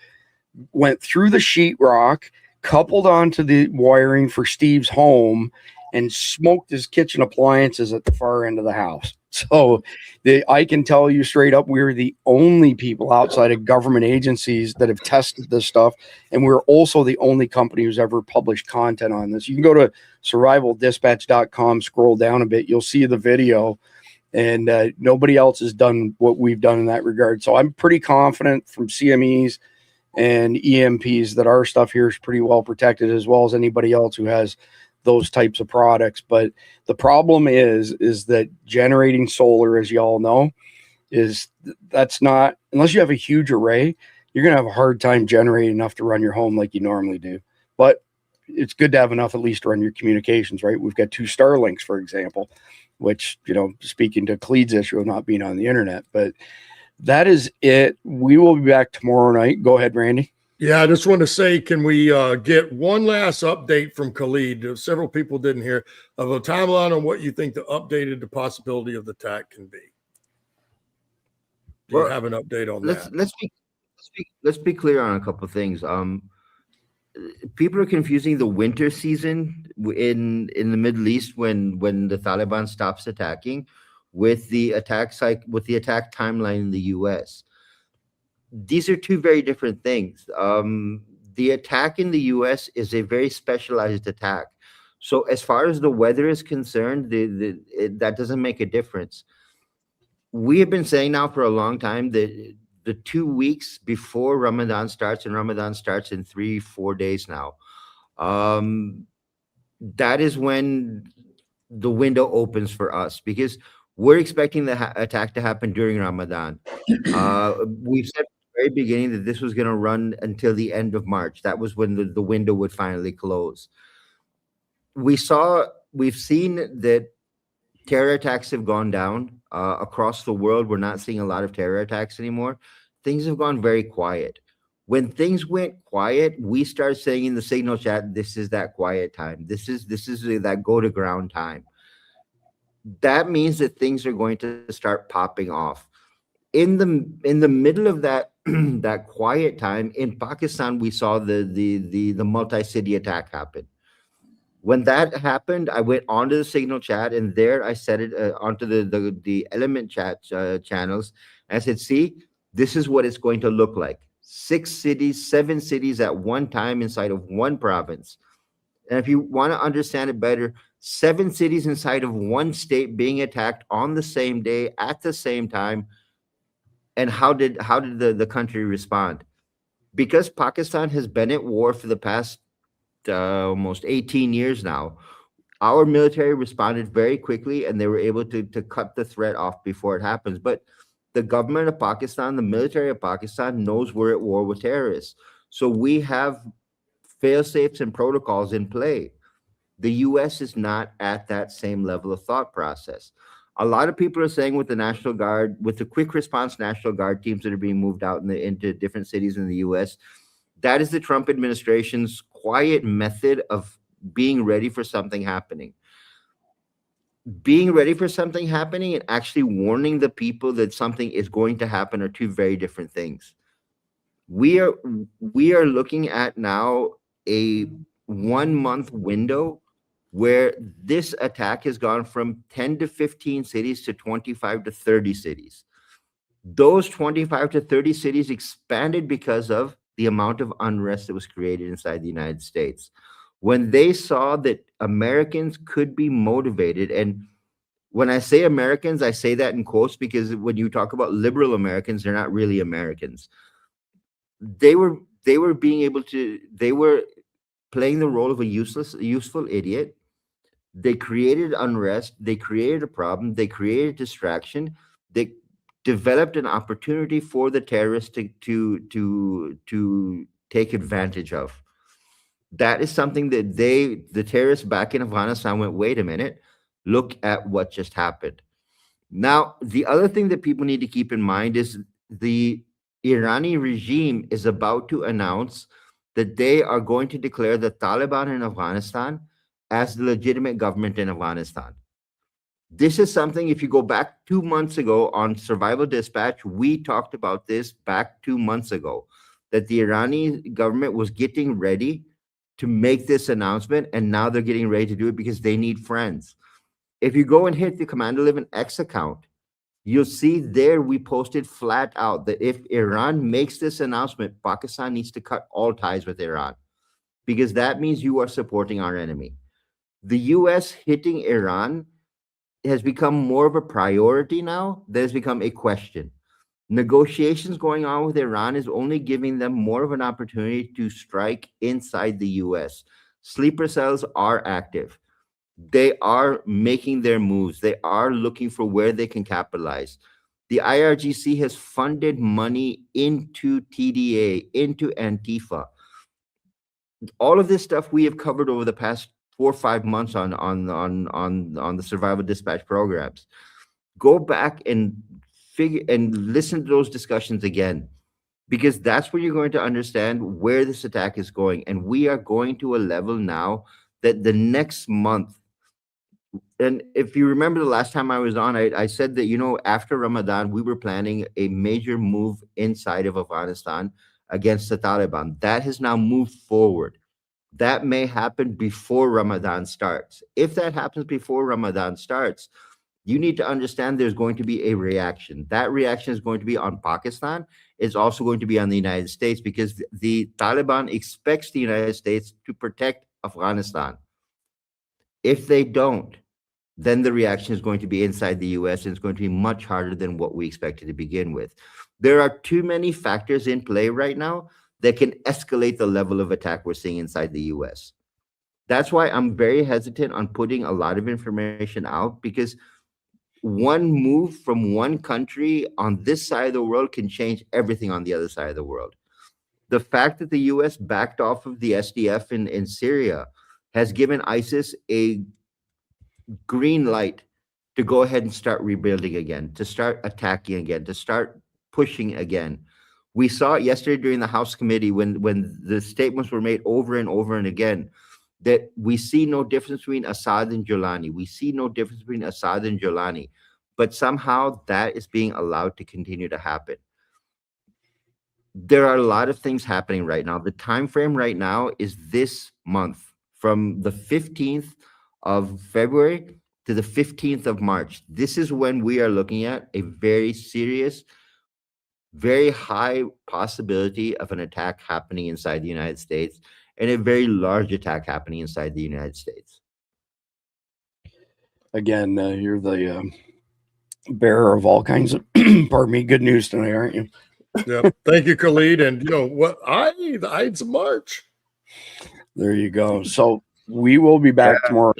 went through the sheetrock, coupled onto the wiring for Steve's home, and smoked his kitchen appliances at the far end of the house. So I can tell you straight up, we're the only people outside of government agencies that have tested this stuff. And we're also the only company who's ever published content on this. You can go to survivaldispatch.com, scroll down a bit, you'll see the video, and nobody else has done what we've done in that regard. So I'm pretty confident from CMEs and EMPs that our stuff here is pretty well protected, as well as anybody else who has those types of products. But the problem is that generating solar, as you all know, that's not, unless you have a huge array, you're going to have a hard time generating enough to run your home like you normally do. But it's good to have enough at least to run your communications, right? We've got 2 Starlinks, for example, which, speaking to Cleed's issue of not being on the internet, but that is it. We will be back tomorrow night. Go ahead, Randy. Yeah, I just want to say, can we get one last update from Khalid? Several people didn't hear of a timeline on what you think the possibility of the TAC can be. Do you have an update on that? let's be clear on a couple of things. People are confusing the winter season in the Middle East when the Taliban stops attacking with the attack timeline in the U.S. These are two very different things. The attack in the U.S. is a very specialized attack. So as far as the weather is concerned, that doesn't make a difference. We have been saying now for a long time that the 2 weeks before Ramadan starts, and Ramadan starts in 3-4 days now, that is when the window opens for us, because we're expecting the attack to happen during Ramadan. We've said from the very beginning that this was going to run until the end of March. That was when the window would finally close. We've seen that terror attacks have gone down across the world. We're not seeing a lot of terror attacks anymore. Things have gone very quiet. When things went quiet, we started saying in the signal chat, this is that quiet time. This is that go to ground time. That means that things are going to start popping off. In the middle of that that quiet time in Pakistan, we saw the multi-city attack happen. When that happened, I went onto the signal chat, and there I set it onto the element chat channels. And I said, see, this is what it's going to look like. 6 cities, 7 cities at one time inside of one province. And if you want to understand it better, 7 cities inside of one state being attacked on the same day at the same time. And how did the country respond? Because Pakistan has been at war for the past almost 18 years now, our military responded very quickly, and they were able to cut the threat off before it happens. But the government of Pakistan, the military of Pakistan, knows we're at war with terrorists. So we have fail-safes and protocols in play. The U.S. is not at that same level of thought process. A lot of people are saying with the National Guard, with the quick response National Guard teams that are being moved out into different cities in the U.S., that is the Trump administration's quiet method of being ready for something happening. Being ready for something happening and actually warning the people that something is going to happen are two very different things. We are looking at now a 1-month window where this attack has gone from 10 to 15 cities to 25 to 30 cities. Those 25 to 30 cities expanded because of the amount of unrest that was created inside the United States. When they saw that Americans could be motivated, and when I say Americans, I say that in quotes because when you talk about liberal Americans, they're not really Americans. They were playing the role of a useful idiot. They created unrest. They created a problem. They created distraction. They developed an opportunity for the terrorists to take advantage of. That is something that the terrorists back in Afghanistan went, wait a minute, look at what just happened. Now, the other thing that people need to keep in mind is the Irani regime is about to announce that they are going to declare the Taliban in Afghanistan as the legitimate government in Afghanistan. This is something, if you go back 2 months ago on Survival Dispatch, we talked about this back 2 months ago, that the Irani government was getting ready to make this announcement, and now they're getting ready to do it because they need friends. If you go and hit the Commander Living X account, you'll see there we posted flat out that if Iran makes this announcement, Pakistan needs to cut all ties with Iran, because that means you are supporting our enemy. The US hitting Iran has become more of a priority now. There's become a question. Negotiations going on with Iran is only giving them more of an opportunity to strike inside the US. Sleeper cells are active. They are making their moves. They are looking for where they can capitalize. The IRGC has funded money into TDA, into Antifa. All of this stuff we have covered over the past 4 or 5 months on the Survival Dispatch programs. Go back and listen to those discussions again, because that's where you're going to understand where this attack is going. And we are going to a level now that the next month And if you remember the last time I was on, I said that, you know, after Ramadan, we were planning a major move inside of Afghanistan against the Taliban. That has now moved forward. That may happen before Ramadan starts. If that happens before Ramadan starts, you need to understand there's going to be a reaction. That reaction is going to be on Pakistan. It's also going to be on the United States, because the Taliban expects the United States to protect Afghanistan. If they don't, then the reaction is going to be inside the US, and it's going to be much harder than what we expected to begin with. There are too many factors in play right now that can escalate the level of attack we're seeing inside the US. That's why I'm very hesitant on putting a lot of information out, because one move from one country on this side of the world can change everything on the other side of the world. The fact that the US backed off of the SDF in Syria has given ISIS a green light to go ahead and start rebuilding again, to start attacking again, to start pushing again. We saw it yesterday during the House committee when the statements were made over and over and again that we see no difference between Assad and Jolani. We see no difference between Assad and Jolani. But somehow that is being allowed to continue to happen. There are a lot of things happening right now. The time frame right now is this month, from the 15th of February to the 15th of March. This is when we are looking at a very serious, very high possibility of an attack happening inside the United States, and a very large attack happening inside the United States. Again, you're the bearer of all kinds of, pardon me, good news tonight, aren't you? Yeah. Thank you, Khalid. And you know what? The Ides of March. There you go. So we will be back tomorrow.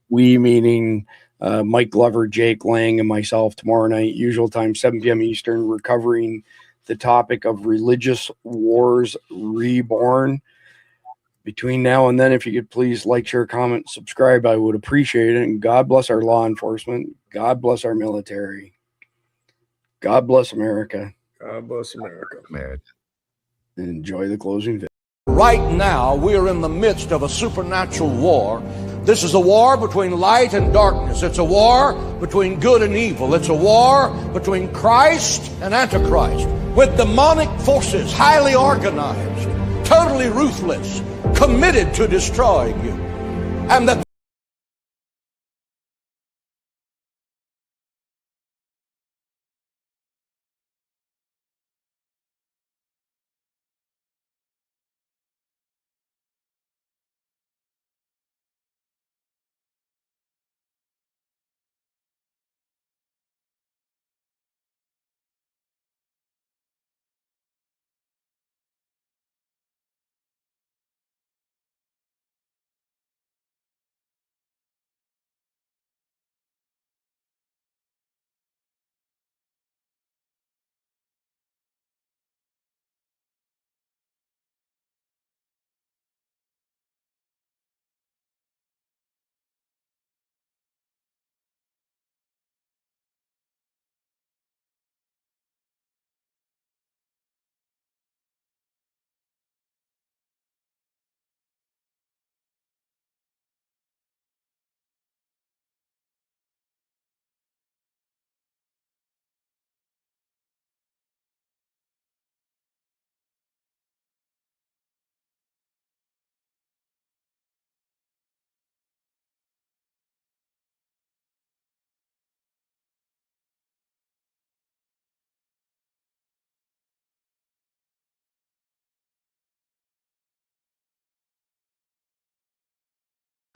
We meaning Mike Glover, Jake Lang, and myself tomorrow night, usual time, 7 p.m. Eastern. We're covering the topic of religious wars reborn. Between now and then, if you could please like, share, comment, subscribe, I would appreciate it. And God bless our law enforcement. God bless our military. God bless America. God bless America. And enjoy the closing video. Right now, we are in the midst of a supernatural war. This is a war between light and darkness. It's a war between good and evil. It's a war between Christ and Antichrist, with demonic forces, highly organized, totally ruthless, committed to destroying you. And that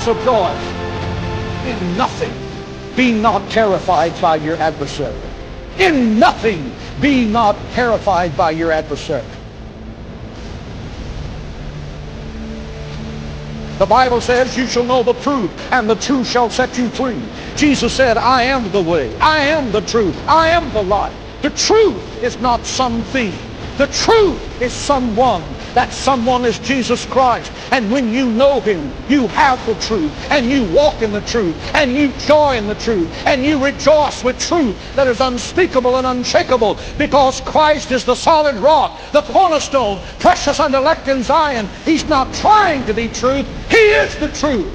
of God, in nothing be not terrified by your adversary. In nothing be not terrified by your adversary. The Bible says, you shall know the truth, and the truth shall set you free. Jesus said, I am the way, I am the truth, I am the life. The truth is not something. The truth is someone. That someone is Jesus Christ. And when you know him, you have the truth, and you walk in the truth, and you joy in the truth, and you rejoice with truth that is unspeakable and unshakable, because Christ is the solid rock, the cornerstone, precious and elect in Zion. He's not trying to be truth. He is the truth.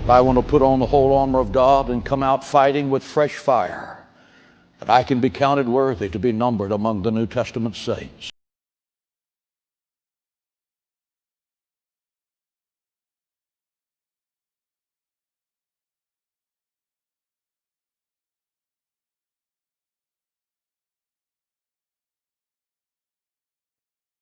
I want to put on the whole armor of God and come out fighting with fresh fire, that I can be counted worthy to be numbered among the New Testament saints.